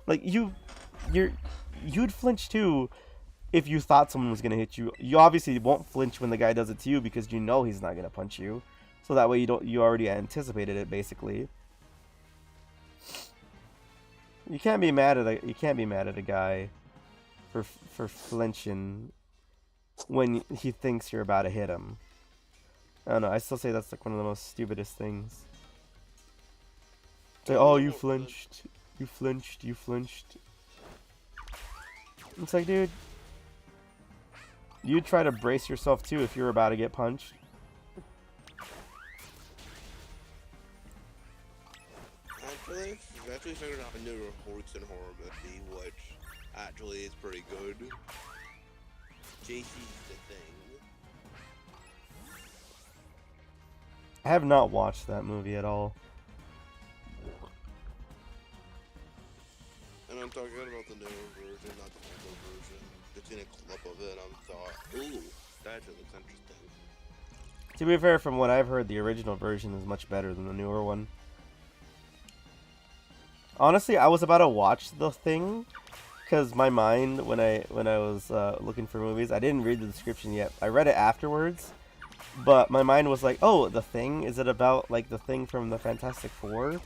Like you'd flinch too if you thought someone was gonna hit you. You obviously won't flinch when the guy does it to you because you know he's not gonna punch you. So that way you already anticipated it basically. You can't be mad at a guy for flinching when he thinks you're about to hit him. I don't know, I still say that's like one of the most stupidest things. Say, oh, you flinched. You flinched. You flinched. It's like, dude, you'd try to brace yourself too if you're about to get punched. Actually, I've actually figured out a new horse and horror movie, which actually is pretty good. JC's The Thing. I have not watched that movie at all. And I'm talking about the newer version, not the older version. I've seen a clip of it and I thought, ooh, that actually looks interesting. To be fair, from what I've heard, the original version is much better than the newer one. Honestly, I was about to watch The Thing, because my mind, when I was looking for movies, I didn't read the description yet. I read it afterwards, but my mind was like, oh, The Thing? Is it about like the Thing from the Fantastic Four?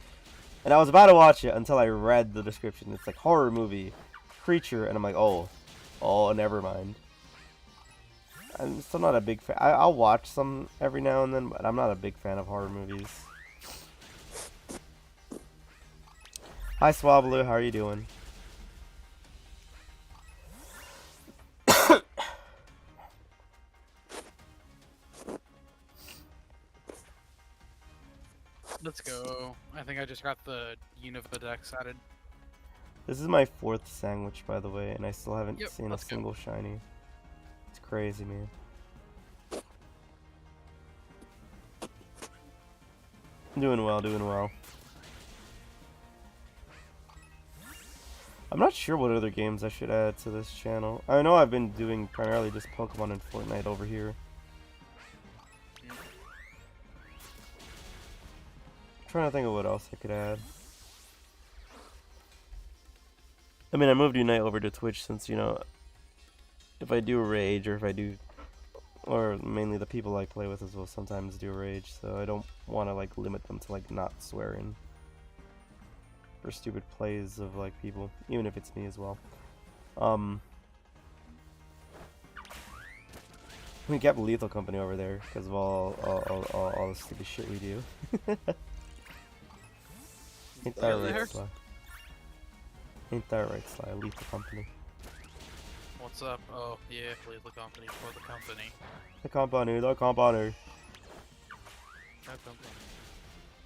And I was about to watch it until I read the description. It's like horror movie, creature, and I'm like, oh, never mind. I'm still not a big fan. I'll watch some every now and then, but I'm not a big fan of horror movies. Hi Swablu, how are you doing? Let's go. I think I just got the Unova dex added. This is my 4th sandwich, by the way, and I still haven't seen a let's go. single shiny. It's crazy, man. Doing well, doing well. I'm not sure what other games I should add to this channel. I know I've been doing primarily just Pokemon and Fortnite over here. I'm trying to think of what else I could add. I mean, I moved Unite over to Twitch since, you know, if I do Rage or if I do, or mainly the people I play with as well sometimes do Rage, so I don't want to like limit them to like not swearing. For stupid plays of like people, even if it's me as well. We kept Lethal Company over there because of all the stupid shit we do. Ain't that right, Sly? Ain't that right, Sly? Lethal Company. What's up? Oh, yeah, Lethal Company for the company. The company, the company. That company.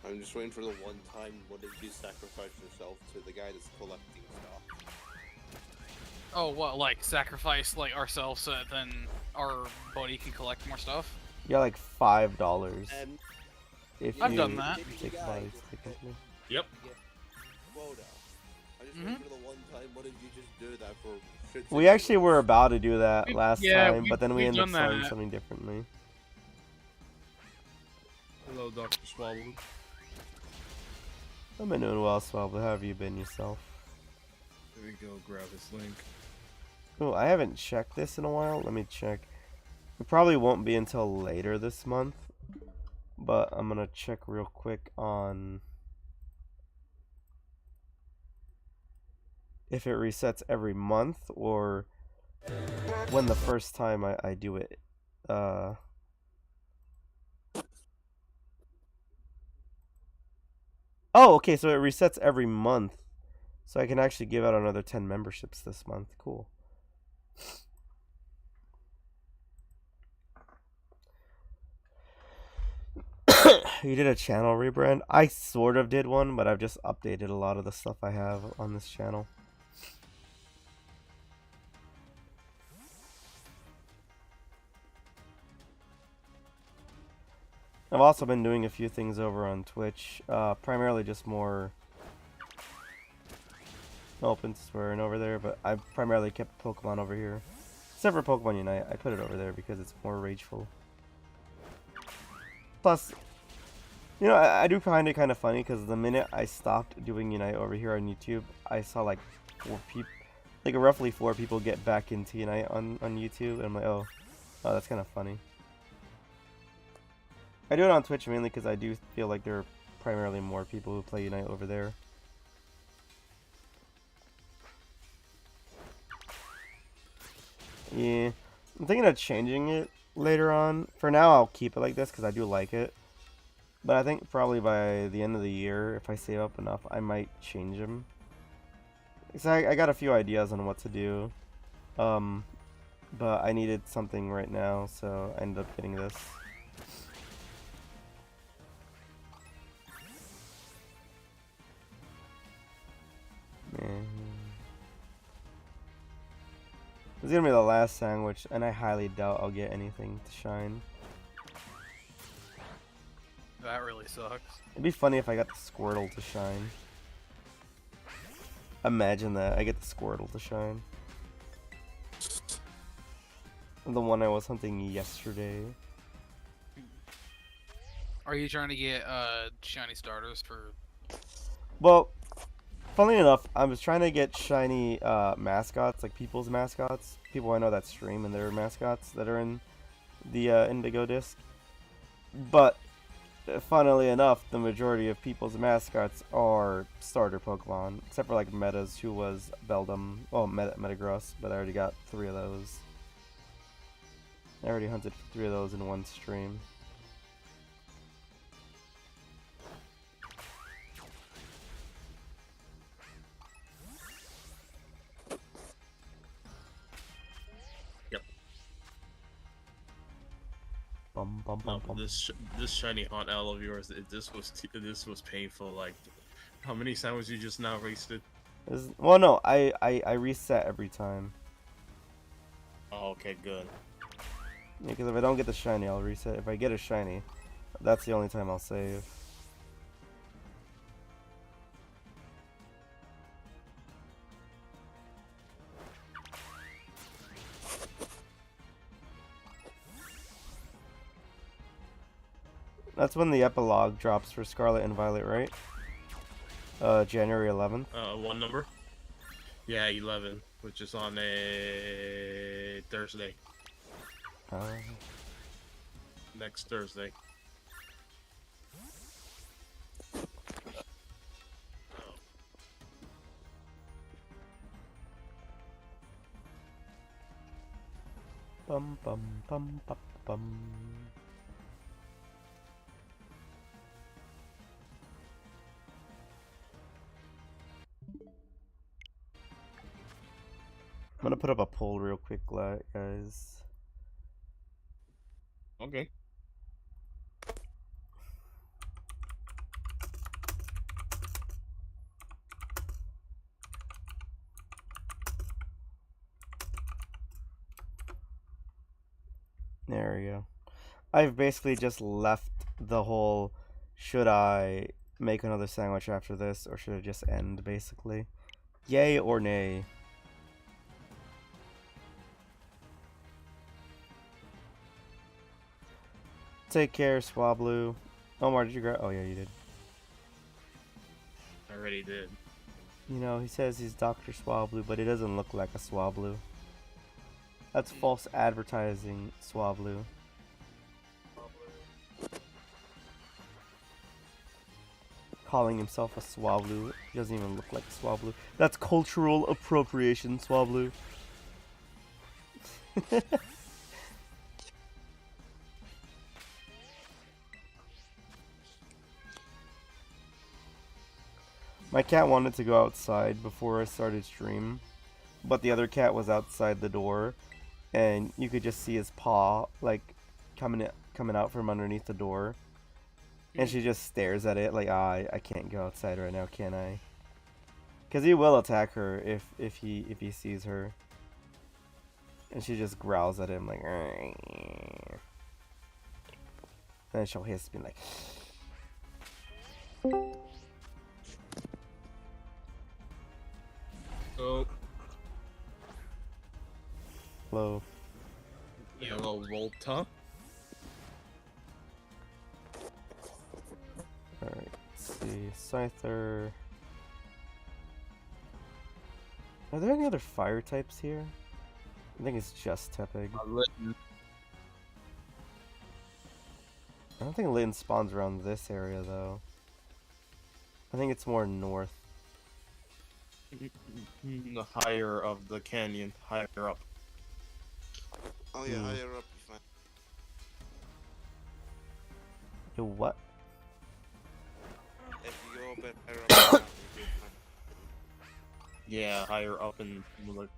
I'm just waiting for the one time when you sacrifice yourself to the guy that's collecting stuff. Oh, what, like sacrifice like ourselves so that then our buddy can collect more stuff? Yeah, like $5. If I've you done that. take bodies to the company. Yep. Quota. I just waiting for the one time. What did you just do that for? Shits We and actually giggles? were about to do that last yeah, time, but then we we've ended up done starting that. something differently. Hello, Dr. Swallow. I've been doing well, Swabble. How have you been yourself? Let me go grab his link. Oh, I haven't checked this in a while. Let me check. It probably won't be until later this month, but I'm gonna check real quick on if it resets every month or when the first time I do it. Oh, okay, so it resets every month. So I can actually give out another 10 memberships this month. Cool. You did a channel rebrand? I sort of did one, but I've just updated a lot of the stuff I have on this channel. I've also been doing a few things over on Twitch, primarily just more open swearing over there, but I've primarily kept Pokemon over here. Except for Pokemon Unite, I put it over there because it's more rageful. Plus, you know, I do find it kind of funny because the minute I stopped doing Unite over here on YouTube, I saw like roughly 4 people get back into Unite on YouTube, and I'm like, oh, that's kind of funny. I do it on Twitch mainly because I do feel like there are primarily more people who play Unite over there. Yeah, I'm thinking of changing it later on. For now, I'll keep it like this because I do like it. But I think probably by the end of the year, if I save up enough, I might change them. So I got a few ideas on what to do. But I needed something right now, so I ended up getting this. Man. This is gonna be the last sandwich, and I highly doubt I'll get anything to shine. That really sucks. It'd be funny if I got the Squirtle to shine. Imagine that, I get the Squirtle to shine. The one I was hunting yesterday. Are you trying to get shiny starters for? Well, funnily enough, I was trying to get shiny mascots, like people's mascots. People I know that stream and their mascots that are in the Indigo disc. But, funnily enough, the majority of people's mascots are starter Pokemon. Except for like Meta's, who was Beldum. Oh, Metagross, but I already got 3 of those. I already hunted 3 of those in one stream. Bum, bum, bum, bum. This shiny hot owl of yours, this was painful. Like, how many sandwiches you just now wasted? Well, no, I reset every time. Oh, okay, good. Because if I don't get the shiny, I'll reset. If I get a shiny, that's the only time I'll save. That's when the epilogue drops for Scarlet and Violet, right? January 11th. One number? Yeah, 11, which is on a Thursday. Next Thursday. Bum bum bum bum bum. I'm gonna put up a poll real quick, guys. Okay. There we go. I've basically just left the whole, should I make another sandwich after this, or should it just end, basically? Yay or nay? Take care, Swablu. Omar, did you grab? Oh yeah, you did. I already did. You know, he says he's Dr. Swablu, but he doesn't look like a Swablu. That's false advertising, Swablu. Calling himself a Swablu. He doesn't even look like a Swablu. That's cultural appropriation, Swablu. My cat wanted to go outside before I started stream, but the other cat was outside the door, and you could just see his paw like coming out from underneath the door, and she just stares at it like, I can't go outside right now, can I? Because he will attack her if he sees her, and she just growls at him like, and then she'll hiss, be like. Oh, Hello. yellow Volta. Alright, let's see. Scyther. Are there any other fire types here? I think it's just Tepig. I don't think Litten spawns around this area though. I think it's more north. The higher of the canyon, higher up. Oh yeah, Hmm. higher up you find. Yo, what? If you go a bit higher up, you find. Yeah, higher up in the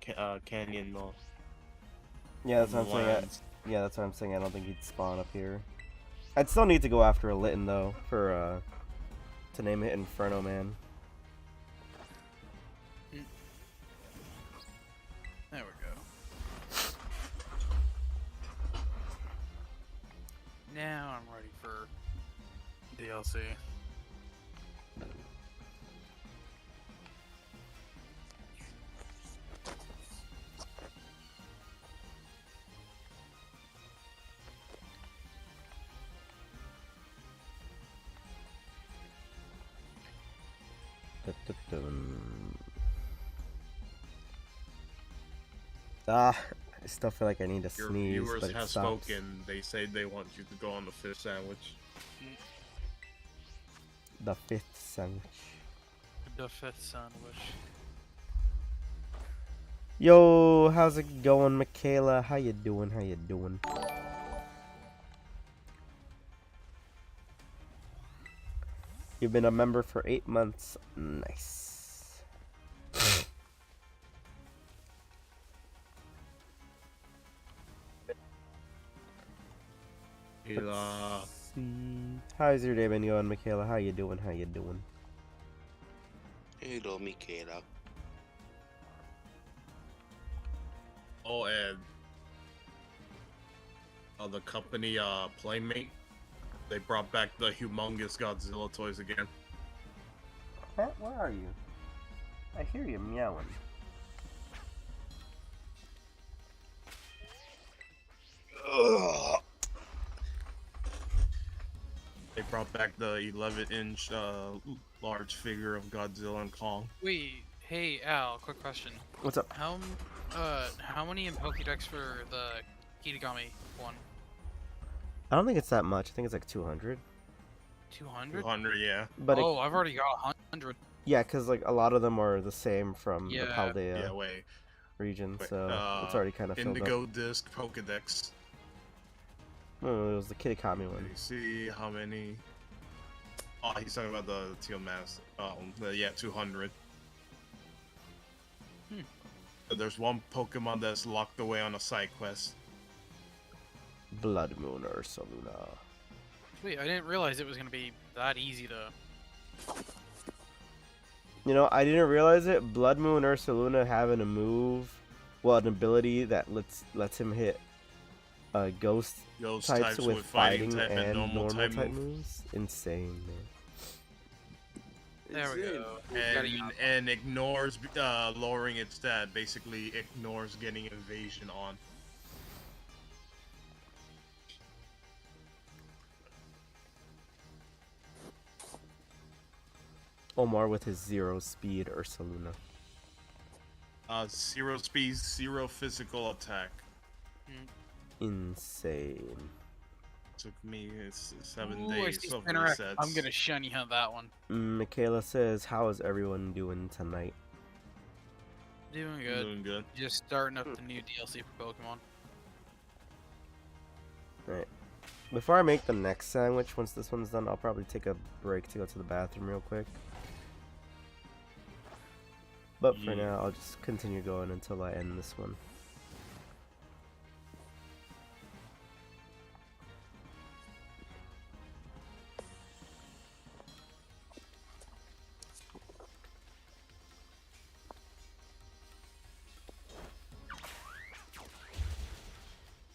canyon. Yeah, that's what I'm saying. Yeah, that's what I'm saying. I don't think he'd spawn up here. I'd still need to go after a Litten though for to name it Inferno Man. There we go. Now I'm ready for DLC. I still feel like I need to Your sneeze, viewers but it have stops. spoken. They say they want you to go on the fish sandwich. The fifth sandwich. The fifth sandwich. Yo, how's it going, Michaela? How you doing? How you doing? You've been a member for 8 months. Nice. Hila. How's your day been going, Michaela? How you doing? How you doing? Hello, Michaela. Oh, and the company Playmate, they brought back the humongous Godzilla toys again. Cat, where are you? I hear you meowing. Ugh. They brought back the 11-inch large figure of Godzilla and Kong. Wait, hey Al, quick question. What's up? How many in Pokédex for the Kitagami one? I don't think it's that much. I think it's like 200. 200? 200, yeah. But Oh, I've already got 100. yeah, because like a lot of them are the same from the Yeah. Paldea Yeah, wait. region, Wait, so it's already kind of filled Indigo up. Disc Pokedex. Oh, it was the Kitakami Let one. me see how many. Oh, he's talking about the Teal Mask. Yeah, 200. There's one Pokemon that's locked away on a side quest. Blood Moon Ursaluna. Wait, I didn't realize it was gonna be that easy to. You know, I didn't realize it. Blood Moon Ursaluna having a move, well, an ability that lets him hit ghost Those types types with fighting type and normal type move. moves. Insane, man. There we go. And ignores lowering its stat. Basically ignores getting invasion on. Omar with his 0 speed Ursaluna. 0 speed, 0 physical attack. Insane. Took me 7 Ooh, I days see of Spinarak. resets. I'm gonna shiny hunt that one. Michaela says, "How is everyone doing tonight?" Doing good. Doing good. Just starting up the new DLC for Pokemon. Right. Before I make the next sandwich, once this one's done, I'll probably take a break to go to the bathroom real quick. But for Yeah. now, I'll just continue going until I end this one.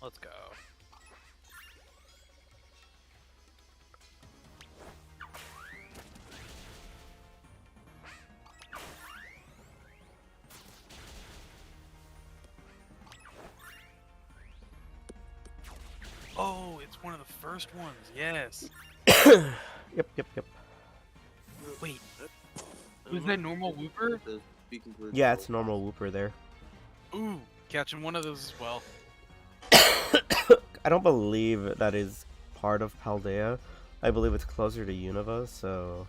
Let's go. Oh, it's one of the first ones. Yes. Yep, yep, yep. Wait, I was don't that know normal if Wooper? the speaking for Yeah, itself. it's normal Wooper there. Ooh, catching one of those as well. I don't believe that is part of Paldea. I believe it's closer to Unova, so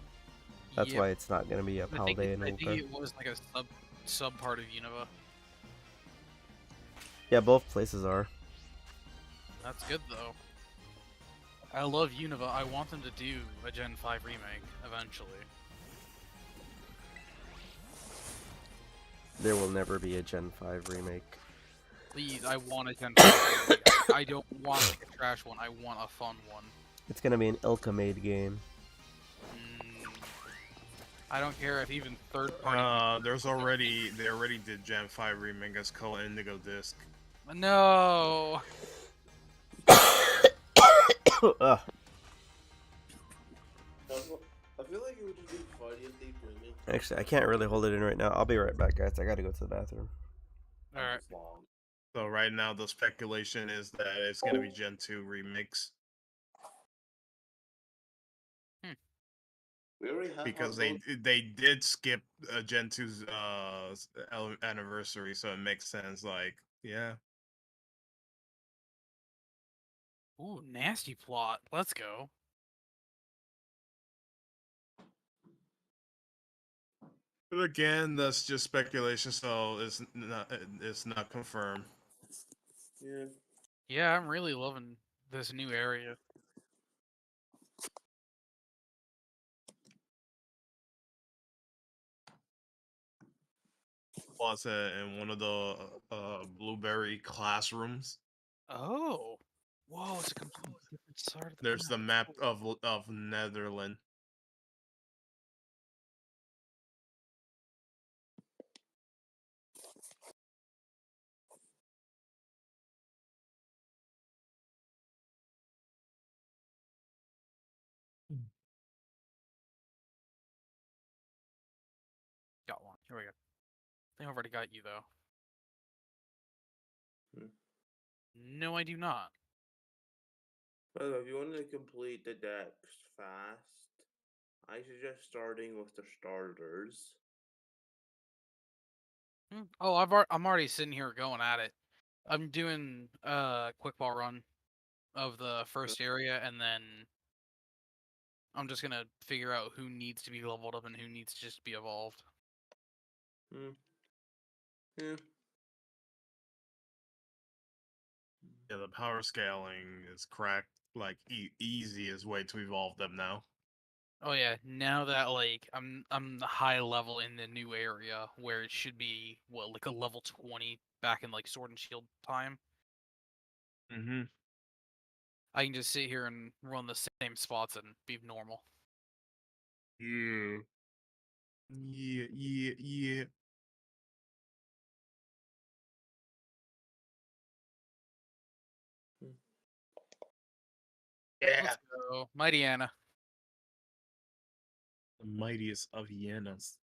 that's Yep. why it's not going to be a Paldean I think Wooper. it was like a sub part of Unova. Yeah, both places are. That's good though. I love Unova. I want them to do a Gen 5 remake eventually. There will never be a Gen 5 remake. Please, I want a Gen 5 remake. I don't want like a trash one. I want a fun one. It's going to be an Ilka-made game. I don't care if even third party. They already did Gen 5 remake. It's called Indigo Disc. No. Ugh. I feel like it would just be funny if they bring it. Actually, I can't really hold it in right now. I'll be right back, guys. I gotta go to the bathroom. All right. So right now the speculation is that it's gonna be Gen 2 remix We already have because they did skip Gen 2's anniversary, so it makes sense. Like, yeah. Ooh, nasty plot. Let's go. But again, that's just speculation, so it's not confirmed. Yeah. Yeah, I'm really loving this new area. Was in one of the blueberry classrooms. Oh. Whoa, it's a completely different side of the There's the map. map of Netherlands. Got one. Here we go. I think I've already got you though. Hmm. No, I do not. By the way, if you want to complete the decks fast, I suggest starting with the starters. Oh, I'm already sitting here going at it. I'm doing a quick ball run of the first area, and then I'm just gonna figure out who needs to be leveled up and who needs to just be evolved. Hmm. Yeah. Yeah, the power scaling is cracked. Like easiest way to evolve them now. Oh yeah, now that like I'm high level in the new area where it should be what like a level 20 back in like Sword and Shield time. Mm-hmm. I can just sit here and run the same spots and be normal. Yeah. Yeah, yeah, yeah. Yeah. Let's go, Mighty Anna. The mightiest of hyenas.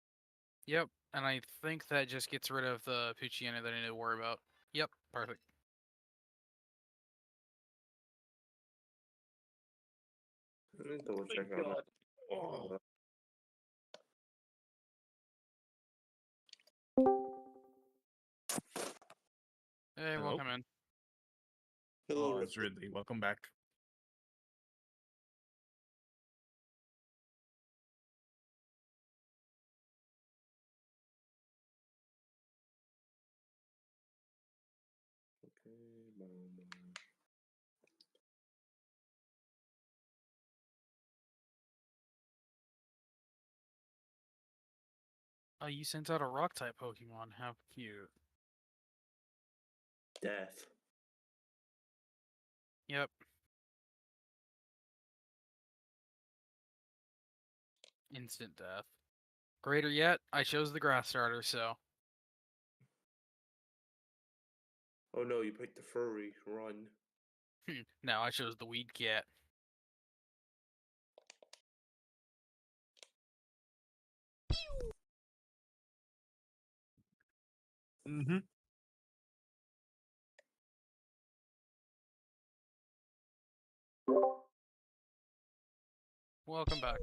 Yep, and I think that just gets rid of the Pucciana that I need to worry about. Yep, perfect. Let me double check on that. Oh. Hey, Hello? welcome in. Hello, Oh, it's Ridley. Welcome back. Okay, boom. Oh, you sent out a rock type Pokemon. How cute. Death. Yep. Instant death. Greater yet, I chose the grass starter, so. Oh no, you picked the furry. Run. No, I chose the weed cat. Mm-hmm. Welcome back.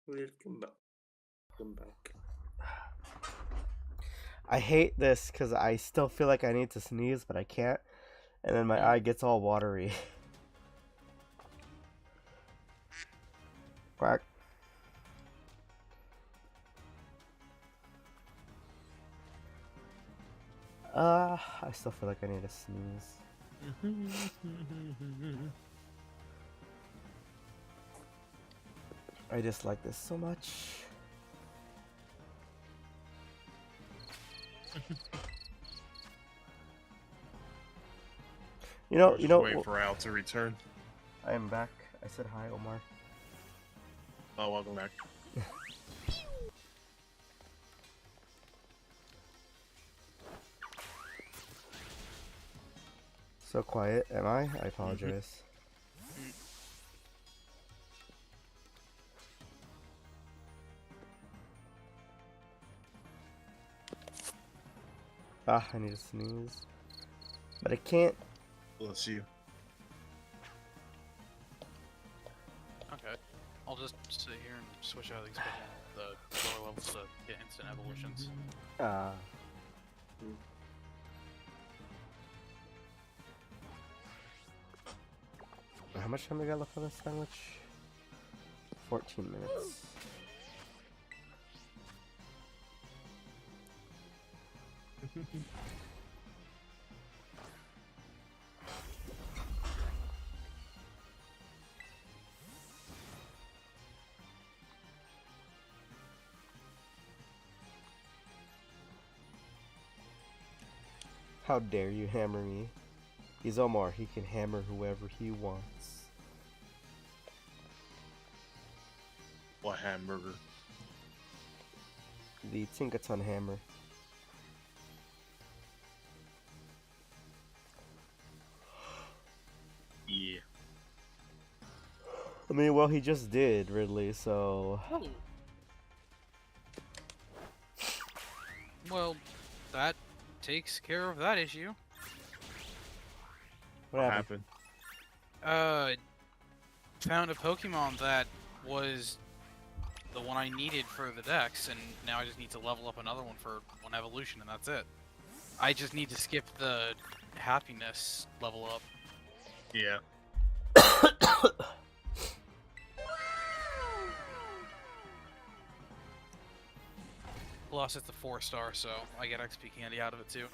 Welcome back. Come back. I hate this because I still feel like I need to sneeze, but I can't. And then my eye gets all watery. Quack. I still feel like I need to sneeze. I just like this so much. You know, Wait for Al to return. I am back. I said hi, Omar. Oh, welcome back. So quiet, am I? I apologize. Ah, I need to sneeze. But I can't. Bless you. Okay. I'll just sit here and switch out these Pokemon, the lower levels to get instant evolutions. How much time we got left on this sandwich? 14 minutes. How dare you hammer me? He's Omar, he can hammer whoever he wants. What hamburger? The Tinkaton hammer. Yeah. I mean, well, he just did, Ridley, so... Well, that takes care of that issue. What happened? Found a Pokemon that was the one I needed for the Dex, and now I just need to level up another one for one evolution, and that's it. I just need to skip the happiness level up. Yeah. Plus, it's a 4-star, so I get XP candy out of it too.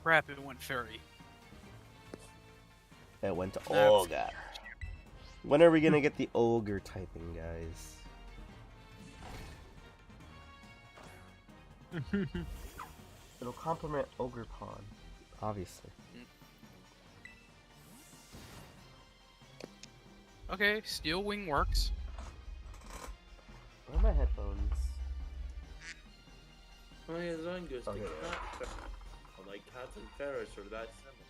Crap, it went fairy. It went to That's- Olga. When are we gonna get the ogre typing, guys? It'll complement Ogre Pond, obviously. Okay, Steel Wing works. Where are my headphones? Oh yeah, Zangus, Okay. the cat. Well, like cats and ferrets are that similar.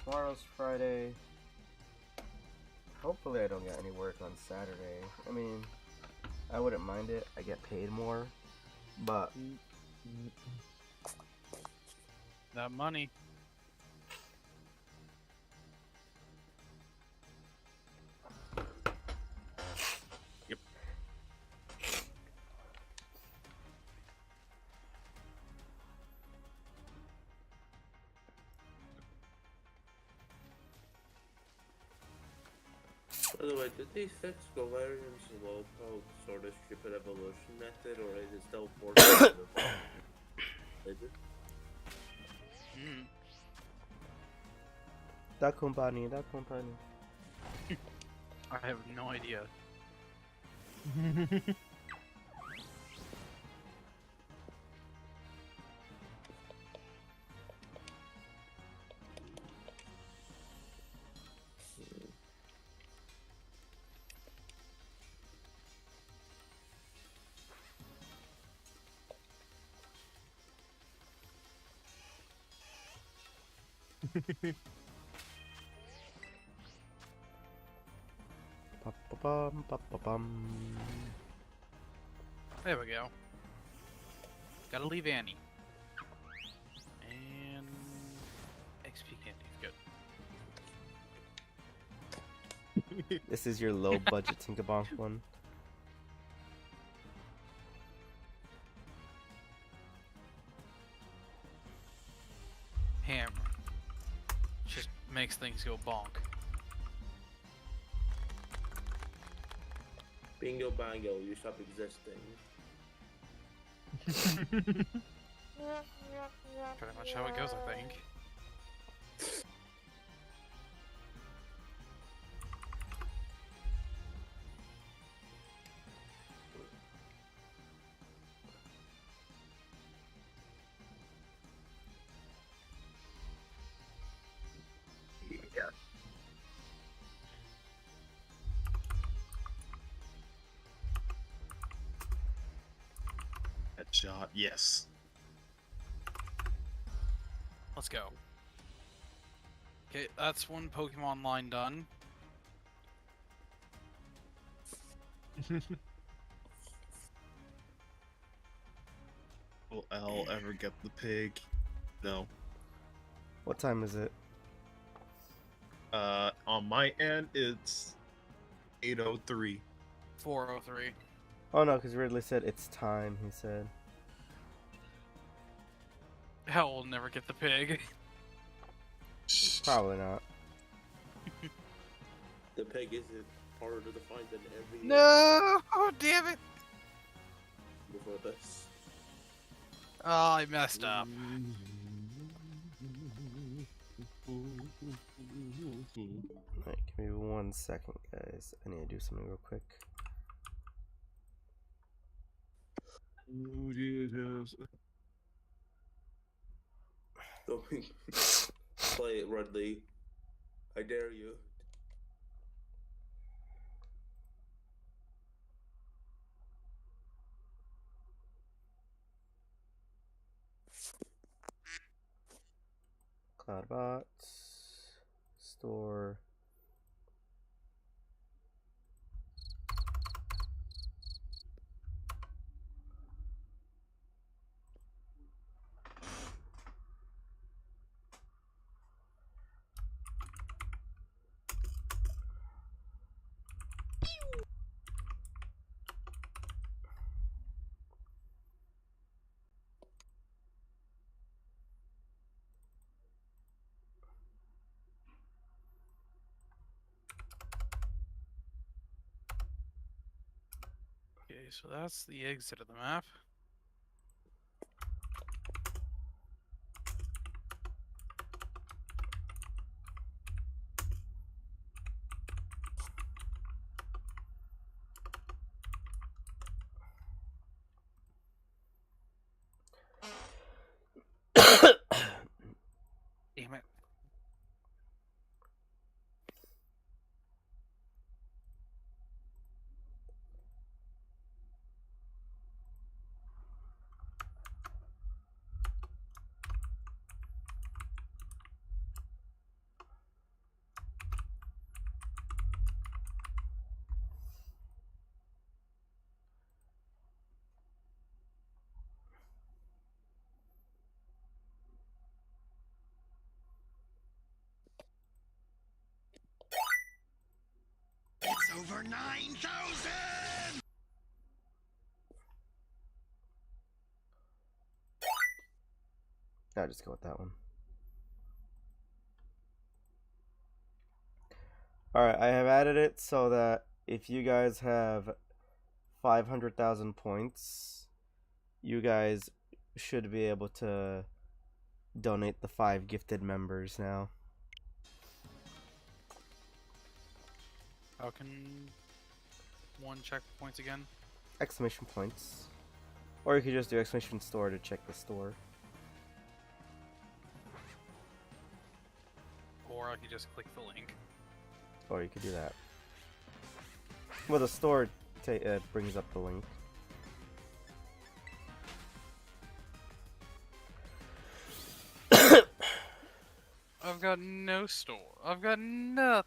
Tomorrow's Friday. Hopefully I don't get any work on Saturday. I mean, I wouldn't mind it. I get paid more. But That money. Wait, did they fix Galarian's Slowpoke sort of stupid evolution method, or is it still forced? Is it? Mm. Da company, da company. I have no idea. Ba-ba-bum, ba-ba-bum. There we go. Gotta leave Annie. And XP candy, good. This is your low budget Tinkabonk one. Hammer. Just makes things go bonk. Bingo bango, you stop existing. Pretty much how it goes, I think. Headshot, yes. Let's go. Okay, that's one Pokemon line done. Will L ever get the pig? No. What time is it? On my end, it's 8:03. 403. Oh no, because Ridley said it's time, he said. Hell will never get the pig. Probably not. The pig isn't harder to find than every No! Oh, damn it! before this. Oh, I messed up. Alright, give me 1 second, guys. I need to do something real quick. Don't play it, Rudley. I dare you. Cloudbot. Store. Okay, so that's the exit of the map. Damn it. It's over 9,000! I'll just go with that one. Alright, I have added it so that if you guys have 500,000 points, you guys should be able to donate the 5 gifted members now. How can one check points again? Exclamation points. Or you could just do exclamation store to check the store. Or I could just click the link. Or you could do that. Well, the store brings up the link. I've got no store. I've got nothing.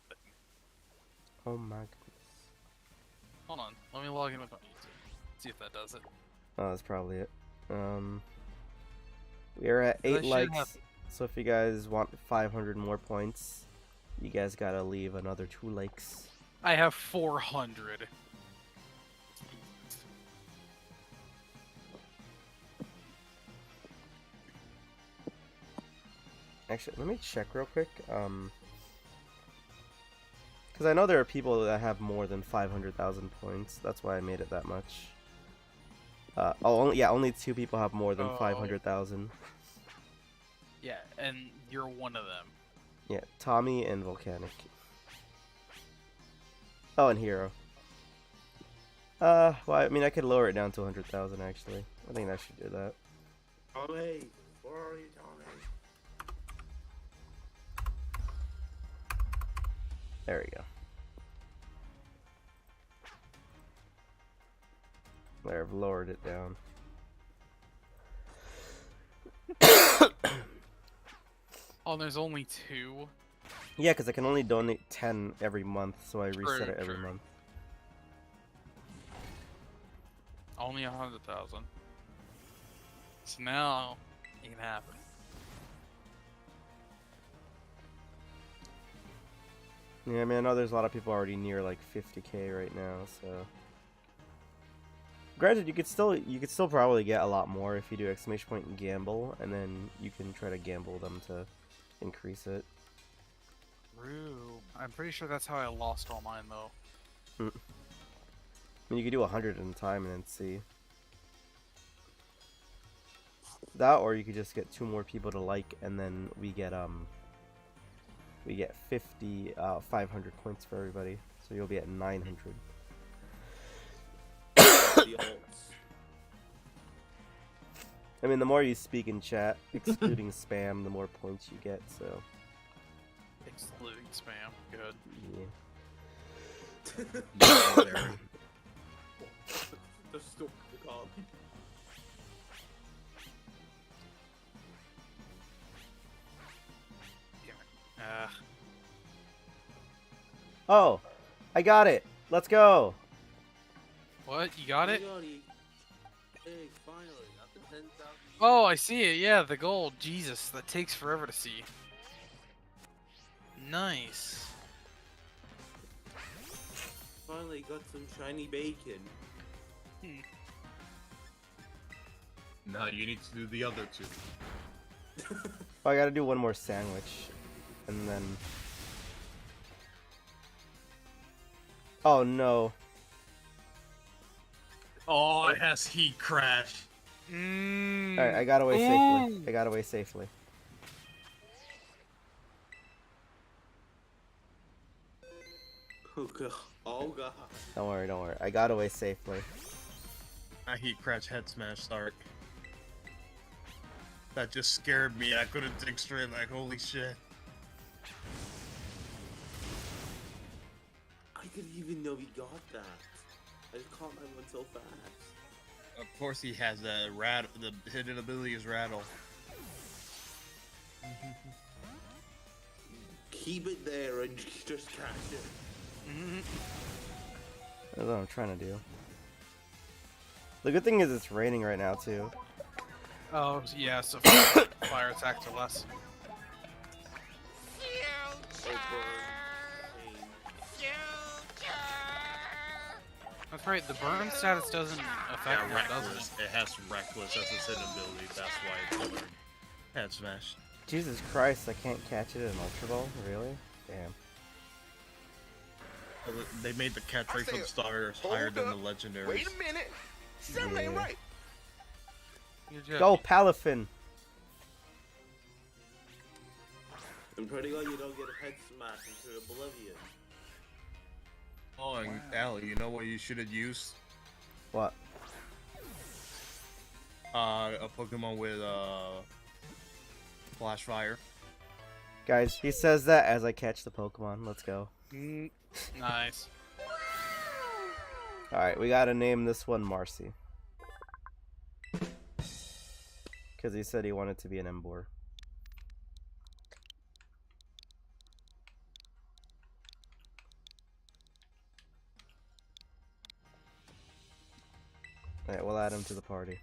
Oh my goodness. Hold on. Let me log in with my YouTube. See if that does it. Oh, that's probably it. We are at 8 likes, so if you guys want 500 more points, you guys gotta leave another 2 likes. I have 400. Actually, let me check real quick. Because I know there are people that have more than 500,000 points. That's why I made it that much. Only 2 people have more than 500,000. Yeah, and you're one of them. Yeah, Tommy and Volcanic. Oh, and Hero. Well, I mean, I could lower it down to 100,000 actually. I think I should do that. Tommy, where are you, Tommy? There we go. There, I've lowered it down. Oh, there's only 2? Yeah, because I can only donate 10 every month, so I reset it every month. Only 100,000. So now, it can happen. Yeah, I mean, I know there's a lot of people already near like 50k right now, so. Granted, you could still probably get a lot more if you do exclamation point and gamble, and then you can try to gamble them to increase it. Rue. I'm pretty sure that's how I lost all mine, though. I mean, you could do 100 in time and then see. That, or you could just get 2 more people to like, and then we get 500 points for everybody, so you'll be at 900. I mean, the more you speak in chat, excluding spam, the more points you get, so. Excluding spam. Good. Yeah. The store called. Oh, I got it. Let's go. What? You got it? Hey, finally, after 10,000. Oh, I see it. Yeah, the gold. Jesus, that takes forever to see. Nice. Finally got some shiny bacon. Now you need to do the other 2. Oh, I gotta do one more sandwich, and then. Oh no. Oh, it has heat crash. Alright, I got away safely. I got away safely. Oh god. Oh god. Don't worry, don't worry. I got away safely. I heat crash head smash start. That just scared me. I couldn't think straight, like, holy shit. I didn't even know he got that. I just caught my one so fast. Of course he has a rattle. The hidden ability is rattle. Keep it there and just catch it. That's what I'm trying to do. The good thing is it's raining right now too. Oh, yeah, so fire attacks are less. That's right, the burn status doesn't affect Yeah, that, does reckless. it? It has reckless as its hidden ability. That's why it's colored. Head smash. Jesus Christ, I can't catch it in Ultra Ball? Really? Damn. They made the catch rate for the starters hold higher than the up, legendaries. Wait a minute. Something ain't Yeah. right. Good job. Go, Palafin! I'm pretty glad you don't get a head smash into oblivion. Oh, and Allie, you know what you should have used? What? A Pokemon with Flash Fire. Guys, he says that as I catch the Pokemon. Let's go. Nice. Alright, we gotta name this one Marcy. Because he said he wanted to be an Emboar. Alright, we'll add him to the party.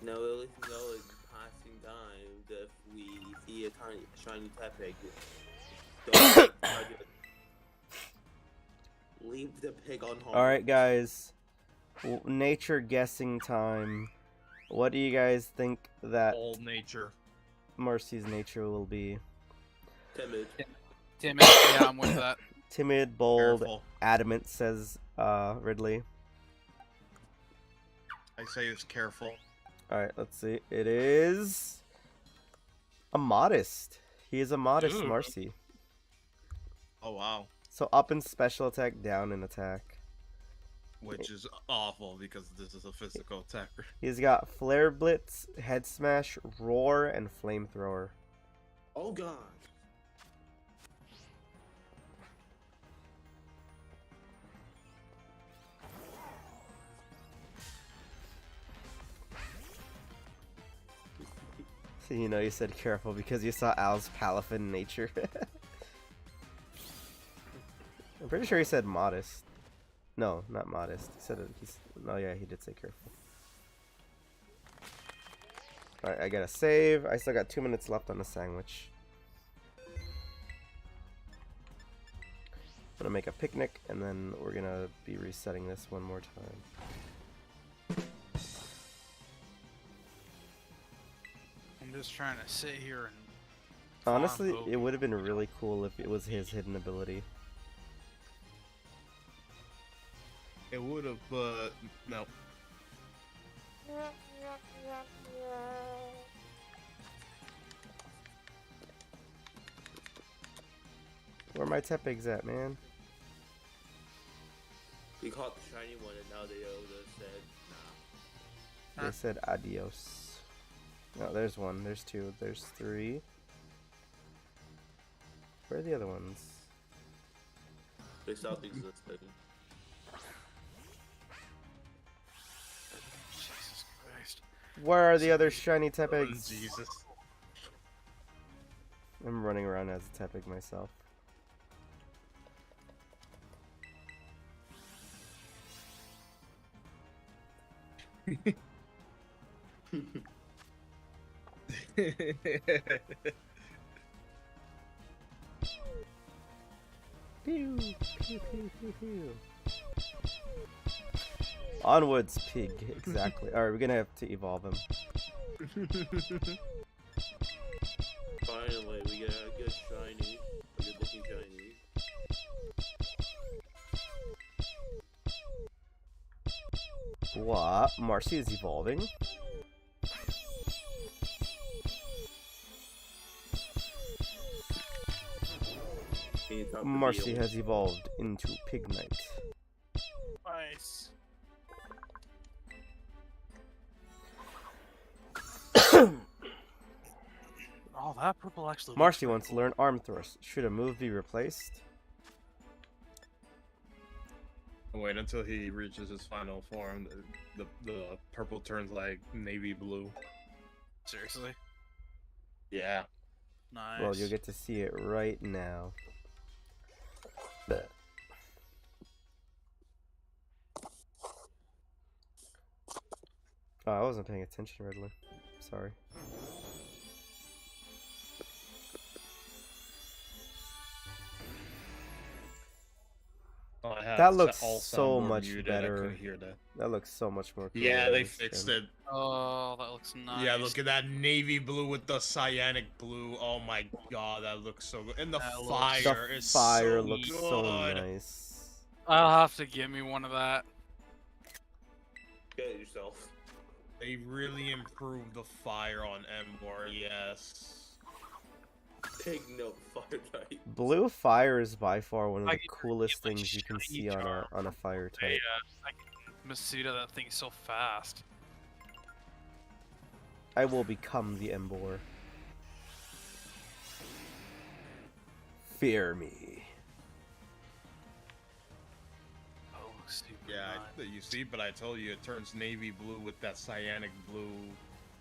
Now, at least you know in passing time that if we see a tiny shiny Tepig, don't leave the pig on home. Alright, guys. Nature guessing time. What do you guys think that Old nature. Marcy's nature will be? Timid. Timid. Yeah, I'm with that. Timid, bold, Careful. adamant, says Ridley. I say it's careful. Alright, let's see. It is a modest. He is a modest Ooh. Marcy. Oh wow. So up in special attack, down in attack. Which is awful because this is a physical attacker. He's got Flare Blitz, Head Smash, Roar, and Flamethrower. Oh god. You know, you said careful because you saw Al's Palafin nature. I'm pretty sure he said modest. No, not modest. He said it. No, yeah, he did say careful. Alright, I gotta save. I still got 2 minutes left on the sandwich. I'm gonna make a picnic, and then we're gonna be resetting this one more time. I'm just trying to sit here and. Honestly, hope. it would have been really cool if it was his hidden ability. It would have, but no. Where my Tepigs at, man? We caught the shiny one and now they said, nah. They said adios. No, there's one, there's two, there's three. Where are the other ones? They stopped existing. Jesus Christ. Where are the other shiny Tepigs? Jesus. I'm running around as a Tepig myself. Pew, pew, pew, pew, pew. Onwards, pig. Exactly. Alright, we're gonna have to evolve him. Finally, we get a good shiny. A good looking shiny. What? Marcy is evolving? Can you talk to Marcy Neil? has evolved into Pig Knight. Nice. Oh, that purple actually. Marcy wants to learn Arm Thrust. Should a move be replaced? Wait until he reaches his final form. The purple turns like navy blue. Seriously. Yeah. Nice. Well, you'll get to see it right now. Bleh. Oh, I wasn't paying attention, Ridley. Sorry. Oh, I have That looks all so sound were much muted, better. I couldn't hear that. That looks so much more cool. Yeah, in they this fixed gen. it. Oh, that looks nice. Yeah, look at that navy blue with the cyanic blue. Oh my god, that looks so good. And the That looks- fire The is fire so looks good. so nice. I'll have to get me one of that. Get it yourself. They really improved the fire on Embor, yes. Take note, fire type. Blue fire is by far one of I the can coolest get, like, things you can shiny see on charm. a fire Hey, type. I can Masuda that thing so fast. I will become the Embor. Fear me. Oh, super Yeah, nice. you see, but I told you it turns navy blue with that cyanic blue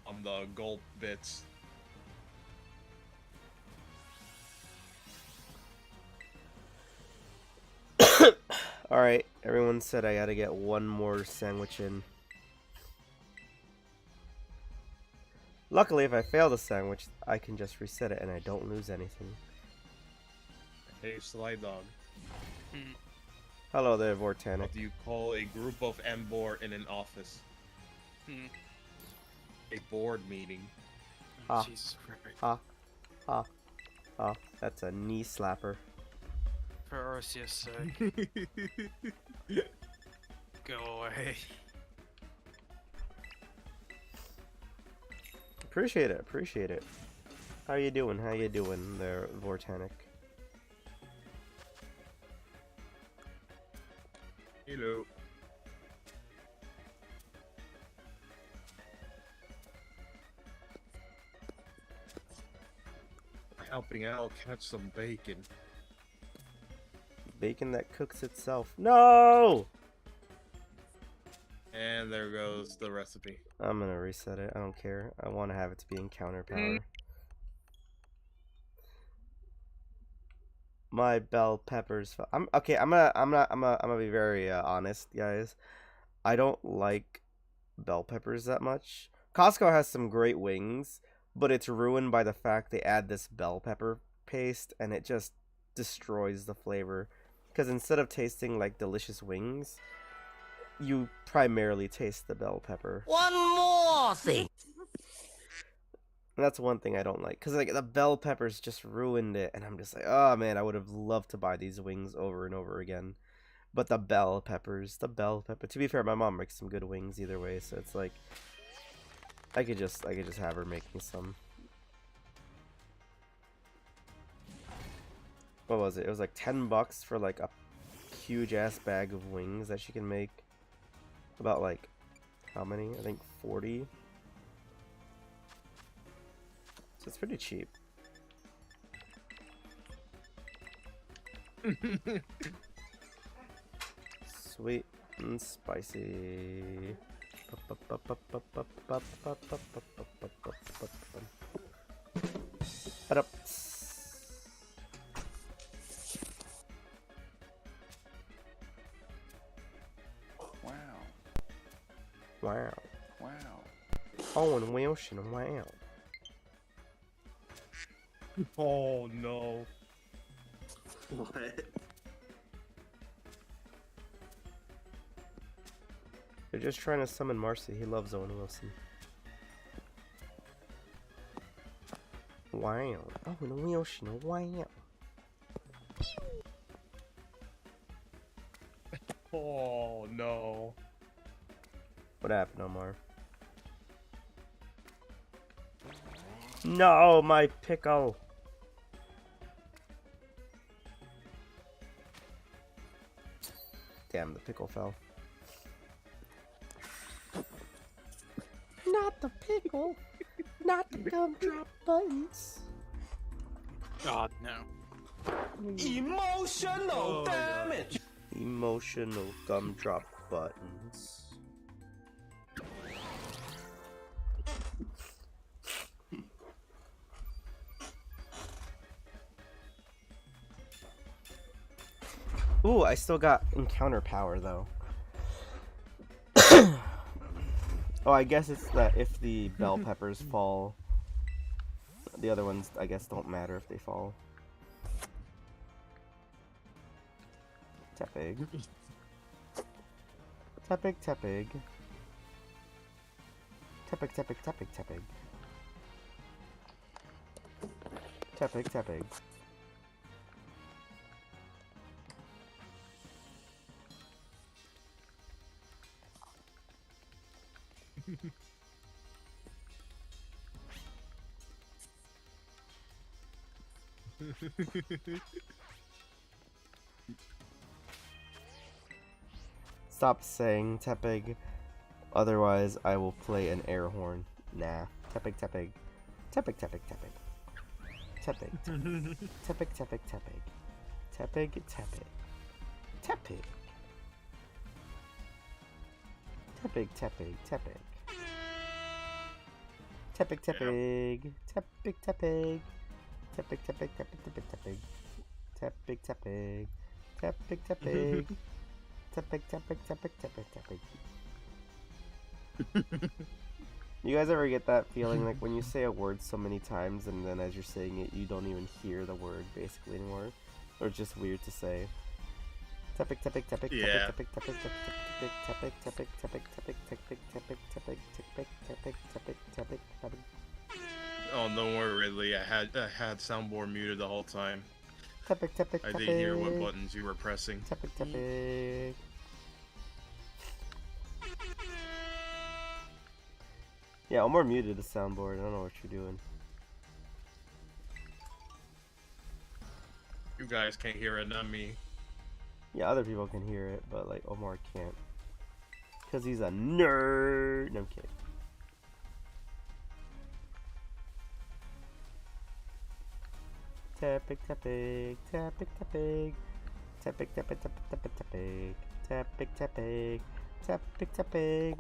on the gold bits. Alright, everyone said I gotta get one more sandwich in. Luckily, if I fail the sandwich, I can just reset it and I don't lose anything. Hey, Sly Dog, Hello there, Vortanic. what do you call a group of Embor in an office? Hmm. A board meeting. Oh, Ah. Jesus Christ. Oh, that's a knee slapper. For Arceus' sake. Go away. Appreciate it, appreciate it. How you doing? How you doing there, Vortanic? Hello. Helping out catch some bacon. Bacon that cooks itself. No! And there goes the recipe. I'm gonna reset it. I don't care. I want to have it to be encounter power. My bell peppers. I'm okay. I'm gonna be very honest, guys. I don't like bell peppers that much. Costco has some great wings, but it's ruined by the fact they add this bell pepper paste, and it just destroys the flavor. Because instead of tasting like delicious wings, you primarily taste the bell pepper. One more thing. And that's one thing I don't like, because like the bell peppers just ruined it, and I'm just like, oh man, I would have loved to buy these wings over and over again. But the bell peppers, To be fair, my mom makes some good wings either way, so it's like I could just have her make me some. What was it? It was like $10 for like a huge ass bag of wings that she can make. About like how many? I think 40. So it's pretty cheap. Sweet and spicy. Wow. Wow. Wow. Oh, and Wilson, wow. Oh no. What? They're just trying to summon Marcy. He loves Owen Wilson. Wow. Oh, and Wilson, wow. Oh no. What happened, Omar? No, my pickle. Damn, the pickle fell. Not the pickle. Not the gumdrop buttons. God, no. Emotional damage. Emotional gumdrop buttons. Ooh, I still got encounter power though. Oh, I guess it's that if the bell peppers fall, the other ones I guess don't matter if they fall. Tepig. Tepig, Tepig. Tepig, Tepig, Tepig, Tepig. Tepig, Tepig. Stop saying Tepig, otherwise I will play an air horn. Nah. Tepig, Tepig. Tepig, Tepig, Tepig. Tepig, Tepig. Tepig, Tepig, Tepig. Tepig, Tepig. Tepig. Tepig, Tepig, Tepig. Tepig, Tepig. Tepig, Tepig. Tepig, Tepig, Tepig, Tepig, Tepig. Tepig, Tepig. Tepig, Tepig. Tepig, Tepig, Tepig, Tepig, Tepig. You guys ever get that feeling like when you say a word so many times and then as you're saying it you don't even hear the word basically anymore? Or it's just weird to say. Tepig, Tepig, Tepig, Yeah. Tepig, Tepig, Tepig, Tepig, Tepig, Tepig, Tepig, Tepig, Tepig, Tepig, Tepig, Tepig, Tepig, Tepig, Tepig. Oh, don't worry, Ridley. I had soundboard muted the whole time. Tepig, Tepig, I didn't hear what Tepig. buttons you were pressing. Tepig, Tepig. Yeah, Omar muted the soundboard. I don't know what you're doing. You guys can't hear it, not me. Yeah, other people can hear it, but like Omar can't. Because he's a nerd. No, I'm kidding. Tepig, Tepig, Tepig, Tepig. Tepig, Tepig, Tepig, Tepig, Tepig. Tepig, Tepig. Tepig, Tepig.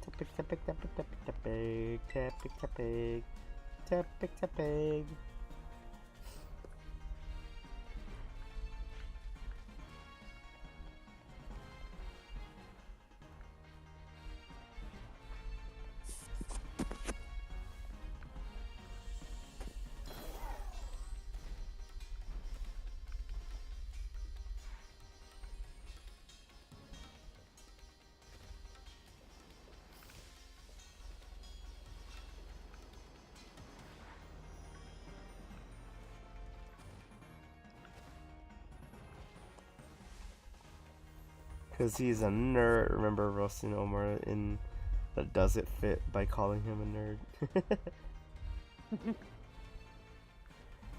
Tepig, Tepig, Tepig, Tepig, Tepig. Tepig, Tepig. Tepig, Tepig. Because he's a nerd. Remember roasting Omar in the Does It Fit by calling him a nerd?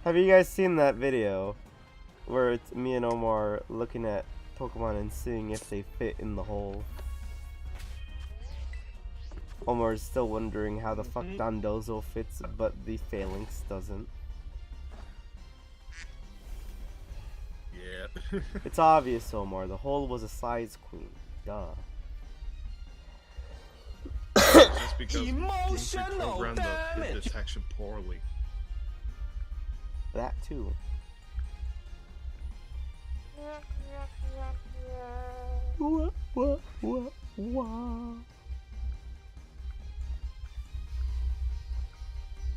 Have you guys seen that video where it's me and Omar looking at Pokemon and seeing if they fit in the hole? Omar is still wondering how the fuck Dondozo fits, but the Phalanx doesn't. Yeah. It's obvious, Omar. The hole was a size queen. Duh. Just because we Emotional programmed the damage. detection poorly. That too. Wah, wah, wah, wah.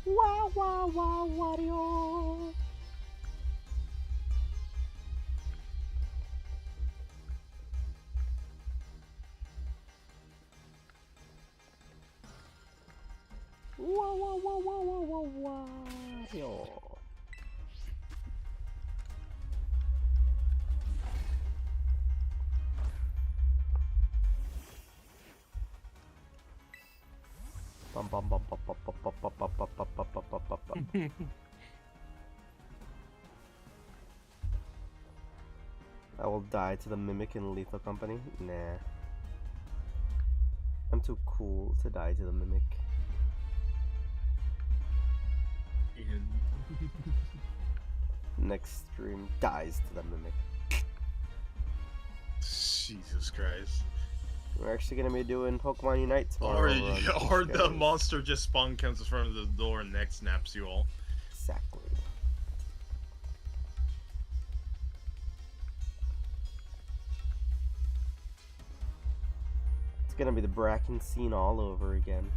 Wah, wah, wah, Wario. Wah, wah, wah, wah, wah, wah, Wario. Bum, bum, bum, bum, bum, bum, bum, bum, bum, bum, bum, bum, bum, bum, bum. I will die to the Mimic in Lethal Company? Nah. I'm too cool to die to the Mimic. Next stream dies to the Mimic. Jesus Christ. We're actually gonna be doing Pokemon Unite tomorrow. Or the monster just spawn comes in front of the door and neck snaps you all. Exactly. It's gonna be the Bracken scene all over again.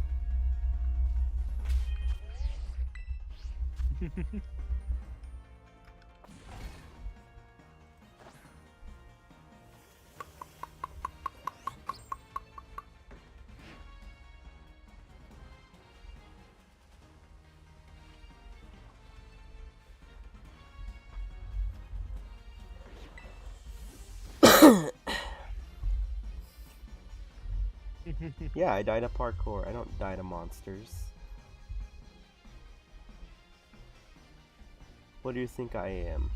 Yeah, I die to parkour. I don't die to monsters. What do you think I am?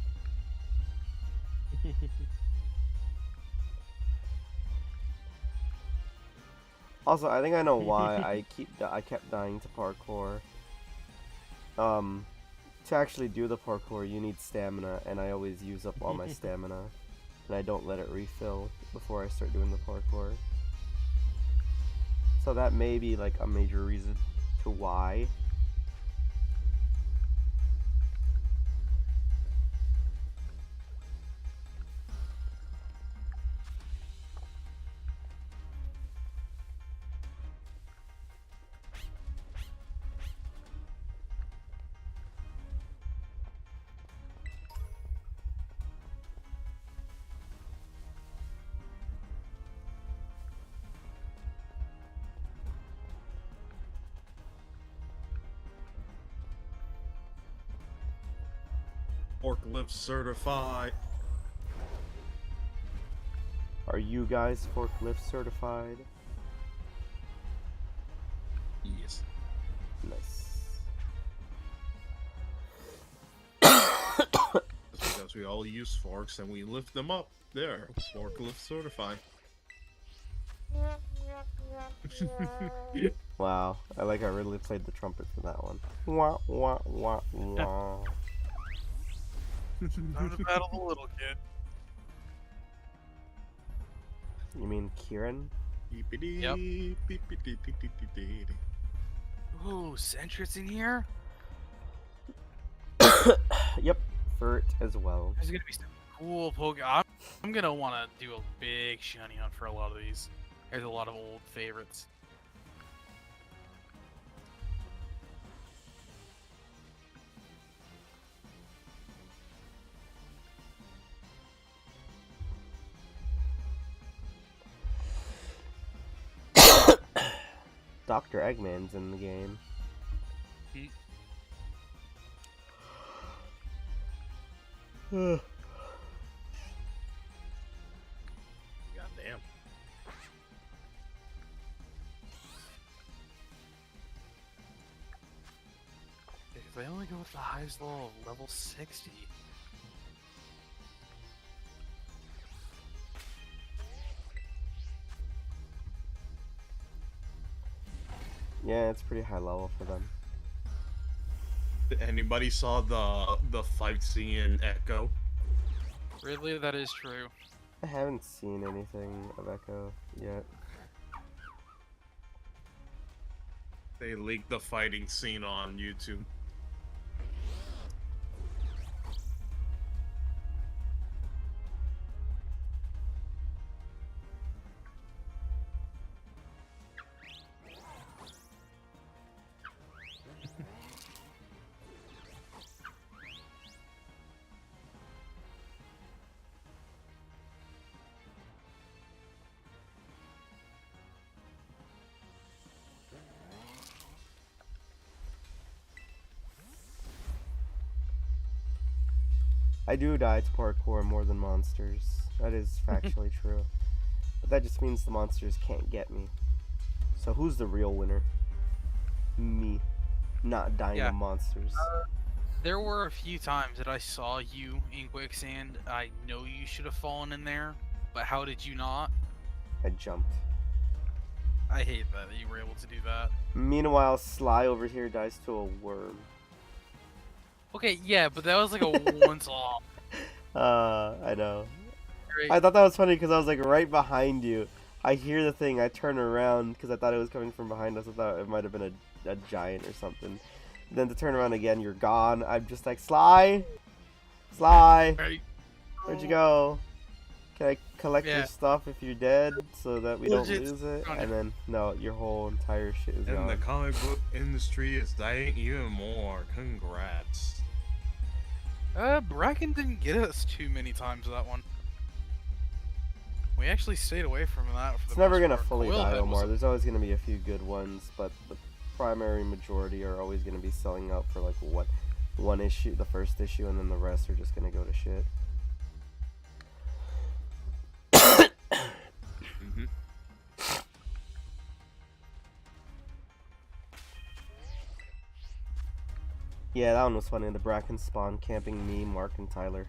Also, I think I know why I kept dying to parkour. To actually do the parkour, you need stamina, and I always use up all my stamina, and I don't let it refill before I start doing the parkour. So that may be like a major reason to why. Forklift certified. Are you guys forklift certified? Yes. Nice. Because we all use forks and we lift them up. There, forklift certified. Wow, I really played the trumpet for that one. Wah wah wah wah. Time to battle the little kid. You mean Kieran? Yep. Ooh, Sentrix in here? Yep, Furt as well. There's gonna be some cool Pokemon. I'm gonna wanna do a big shiny hunt for a lot of these. There's a lot of old favorites. Dr. Eggman's in the game. Goddamn. If they only go with the highest level of level 60. Yeah, it's pretty high level for them. Anybody saw the fight scene in Echo? Really, that is true. I haven't seen anything of Echo yet. They leaked the fighting scene on YouTube. I do die to parkour more than monsters. That is factually true. But that just means the monsters can't get me. So who's the real winner? Me. Not dying Yeah. to monsters. There were a few times that I saw you in quicksand. I know you should have fallen in there, but how did you not? I jumped. I hate that you were able to do that. Meanwhile, Sly over here dies to a worm. Okay, yeah, but that was like a once off. I know. Right? I thought that was funny because I was like right behind you. I hear the thing, I turn around because I thought it was coming from behind us. I thought it might have been a giant or something. Then to turn around again, you're gone. I'm just like, Sly? Sly? Right. Where'd you go? Can I collect your Yeah. stuff if you're dead so that we don't Legit. lose it? Oh, And then, no, your whole entire shit is And the gone. comic book industry is dying even more. Congrats. Bracken didn't get us too many times with that one. We actually stayed away from that for the It's never most gonna part. fully die, Quillhead was Omar. a- There's always gonna be a few good ones, but the primary majority are always gonna be selling out for like what, one issue, the first issue, and then the rest are just gonna go to shit. Mm-hmm. Yeah, that one was funny. The Bracken spawn camping me, Mark, and Tyler.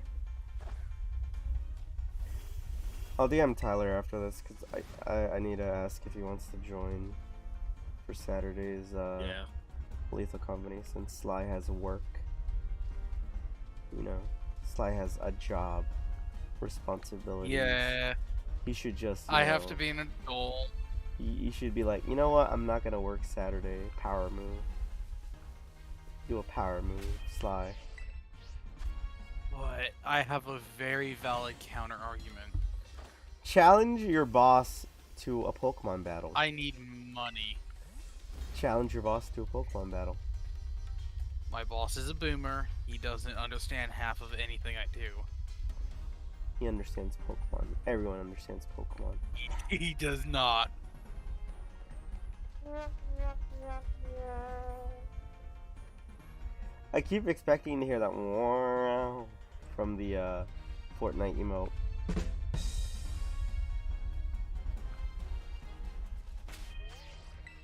I'll DM Tyler after this because I need to ask if he wants to join for Saturday's Yeah. Lethal Company since Sly has work. You know, Sly has a job, responsibilities. Yeah, He should just. I have to be an adult. He should be like, you know what? I'm not gonna work Saturday. Power move. Do a power move, Sly. But I have a very valid counter argument. Challenge your boss to a Pokemon battle. I need money. Challenge your boss to a Pokemon battle. My boss is a boomer. He doesn't understand half of anything I do. He understands Pokemon. Everyone understands Pokemon. He does not. I keep expecting to hear that wow from the Fortnite emote.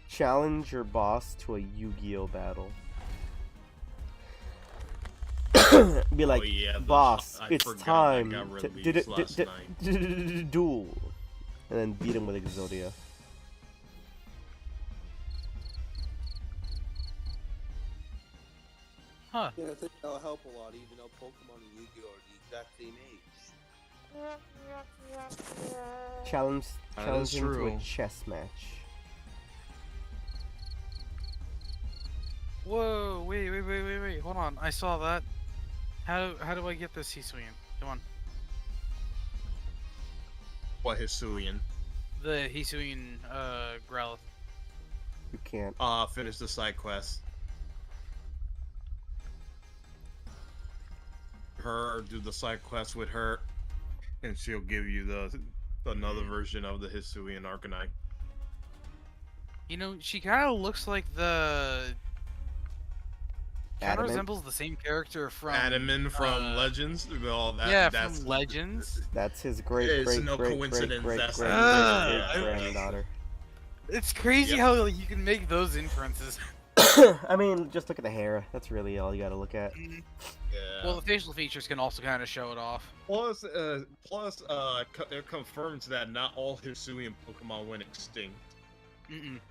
Challenge your boss to a Yu-Gi-Oh battle. Be like, Oh, yeah, boss, I it's forgot that time got to released last night. duel, and then beat him with Exodia. Huh. Yeah, I think that'll help a lot, even though Pokemon and Yu-Gi-Oh are the exact same age. Challenge That is him to a true. chess match. Whoa, wait, hold on. I saw that. How do I get this Hisuian? Come on. What Hisuian? The Hisuian, Growlithe. You can't. Finish the side quest. Her or do the side quest with her, and she'll give you another version of the Hisuian Arcanine. You know, she kind of looks like the... Kind of Adamant? resembles the same character from... Adamant from Legends. Well, yeah, that's from Legends. That's his great It's great no great coincidence, great that's- great Ah, great I- granddaughter. It's crazy Yep. how you can make those inferences. I mean, just look at the hair. That's really all you gotta look at. Yeah. Well, the facial features can also kind of show it off. Plus, it confirms that not all Hisuian Pokemon went extinct.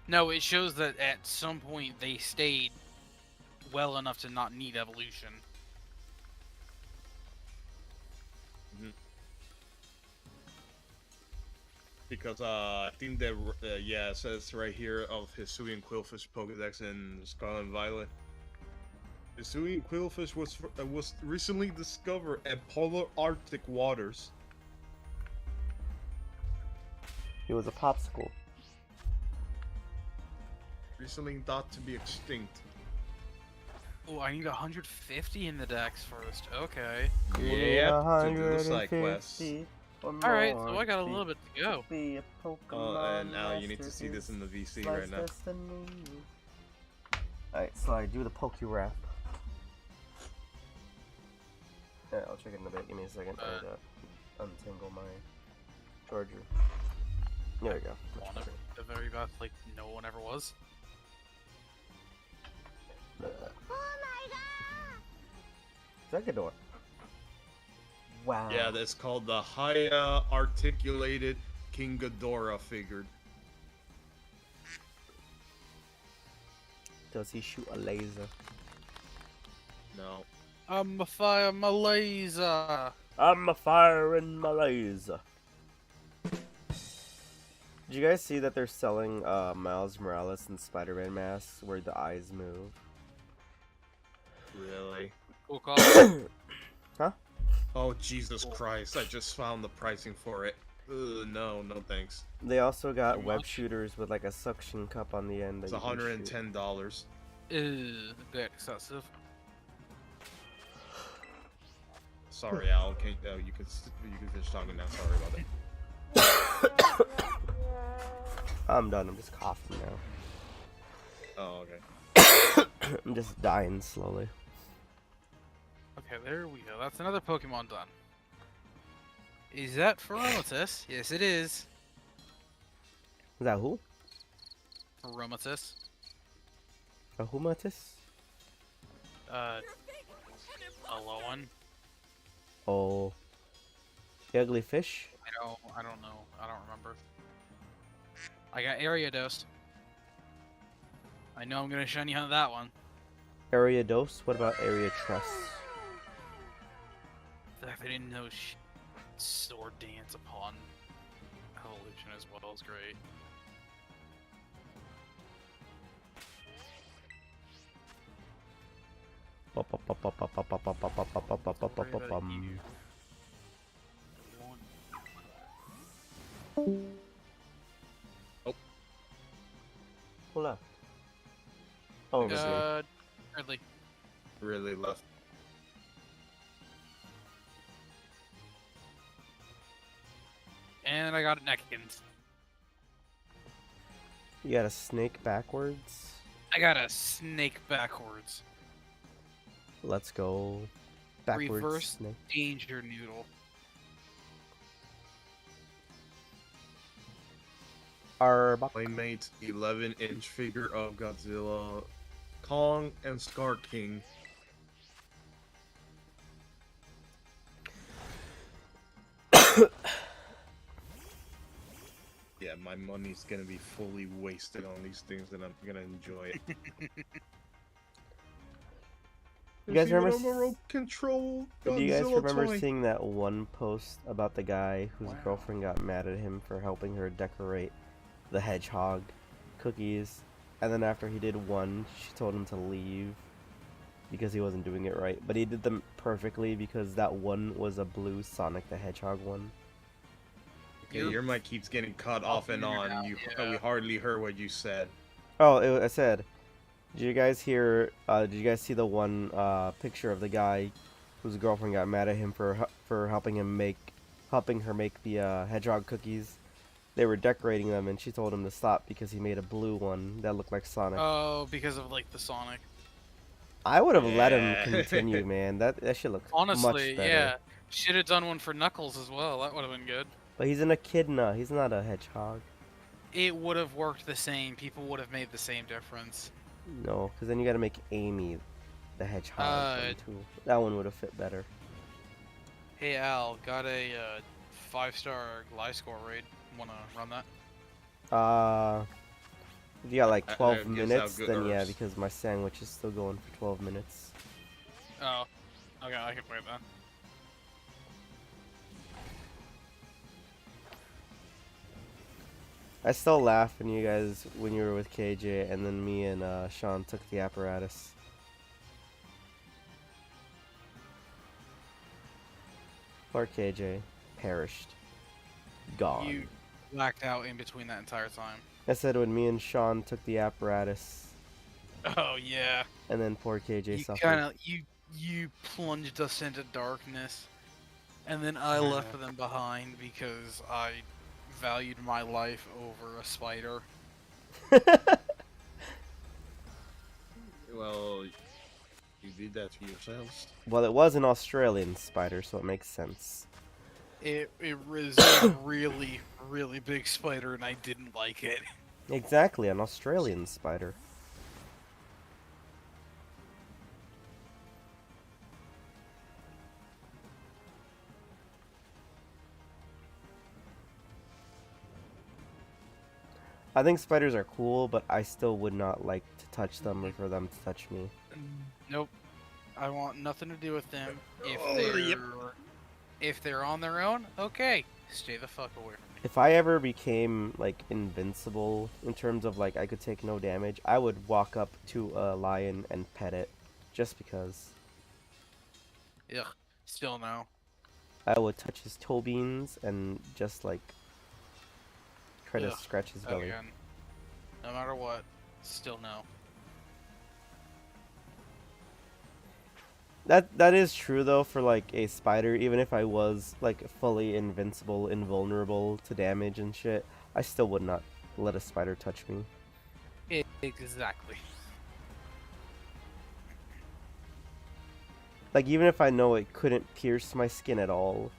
No, it shows that at some point they stayed well enough to not need evolution. Because I think that yeah, it says right here of Hisuian Quillfish Pokedex in Scarlet and Violet. Hisuian Quillfish was recently discovered at polar Arctic waters. He was a popsicle. Recently thought to be extinct. Oh, I need 150 in the dex first. Okay. Yeah, to do the side quest. Alright, so I got a little bit to go. And now you need to see this in the VC right now. Alright, so I do the Poke Wrap. Yeah, I'll check it in a bit. Give me a second. I need to untangle my charger. There we go. Much better. The very best, like no one ever was. Second door. Wow. Yeah, that's called the Haya Articulated King Ghidorah figured. Does he shoot a laser? No. I'm a fire my laser. I'm a fire in my laser. Did you guys see that they're selling Miles Morales and Spider-Man masks where the eyes move? Really? Cool call. Huh? Oh, Jesus Christ, I just found the pricing for it. Ugh, no thanks. They also got How web much? shooters with like a suction cup on the end. It's that you can shoot. $110. Is a bit excessive. Sorry, Al. You can finish talking now. Sorry about that. I'm done. I'm just coughing now. Oh, okay. I'm just dying slowly. Okay, there we go. That's another Pokemon done. Is that Feromotus? Yes, it is. Is that who? Feromotus. A Humatus? A low one. Oh. The ugly fish? I don't know. I don't remember. I got area dosed. I know I'm gonna shiny hunt that one. Area dose? What about area trust? The fact I didn't know sword dance upon evolution as well is great. Who left? Oh, it was me. Ridley. Really left. And I got Neckins. You got a snake backwards? I got a snake backwards. Let's go. Backwards Reverse snake. danger noodle. Playmate 11-inch figure of Godzilla, Kong, and Scar King. Yeah, my money's gonna be fully wasted on these things, and I'm gonna enjoy it. You guys remember? Control Do you guys Godzilla remember toy. seeing that one post about the guy whose girlfriend got mad at him for helping her decorate the hedgehog cookies, and then after he did one, she told him to leave because he wasn't doing it right, but he did them perfectly because that one was a blue Sonic the Hedgehog one. Yeah, your mic keeps getting cut off and on. We hardly heard what you said. Oh, I said, did you guys hear? Did you guys see the one picture of the guy whose girlfriend got mad at him for helping her make the hedgehog cookies? They were decorating them, and she told him to stop because he made a blue one that looked like Sonic. Oh, because of like the Sonic. I would have let him continue, man. That shit looked Honestly, much better. yeah. Should have done one for Knuckles as well. That would have been good. But he's an echidna. He's not a hedgehog. It would have worked the same. People would have made the same difference. No, because then you got to make Amy the hedgehog one too. That one would have fit better. Hey Al, got a 5-star Gliscor raid. Wanna run that? If you got like 12 gives minutes, out good then yeah, herbs. because my sandwich is still going for 12 minutes. Oh, okay, I can wait then. I still laugh when you guys, when you were with KJ, and then me and Sean took the apparatus. Poor KJ. Perished. Gone. You blacked out in between that entire time. I said when me and Sean took the apparatus, Oh yeah. and then poor KJ You suffered. kind of you plunged us into darkness, and then I left them behind because I valued my life over a spider. Well, you did that to yourselves. Well, it was an Australian spider, so it makes sense. It was a really big spider, and I didn't like it. Exactly, an Australian spider. I think spiders are cool, but I still would not like to touch them or for them to touch me. Nope. I want nothing to do with them. Yep. If they're on their own, okay, stay the fuck away from me. If I ever became, like, invincible in terms of, like, I could take no damage, I would walk up to a lion and pet it, just because. Ugh. Still no. I would touch his toe beans and just, like, try to Ugh. scratch his belly. Again. No matter what, still no. That is true though for like a spider. Even if I was like fully invincible, invulnerable to damage and shit, I still would not let a spider touch me. Exactly. Like even if I know it couldn't pierce my skin at all,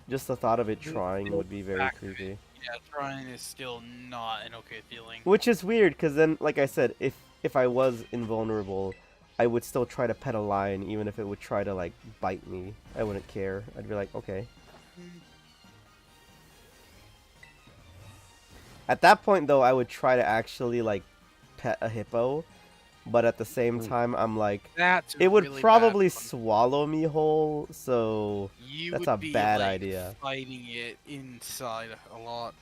just the thought of it trying would be very Factory. creepy. Yeah, trying is still not an okay feeling. Which is weird, because then, like I said, if I was invulnerable, I would still try to pet a lion, even if it would try to like bite me. I wouldn't care. I'd be like, okay. At that point, though, I would try to actually like pet a hippo, but at the same time, I'm like, That's it would really probably bad. swallow me whole, so You that's would a be bad like idea. fighting it inside a lot.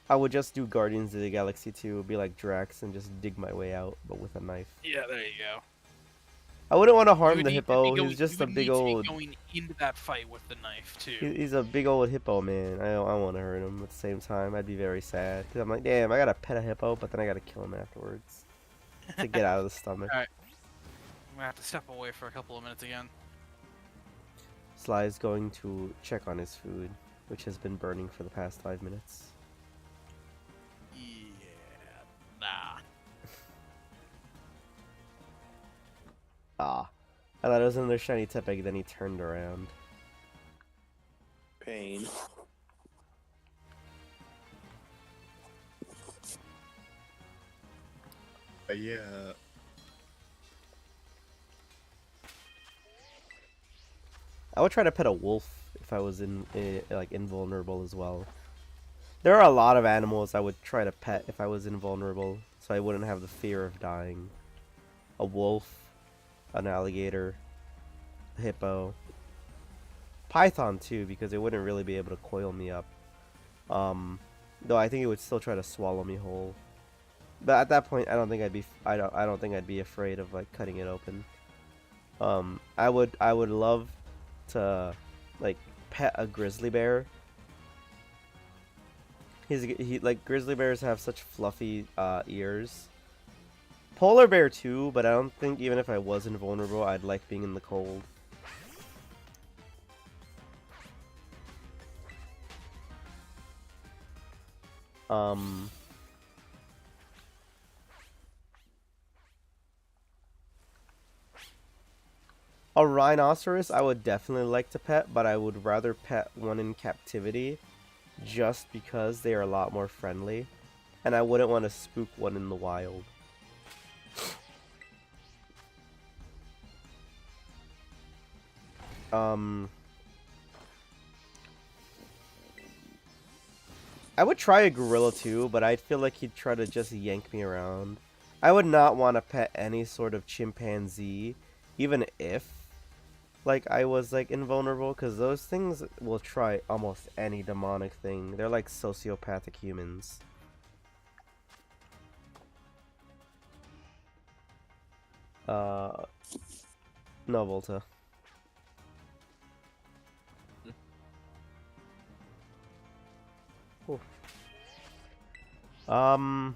I would just do Guardians of the Galaxy 2, be like Drax, and just dig my way out, but with a knife. Yeah, there you go. I wouldn't want to You harm would the need to be hippo. going- He's just you a would big need to be old. going into that fight with the knife too. He's a big old hippo, man. I want to hurt him. At the same time, I'd be very sad because I'm like, damn, I gotta pet a hippo, but then I gotta kill him afterwards to get out of the stomach. Alright. I'm gonna have to step away for a couple of minutes again. Sly's going to check on his food, which has been burning for the past 5 minutes. Yeah, nah. Ah, I thought it was another shiny Tepig. Then he turned around. Pain. Yeah. I would try to pet a wolf if I was like invulnerable as well. There are a lot of animals I would try to pet if I was invulnerable, so I wouldn't have the fear of dying. A wolf, an alligator, a hippo, python too, because it wouldn't really be able to coil me up. Though I think it would still try to swallow me whole. But at that point, I don't think I'd be afraid of like cutting it open. I would love to like pet a grizzly bear. He like grizzly bears have such fluffy ears. Polar bear too, but I don't think even if I was invulnerable, I'd like being in the cold. A rhinoceros I would definitely like to pet, but I would rather pet one in captivity just because they are a lot more friendly, and I wouldn't want to spook one in the wild. I would try a gorilla too, but I'd feel like he'd try to just yank me around. I would not want to pet any sort of chimpanzee, even if like I was like invulnerable, because those things will try almost any demonic thing. They're like sociopathic humans. No, Volta. Oof. Trying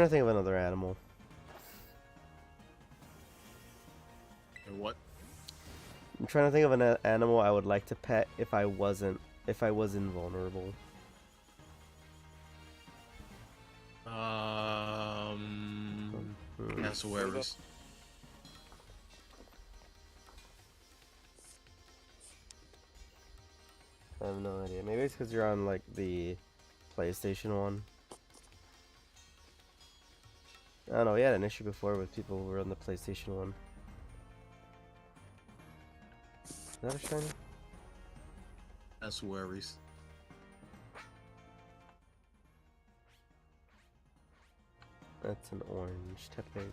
to think of another animal. What? I'm trying to think of an animal I would like to pet if I was invulnerable. Cassowaries. I have no idea. Maybe it's because you're on like the PlayStation one. I don't know. We had an issue before with people who were on the PlayStation one. Is that a shiny? Cassowaries. That's an orange Tepig.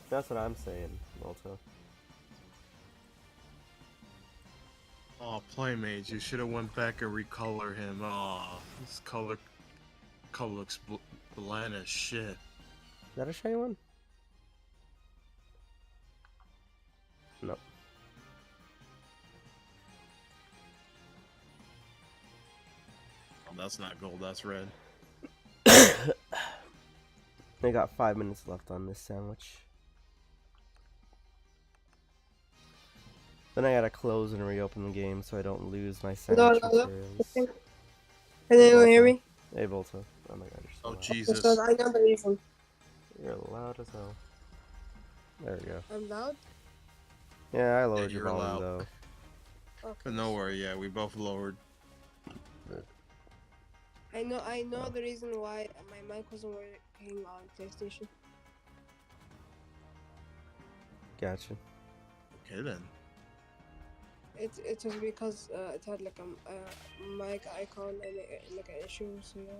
That's what I'm saying, Malta. Oh, Playmate, you should have went back and recolor him. Oh, this color looks bland as shit. Is that a shiny one? No. Oh, that's not gold, that's red. They got 5 minutes left on this sandwich. Then I gotta close and reopen the game so I don't lose my sandwich Hello. materials. Can anyone hear me? Able to. Oh my god, you're so Oh loud. Jesus! Because I know the reason. You're loud as hell. There we go. I'm loud. Yeah, I lowered your you're volume loud. though. Okay. But no worry, yeah, we both lowered. I know the reason why my mic wasn't working on PlayStation. Gotcha. Okay then. It was because it had like a mic icon and like an issue. So yeah.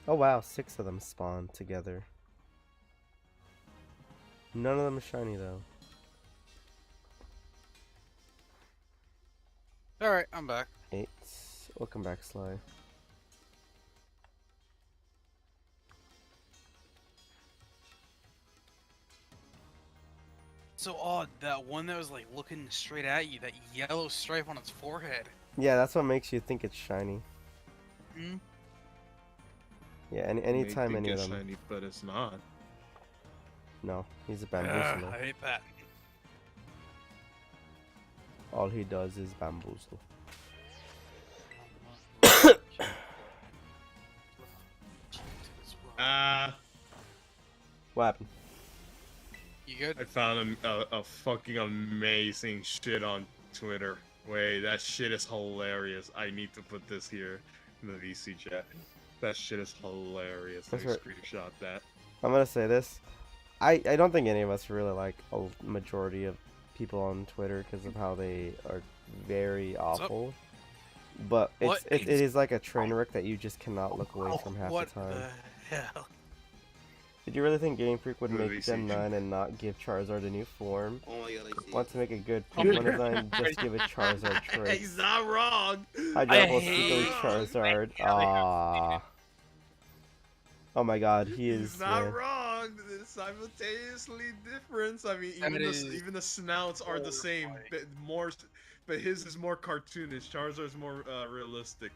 Oh wow, 6 of them spawned together. None of them are shiny though. Alright, I'm back. 8. Welcome back, Sly. So odd, that one that was like looking straight at you, that yellow stripe on its forehead. Yeah, that's what makes you think it's shiny. Hmm? Yeah, May anytime think any of it's them. shiny, but it's not. No, he's a I bamboozler. hate that. All he does is bamboozle. What happened? You good? I found a fucking amazing shit on Twitter. Wait, that shit is hilarious. I need to put this here in the VC chat. That shit is hilarious. Let me That's screenshot that. I'm gonna say this. I don't think any of us really like a majority of people on Twitter because of how they are very awful. But What it is like a train wreck that you just cannot look away from half What the time. the hell? Did you really think Game Freak would Really make Gen see. 9 and not give Charizard a new form? Oh my god, I see. Want to make a good Oh my Pokemon design, just give it Charizard He's traits. not wrong. Hydropple hate- Secret Charizard. Ah. Oh my god, he is. He's not wrong. They're simultaneously different. I mean, That is even the snouts are the same, but but his is more cartoonish. Charizard's more realistic.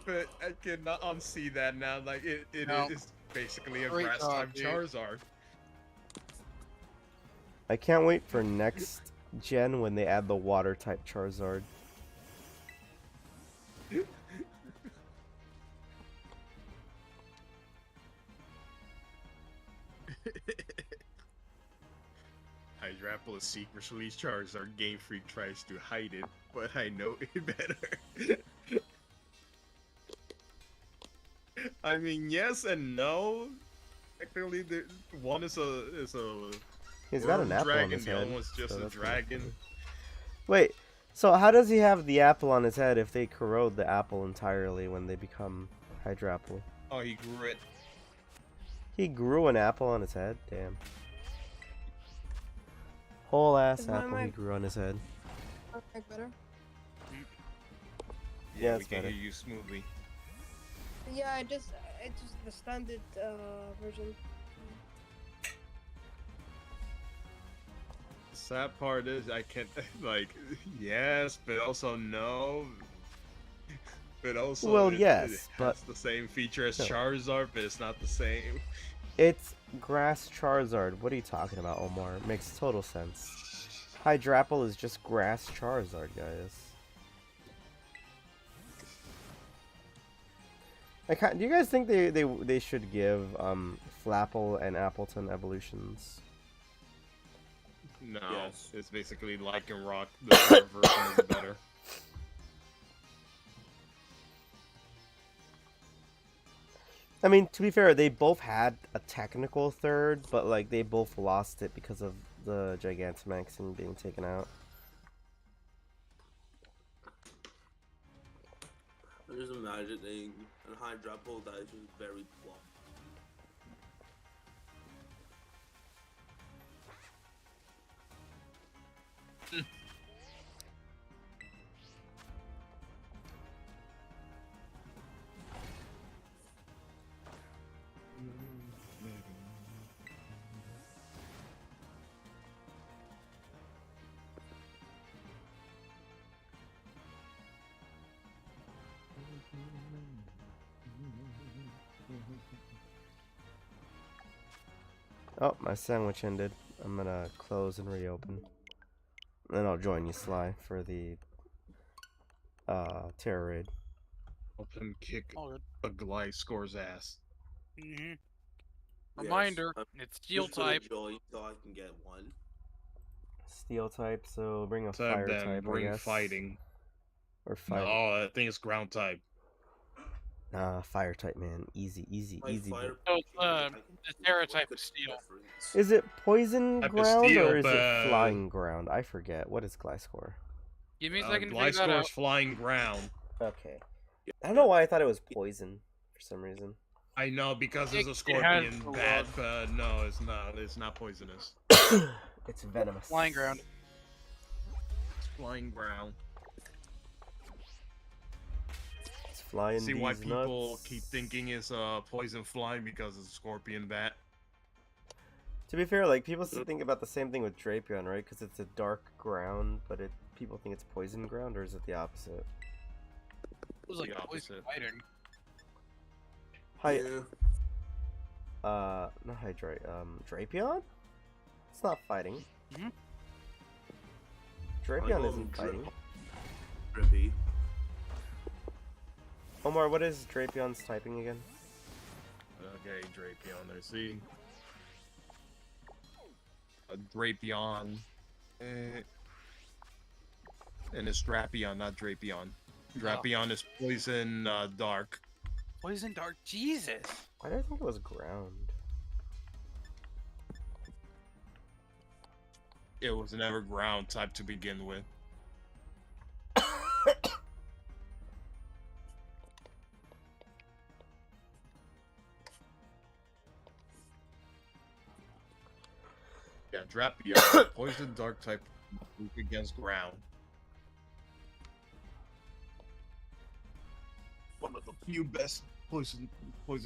But I cannot unsee that now. Like it No. is basically a Great grass job, type dude. Charizard. I can't wait for next gen when they add the water type Charizard. Hydrapple is secretly Charizard. Game Freak tries to hide it, but I know it better. I mean, yes and no. Technically, one is a He's got worm an apple dragon, on his the head. other one's just so a that's kinda dragon. funny. Wait, so how does he have the apple on his head if they corrode the apple entirely when they become Hydrapple? Oh, he grew it. He grew an apple on his head? Damn. Whole ass Is my apple he mic- grew on his head. Okay, better. Yeah, we it's can better. hear you smoothly. Yeah, it's just the standard version. The sad part is I can't like yes, but also no. But also Well, it yes, has but- the same feature as No. Charizard, but it's not the same. It's grass Charizard. What are you talking about, Omar? It makes total sense. Hydrapple is just grass Charizard, guys. Do you guys think they should give Flapple and Appleton evolutions? No, Yes. it's basically Lycanroc. The third version is better. I mean, to be fair, they both had a technical third, but like they both lost it because of the Gigantamax and being taken out. I'm just imagining a Hydrapple that is just very plump. Oh, my sandwich ended. I'm gonna close and reopen. Then I'll join you, Sly, for the terror raid. Help him kick All good. a Gliscor's ass. Mm-hmm. Yes, Reminder, I'm it's steel just gonna type. join so I can get one. Steel type, so bring a Type fire then type, I bring guess. fighting. Or No, fire. I think it's ground type. Nah, fire type, man. Easy, easy, My easy. fire So, I can the see Terra what type could is be steel. difference. Is it poison Type of ground steel, or is it but- flying ground? I forget. What is Gliscor? Give me a second to figure that Gliscor's out. flying ground. Okay. I don't know why I thought it was poison for some reason. I know because it's a It has scorpion the bat, log. but no, it's not. It's not poisonous. It's venomous. Flying ground. It's flying ground. It's flying See why these people nuts. keep thinking it's poison flying because it's a scorpion bat. To be fair, like people still think about the same thing with Drapion, right? Because it's a dark ground, but people think it's poison ground, or is it the opposite? It was like The poison opposite. fighting. Hi, Yeah. not Hydra, Drapion? It's not fighting. Mhm. Drapion I isn't fighting. Drippy. Omar, what is Drapion's typing again? Okay, Drapion there. See? A Drapion. And it's Drapion, not Drapion. Drapion is poison dark. Poison dark. Jesus. Why did I think it was ground? It was never ground type to begin with. Yeah, Drapion, poison dark type weak against ground. One of the few best poison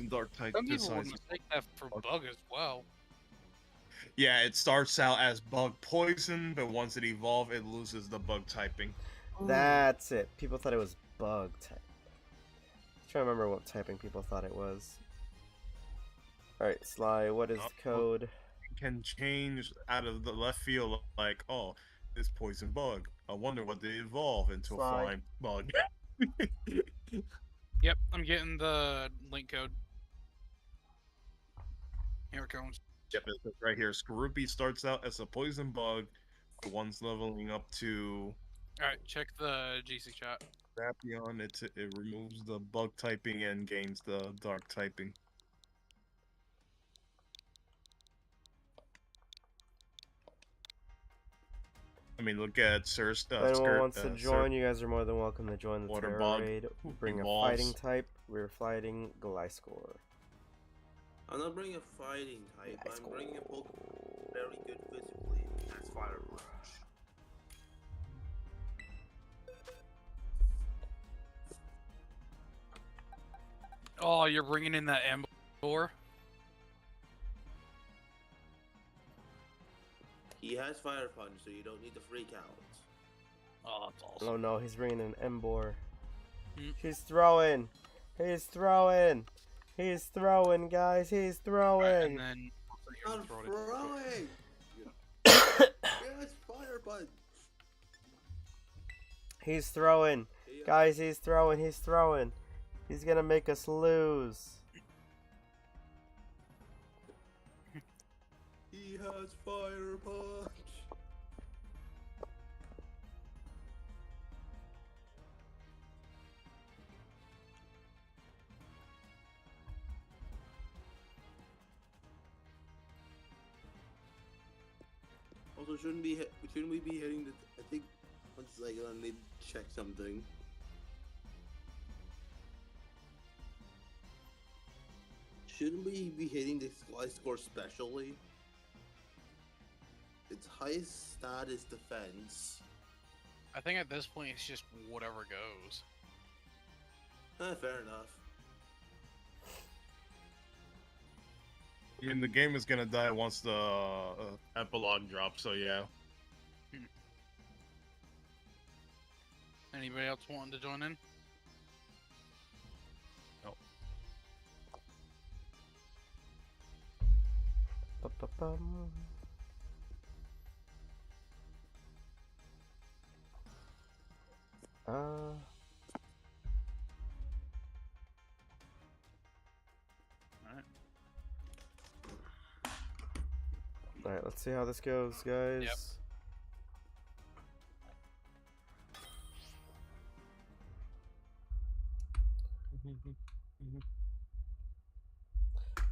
dark type Some people would besides. mistake that for bug as well. Yeah, it starts out as bug poison, but once it evolves, it loses the bug typing. That's it. People thought it was bug type. Trying to remember what typing people thought it was. Alright, Sly, what is the code? It can change out of the left field, like, oh, this poison bug. I wonder what they evolve into a Slide. flying bug. Yep, I'm getting the link code. Here it comes. Yep, it says right here. Skorupi starts out as a poison bug. The one's leveling up to Alright, check the GC chat. Drapion. It removes the bug typing and gains the dark typing. I mean, look at Sir's If anyone wants to join, you guys are more than welcome to join the Water terror bug raid. Bring a evolves. fighting type. We're fighting Gliscor. I'm not bringing a fighting type. I'm bringing a Pokemon very good physically. That's Fire Punch. Oh, you're bringing in that Ember? He has Fire Punch, so you don't need to freak out. Oh, that's awesome. Oh no, he's bringing an Embor. Hmm. He's throwing. He's throwing. He's throwing, guys. He's throwing. And then I'm throw it. throwing! Yes, Fire Punch! He's throwing. Yeah. Guys, he's throwing. He's throwing. He's gonna make us lose. He has Fire Punch! Also, shouldn't we be hitting the? I think. One second, let me check something. Shouldn't we be hitting the Gliscor specially? Its highest stat is defense. I think at this point it's just whatever goes. Fair enough. I mean, the game is gonna die once the epilogue drops, so yeah. Anybody else wanting to join in? Ba-ba-ba-bum. Alright, let's see how this goes, guys. Yep.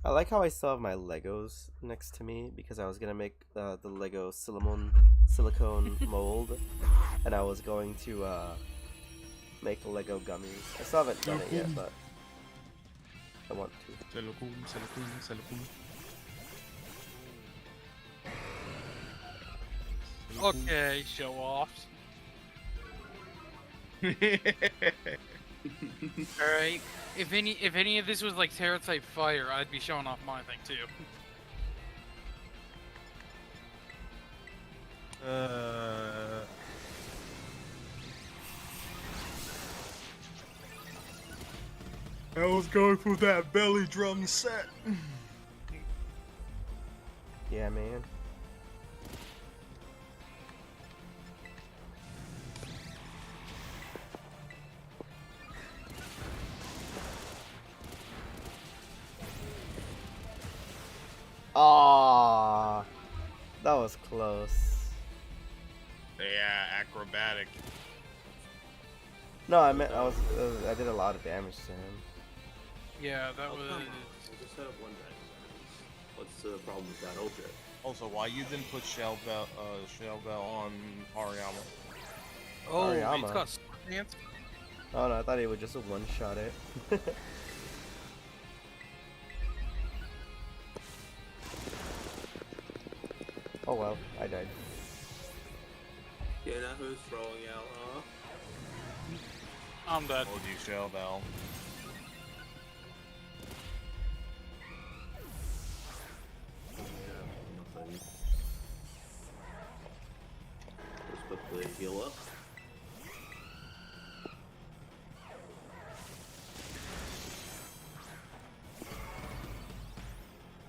I like how I still have my Legos next to me because I was gonna make the Lego silicone mold, and I was going to make Lego gummies. I still haven't done it yet, but I want to. Okay, show offs. Alright. If any of this was like Terra type fire, I'd be showing off my thing too. I was going for that belly drum set. Yeah, man. Ah, that was close. Yeah, acrobatic. No, I meant I did a lot of damage to him. Yeah, that Oh, was. come on. I just have one dragon. What's the problem with that object? Also, why you didn't put Shell Bell on Hariyama? Oh, Hariyama. it's got stance. Oh no, I thought he would just one-shot it. Oh well, I died. Yeah, now who's throwing out, huh? I'm dead. Told you, Shell Bell. Nothing. Let's quickly heal up.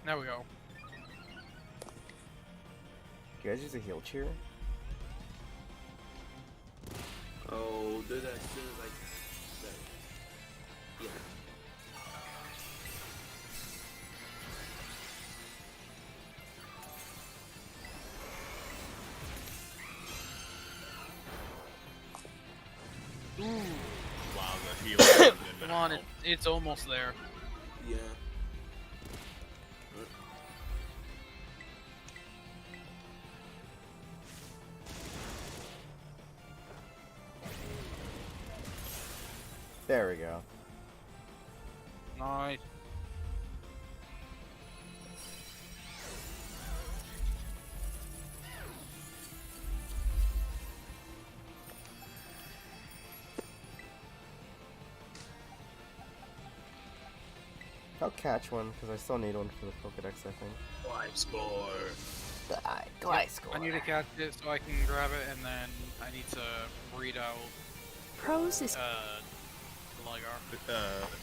There we go. Do you guys use a heal cheer? Oh, do that as soon as I say. Yeah. Ooh. Wow, the healer. Come on, it's almost there. Yeah. There we go. Nice. I'll catch one because I still need one for the Pokedex, I think. Life score. Gliscor. I need to catch it so I can grab it, and then I need to read out Pros is Ligar.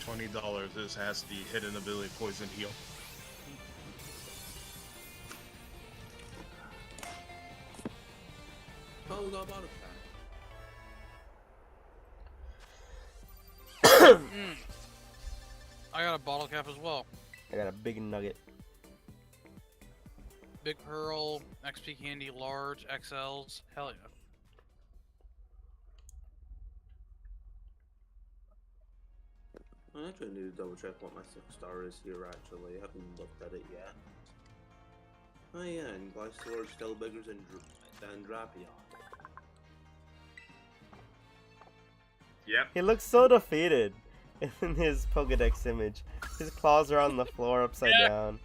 $20. This has the hidden ability Poison Heal. Oh, we got a bottle I got a bottle cap as well. I got a big nugget. Big Pearl, XP Candy, large, XLs. Hell yeah. I actually need to double check what my 6-star is here actually. I haven't looked at it yet. Oh yeah, and Glycor, Stellbeggars, and Drapion. Yep. He looks so defeated in his Pokedex image. His claws are on the floor upside down.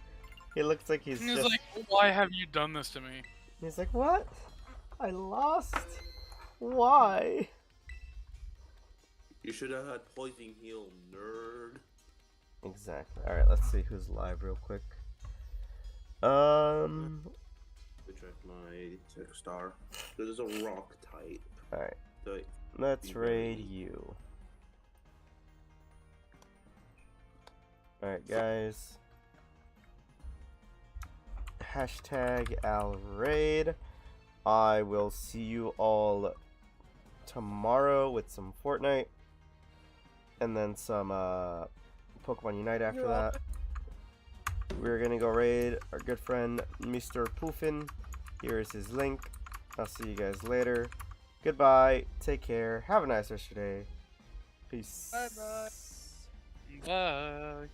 He looks like he's He's just... like, why have you done this to me? He's like, what? I lost? Why? You should have had Poison Heal, nerd. Exactly. Alright, let's see who's live real quick. Let me check my 6-star. This is a rock type. Alright. So, Let's raid you. Alright, guys. hashtag #AlRaid. I will see you all tomorrow with some Fortnite. And then some Pokemon Unite after that. We're gonna go raid our good friend Mr. Poofin. Here is his link. I'll see you guys later. Goodbye. Take care. Have a nice rest of your day. Peace. Bye. Bye.